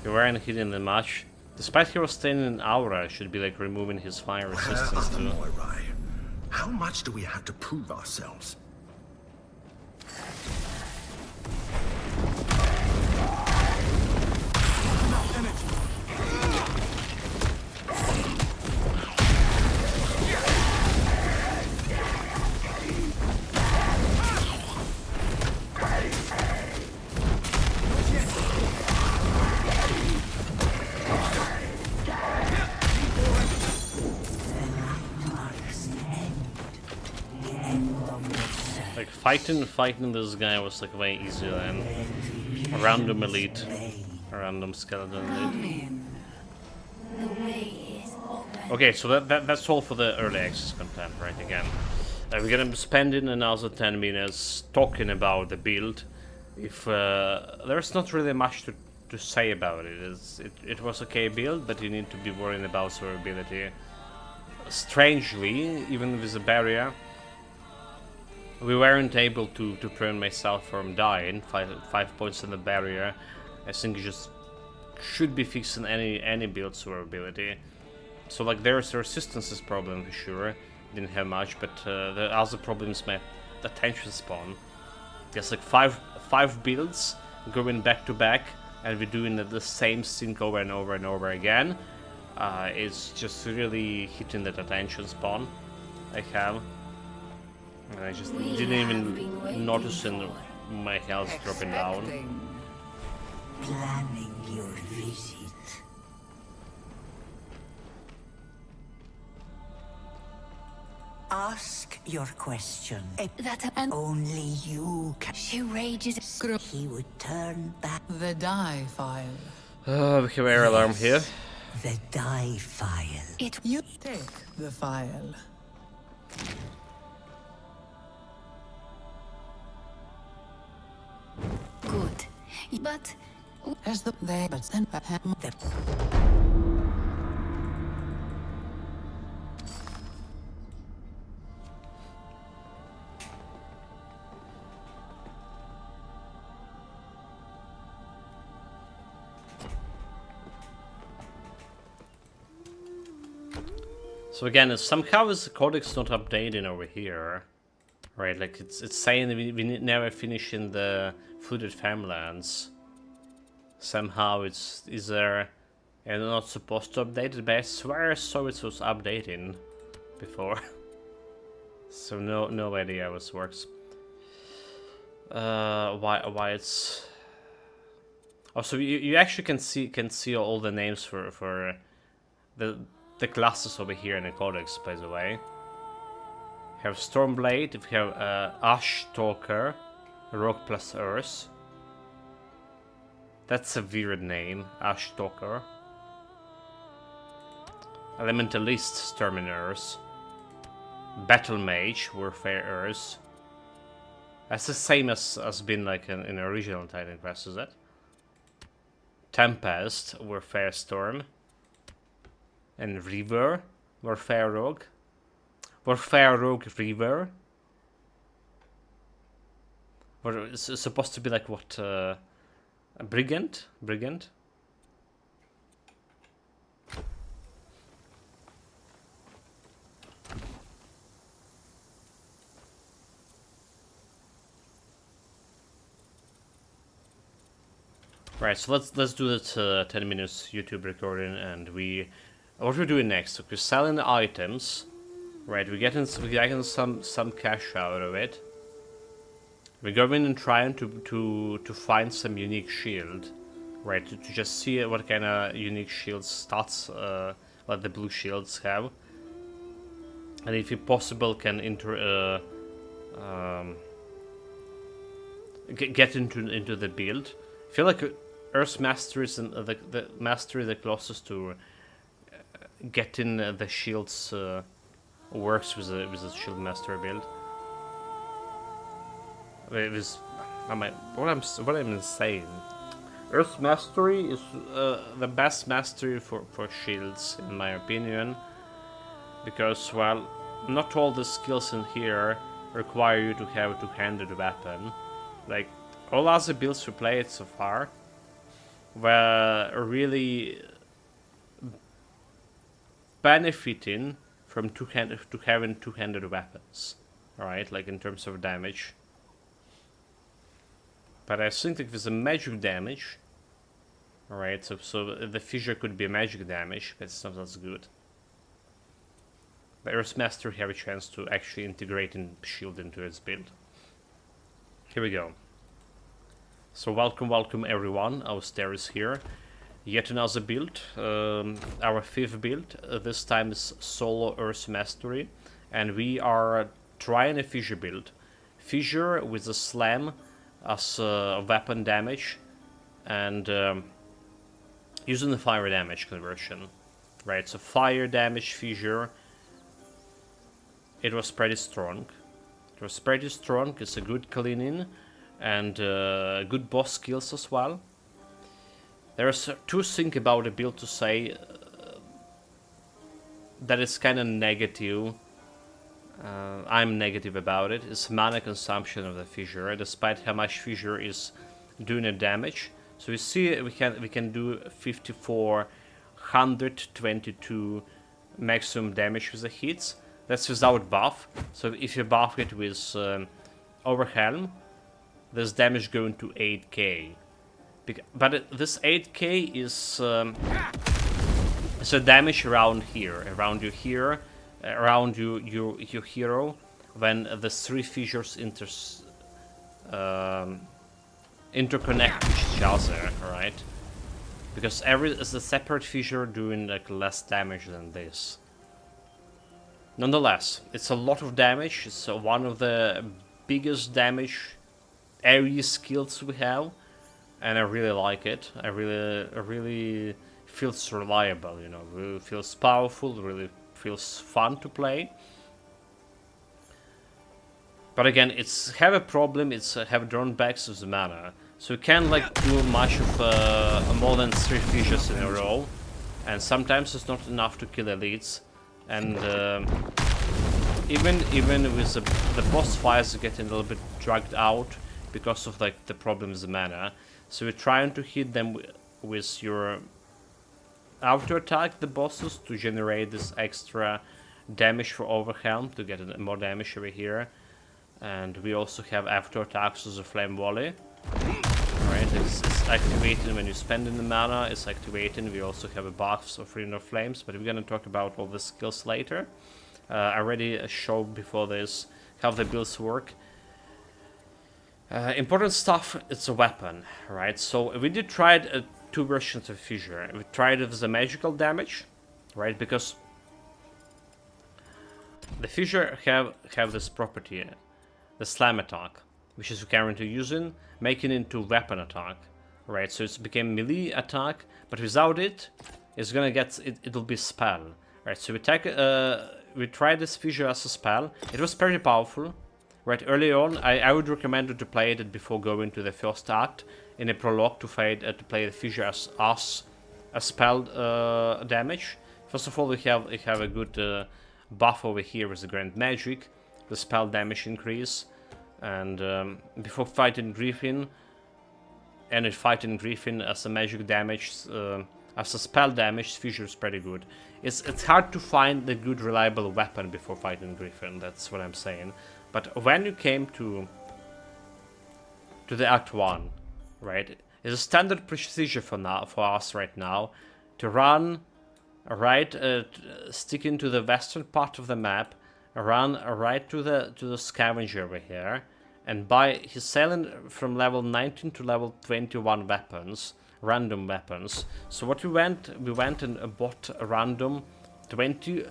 You weren't hitting the much. Despite he was staying in aura, should be like removing his fire resistance too. How much do we have to prove ourselves? Like fighting this guy was like way easier than a random elite, a random skeleton elite. Okay, so that's all for the early access content, right? Again, we're gonna be spending another 10 minutes talking about the build. If there's not really much to say about it. It was okay build, but you need to be worrying about survivability. Strangely, even with the barrier, we weren't able to prevent myself from dying. 5 points in the barrier. I think you just should be fixing any build survivability. So like there's a resistances problem for sure. Didn't have much, but the other problems my attention spawn. There's like five builds going back to back, and we're doing the same thing over and over and over again. It's just really hitting that attention spawn I have. And I just didn't even notice my health dropping down. Planning your visit. Ask your question. And only you can. She rages. He would turn back. The die file. We have air alarm here. The die file. You take the file. Good. But As the they but send the So again, somehow is the codex not updating over here, right? Like it's saying that we never finish in the Flooded Farmlands. Somehow it's either and not supposed to update it, but I swear I saw it was updating before. So no idea how this works. Why it's also you actually can see all the names for the classes over here in the codex, by the way. We have Stormblade, we have Ash Stalker, Rock plus Earth. That's a weird name, Ash Stalker. Elementalist, Terminers. Battle Mage, Warfare Earth. That's the same as been like in original Titan Quest, is it? Tempest, Warfare Storm. And Reaver, Warfare Rogue. Warfare Rogue Reaver. Or it's supposed to be like what? A Brigand? Brigand? Right, so let's do this 10 minutes YouTube recording, and what we're doing next? We're selling the items, right? We're getting some cash out of it. We're going and trying to find some unique shield, right? To just see what kind of unique shield stats what the blue shields have, and if it possible can get into the build. I feel like Earth's Mastery is the mastery the closest to getting the shields works with the Shield Master build. What I'm saying. Earth's Mastery is the best mastery for shields, in my opinion, because, well, not all the skills in here require you to have a two-handed weapon. Like, all other builds we played so far were really benefiting from having two-handed weapons, right? Like in terms of damage. But I think that with the magic damage, alright, so the fissure could be magic damage, but it's not as good. But Earth's Master have a chance to actually integrate shield into its build. Here we go. So welcome everyone, our stairs here. Yet another build, our fifth build. This time is solo Earth's Mastery, and we are trying a fissure build. Fissure with a slam as weapon damage, and using the fire damage conversion. Right, so fire damage fissure. It was pretty strong. It's a good cleaning and good boss skills as well. There's two things about the build to say that is kind of negative. I'm negative about it. It's mana consumption of the fissure, despite how much fissure is doing a damage. So we see we can do 5422 maximum damage with the hits. That's without buff. So if you buff it with Overhelm, this damage going to 8k. But this 8k is so damage around here, around your hero, when the three fissures interconnect with each other, right? Because is a separate fissure doing like less damage than this. Nonetheless, it's a lot of damage. It's one of the biggest damage area skills we have, and I really like it. I really feels reliable, you know. Really feels powerful. Really feels fun to play. But again, it's have a problem. It's have drawbacks of the mana, so you can't like do much of more than 3 fissures in a row, and sometimes it's not enough to kill elites. And even with the boss fights getting a little bit dragged out because of like the problems with mana. So we're trying to hit them with your auto attack, the bosses, to generate this extra damage for Overhelm, to get more damage over here. And we also have after attacks as a flame volley. Alright, it's activating when you spend in the mana, it's activating. We also have a buff of Freedom of Flames, but we're gonna talk about all the skills later. I already showed before this how the builds work. Important stuff, it's a weapon, right? So we did try two versions of Fissure. We tried it with the magical damage, right? Because the Fissure have this property, the slam attack, which is currently using, making it into weapon attack, right? So it's became melee attack, but without it, it's gonna get it'll be spell, right? So we tried this Fissure as a spell. It was pretty powerful, right? Early on, I would recommend you to play it before going to the first act in a prologue to play the Fissure as a spell damage. First of all, we have a good buff over here with the Grand Magic, the spell damage increase, and before fighting Griffin, and fighting Griffin as a magic damage, as a spell damage, Fissure is pretty good. It's hard to find the good reliable weapon before fighting Griffin. That's what I'm saying. But when you came to the Act 1, right, It's a standard procedure for us right now to run right, stick into the western part of the map, run right to the scavenger over here, and he's selling from level 19 to level 21 weapons, random weapons. So what we went and bought a random 20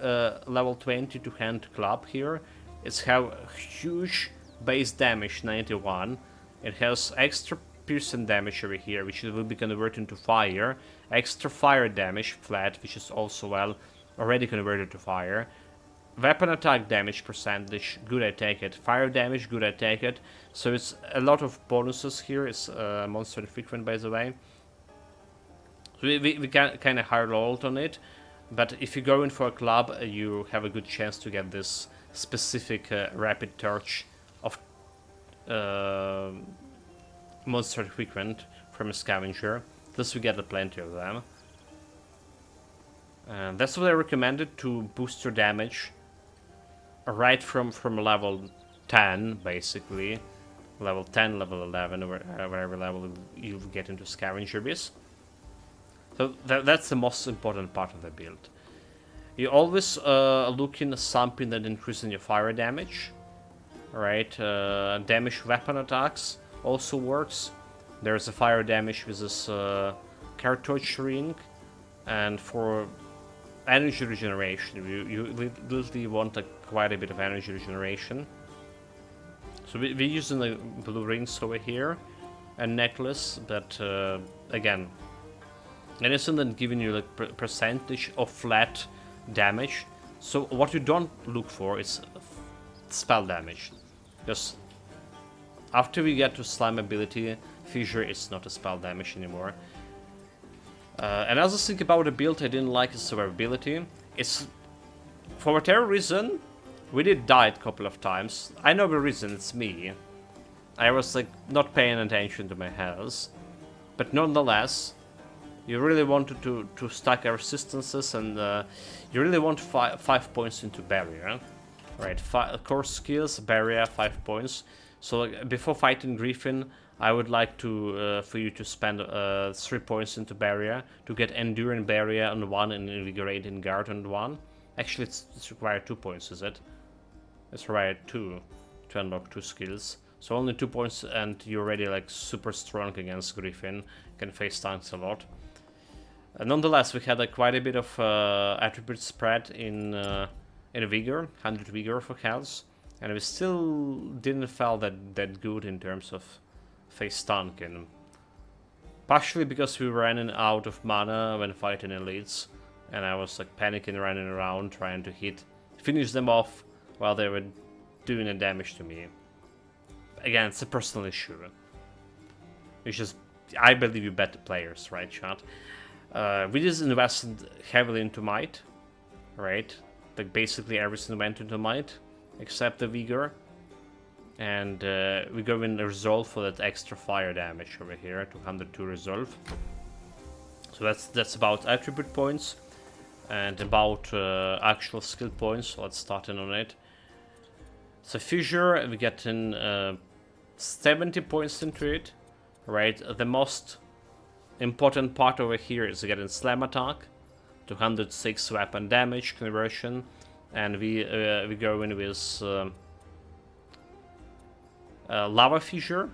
level 20 to hand club here. It's have huge base damage 91. It has extra piercing damage over here, which will be converted into fire. Extra fire damage flat, which is also already converted to fire. Weapon attack damage percentage, good, I take it. Fire damage, good, I take it. So it's a lot of bonuses here. It's monster frequent, by the way. So we can kind of high rolled on it, but if you go in for a club, you have a good chance to get this specific rapid torch of monster frequent from a scavenger. Thus we get plenty of them. And that's what I recommended to boost your damage right from level 10, basically. Level 10, level 11, or whatever level you get into scavenger beast. So that's the most important part of the build. You always look in something that increases your fire damage. Right, damage weapon attacks also works. There's a fire damage with this cartridge ring, and for energy regeneration, you literally want quite a bit of energy regeneration. So we're using the blue rings over here, a necklace, but again, anything that giving you like percentage of flat damage. So what you don't look for is spell damage, because after we get to slime ability, Fissure is not a spell damage anymore. Another thing about the build I didn't like is survivability. It's, for whatever reason, we did die a couple of times. I know the reason, it's me. I was like not paying attention to my health, but nonetheless, you really wanted to stack our resistances, and you really want 5 points into barrier. Right, core skills, barrier, 5 points. So like, before fighting Griffin, I would like to for you to spend 3 points into barrier to get enduring barrier on 1 and invigorating guard on 1. Actually, it's required 2 points, is it? It's required 2 to unlock 2 skills. So only 2 points, and you're already like super strong against Griffin. Can face tanks a lot. Nonetheless, we had quite a bit of attribute spread in vigor, 100 vigor for health, and we still didn't feel that good in terms of face tanking. Partially because we were running out of mana when fighting elites, and I was like panicking, running around trying to finish them off while they were doing a damage to me. Again, it's a personal issue. It's just, I believe you better players, right, chat? We just invested heavily into might, right? Like basically everything went into might except the vigor, and we go in resolve for that extra fire damage over here, 202 resolve. So that's about attribute points, and about actual skill points. So let's start in on it. So Fissure, we get in 70 points into it, right? The most important part over here is getting slam attack, 206 weapon damage conversion, and we go in with lava fissure,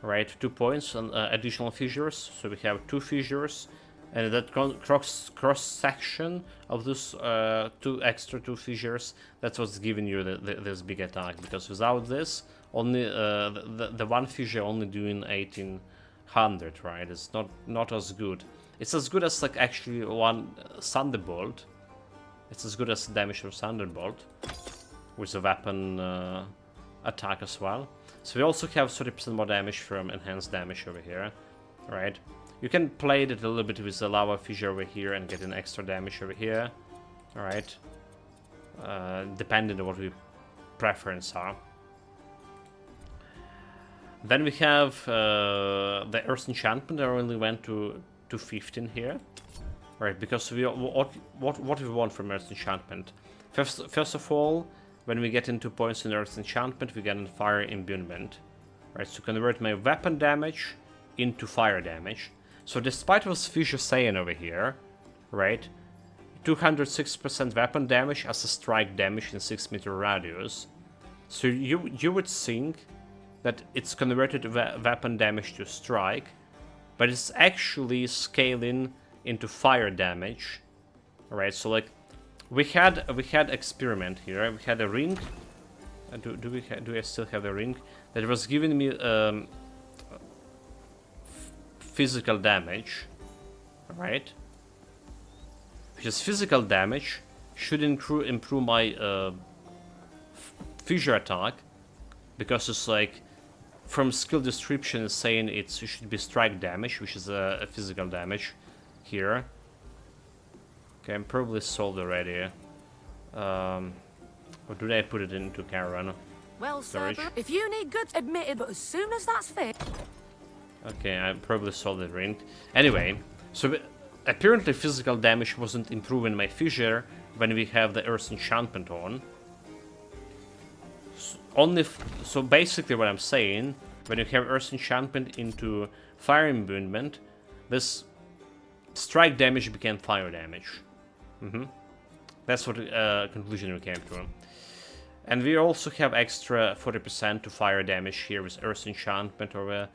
right? 2 points on additional fissures, so we have 2 fissures, and that cross section of those 2 fissures, that's what's giving you this big attack. Because without this, only the 1 fissure only doing 1800, right? It's not as good. It's as good as like actually 1 thunderbolt. It's as good as damage from thunderbolt with a weapon attack as well. So we also have 30% more damage from enhanced damage over here, right? You can play it a little bit with the lava fissure over here and get an extra damage over here, alright? Depending on what your preference are. Then we have the Earth Enchantment. I only went to 15 here, right? Because what we want from Earth Enchantment. First of all, when we get into points in Earth Enchantment, we get in Fire Imbuement, right? So convert my weapon damage into fire damage. So despite what Fissure saying over here, right, 206% weapon damage as a strike damage in 6-meter radius. So you would think that it's converted weapon damage to strike, but it's actually scaling into fire damage, right? So like we had experiment here. We had a ring. Do I still have the ring that was giving me physical damage, right? Because physical damage should improve my fissure attack, because it's like from skill description it's saying it should be strike damage, which is a physical damage here. Okay, I'm probably sold already. Or did I put it into caravan? Well, storage? sir, if you need goods, admit it, but as soon as that's fit. Okay, I probably sold the ring. Anyway, so apparently physical damage wasn't improving my fissure when we have the Earth Enchantment on. So basically what I'm saying, when you have Earth Enchantment into Fire Imbuement, this strike damage became fire damage. That's what conclusion we came to. And we also have extra 40% to fire damage here with Earth Enchantment over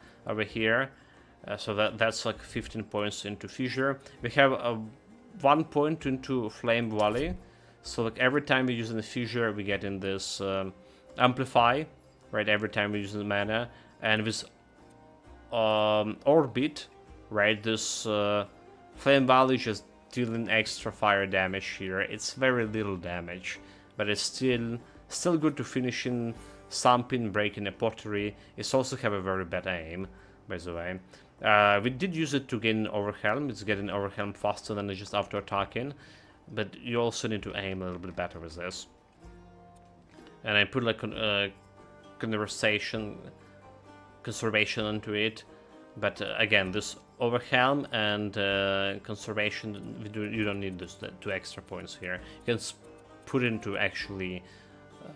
here. So that's like 15 points into Fissure. We have 1 point into Flame Volley. So like every time we use the Fissure, we get in this Amplify, right? Every time we use the mana. And with Orbit, right? This Flame Volley just dealing extra fire damage here. It's very little damage, but it's still good to finish in something, breaking a pottery. It's also have a very bad aim, by the way. We did use it to gain Overwhelm. It's getting Overwhelm faster than just after attacking, but you also need to aim a little bit better with this. And I put like conservation into it, but again, this Overwhelm and conservation, you don't need this 2 extra points here. You can put it into actually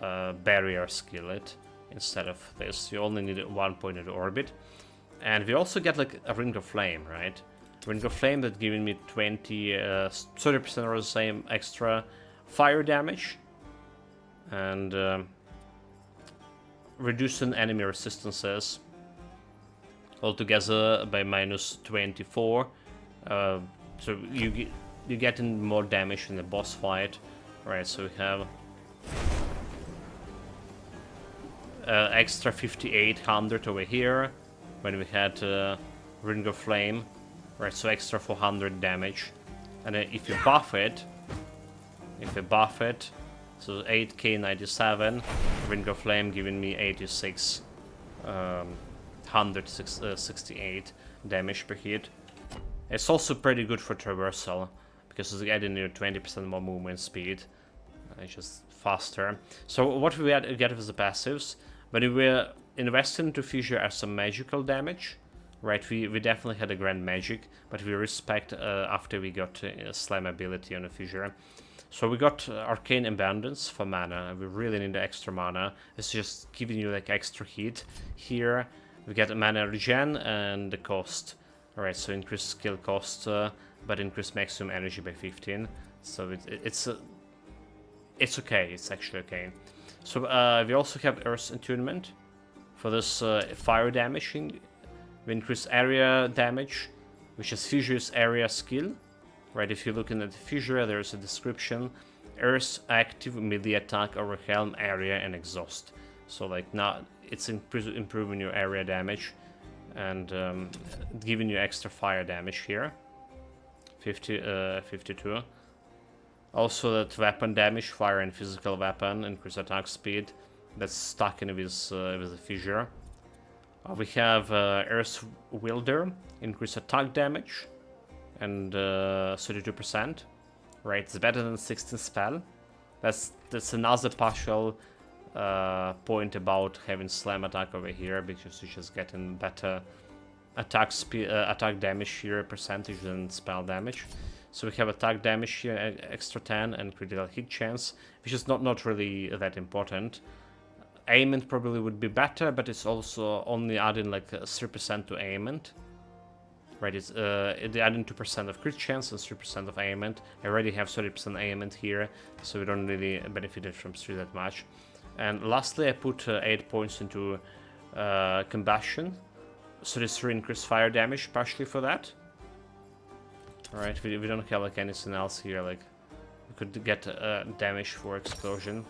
barrier skillet instead of this. You only need 1 point into orbit. And we also get like a Ring of Flame, right? Ring of Flame that giving me 30% or the same extra fire damage. And reducing enemy resistances altogether by minus 24. So you're getting more damage in the boss fight. Right, so we have extra 5800 over here when we had Ring of Flame, right? So extra 400 damage, and then if you buff it, so 8k 97, Ring of Flame giving me 86, 168 damage per hit. It's also pretty good for traversal because it's adding you 20% more movement speed. It's just faster. So what we get with the passives, when we were investing into Fissure as some magical damage, right? We definitely had a grand magic, but we respect after we got slam ability on the Fissure. So we got Arcane Abundance for mana. We really need the extra mana. It's just giving you like extra heat. Here we get a mana regen and the cost. Alright, so increase skill cost, but increase maximum energy by 15. So it's okay. It's actually okay. So we also have Earth Attunement for this fire damage. We increase area damage, which is Fissure's area skill. Right, if you're looking at the Fissure, there's a description: Earth's active melee attack over helm, area, and exhaust. So like now it's improving your area damage and giving you extra fire damage here. 52. Also that weapon damage, fire and physical weapon, increase attack speed. That's stuck in with the Fissure. We have Earth Wielder, increase attack damage and 32%. Right, it's better than 16 spell. That's another partial point about having slam attack over here, because you're just getting better attack speed, attack damage here percentage than spell damage. So we have attack damage here, extra 10, and critical hit chance, which is not really that important. Aimment probably would be better, but it's also only adding like 3% to aimment, Right, it's adding 2% of crit chance and 3% of ailment. I already have 30% ailment here, so we don't really benefit from 3 that much. And lastly, I put 8 points into combustion, so this 3 increased fire damage partially for that. Alright, we don't have like anything else here, like we could get damage for explosion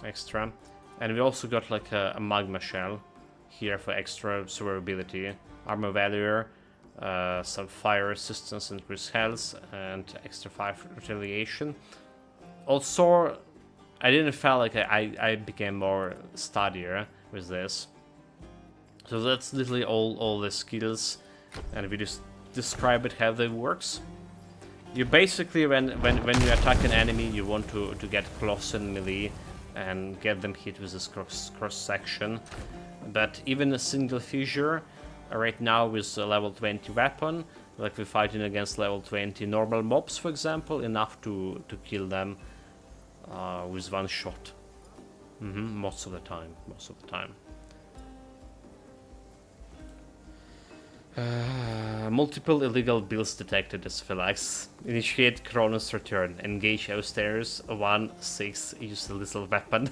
extra. And we also got like a magma shell here for extra survivability, armor value, some fire resistance, increased health, and extra 5 retaliation. Also, I didn't feel like I became more sturdier with this. So that's literally all the skills, and we just describe it how they works. You basically, when you attack an enemy, you want to get close and melee and get them hit with this cross section. But even a single fissure, right now with a level 20 weapon, like we're fighting against level 20 normal mobs, for example, enough to kill them with one shot. Most of the time. Multiple illegal builds detected as Phylax. Initiate Kronos return. Engage upstairs. 1-6. Use a lethal weapon.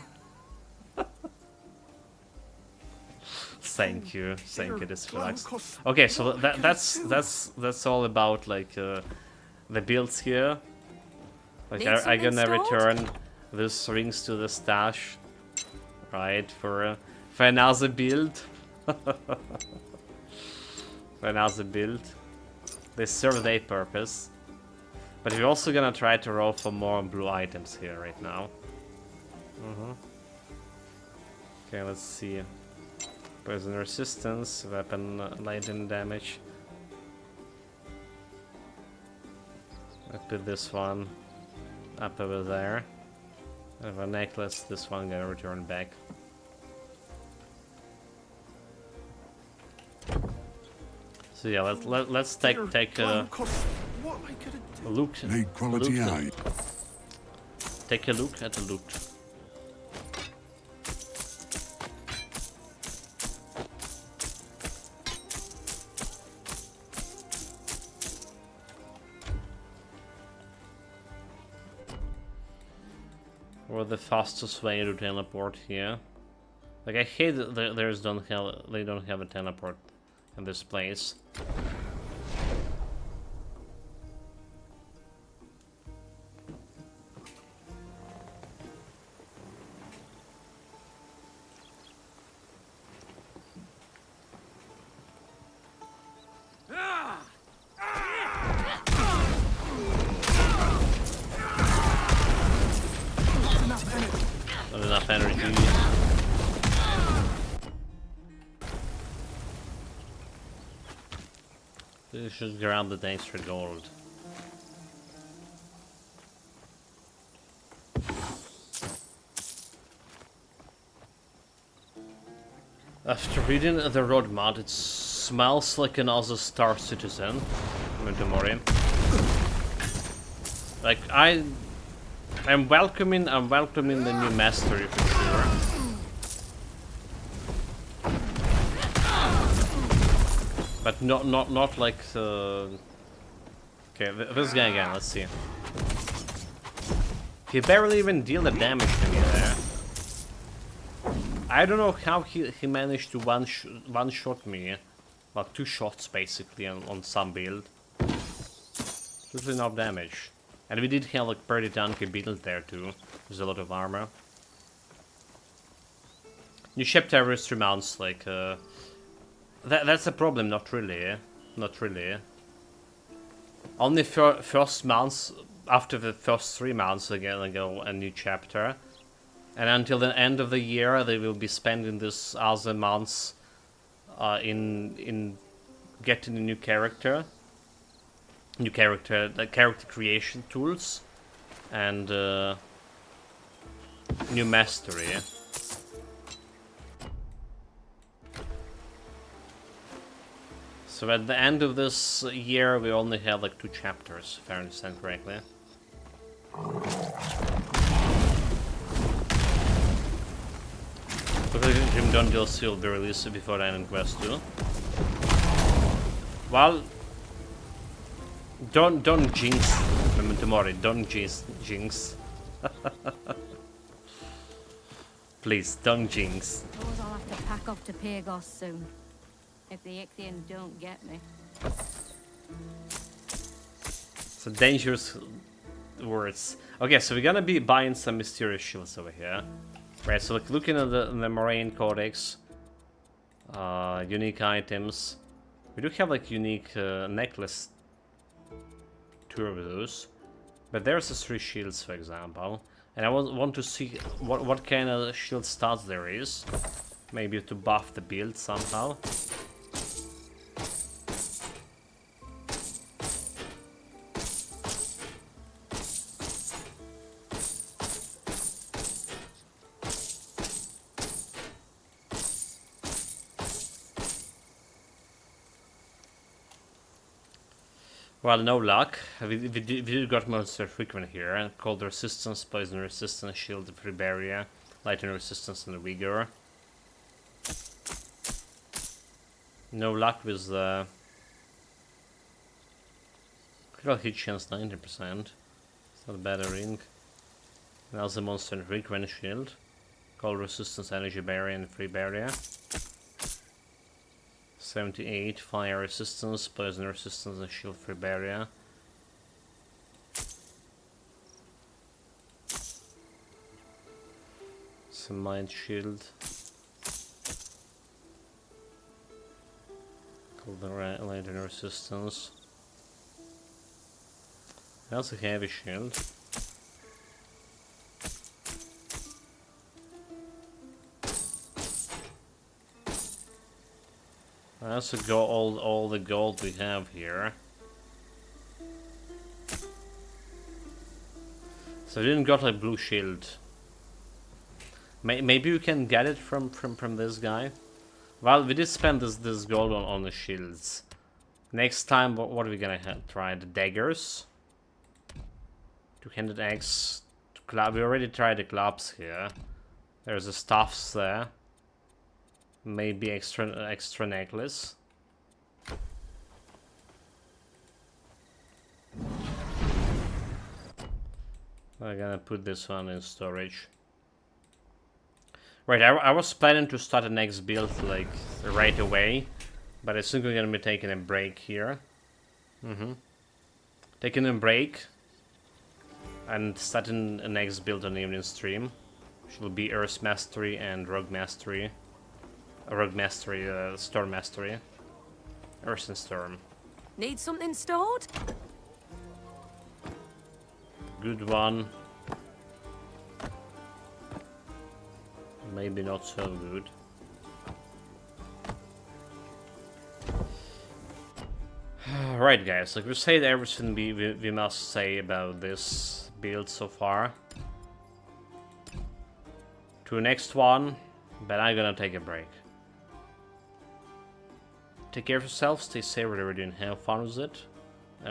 Thank you, this Phylax. Okay, so that's all about like the builds here. Like I'm gonna return these rings to the stash, right? For another build. For another build. They serve their purpose. But we're also gonna try to roll for more blue items here right now. Okay, let's see. Poison resistance, weapon lightning damage. I put this one up over there. I have a necklace, this one gonna return back. So yeah, let's take a look. Take a look at the loot. Or the fastest way to teleport here. Like I hate that they don't have a teleport in this place. Not enough energy. You should grab the extra gold. After reading the road mod, it smells like another Star Citizen. Tomori. Like I'm welcoming the new mastery for sure. But not like the... Okay, this guy again, let's see. He barely even deal the damage to me there. I don't know how he managed to one-shot me. Like 2 shots basically on some build. Literally enough damage. And we did have like pretty tanky build there too. There's a lot of armor. New chapter every 3 months, like that's a problem, not really. Not really. Only first months, after the first 3 months again go a new chapter. And until the end of the year they will be spending this other months in getting a new character. The character creation tools, and new mastery. So at the end of this year, we only have like 2 chapters, if I understand correctly. Because Grim Dawn DLC will be released before the end of Quest 2. Well, don't jinx tomorrow. Don't jinx. Please, don't jinx. Suppose I'll have to pack off to Pagos soon, if the Ichthians don't get me. So dangerous words. Okay, so we're gonna be buying some mysterious shields over here. Right, so like looking at the Moraine Codex, unique items. We do have like unique necklace, 2 of those, but there's the 3 shields, for example. And I want to see what kind of shield stats there is. Maybe to buff the build somehow. Well, no luck. We did got monster frequent here. Cold resistance, poison resistance, shield, free barrier, lightning resistance, and vigor. No luck with the critical hit chance 90%. It's not a bad ring. Now the monster frequent shield, cold resistance, energy barrier, and free barrier. 78 fire resistance, poison resistance, and shield free barrier. Some mind shield. Cold lightning resistance. That's a heavy shield. I also got all the gold we have here. So I didn't got a blue shield. Maybe you can get it from this guy. Well, we did spend this gold on the shields. Next time, what are we gonna try? The daggers. 2-handed axe. Club. We already tried the clubs here. There's the stuffs there. Maybe extra necklace. I'm gonna put this one in storage. Right, I was planning to start the next build like right away, but I think we're gonna be taking a break here. Taking a break and starting the next build on the evening stream, which will be Earth Mastery and Rogue Mastery. Rogue Mastery, Storm Mastery. Earth and Storm. Need something stored? Good one. Maybe not so good. Right, guys, like we said everything we must say about this build so far. To the next one, but I'm gonna take a break. Take care of yourself, stay safe wherever you're doing, have fun with it.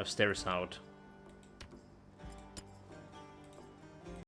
Stairs out.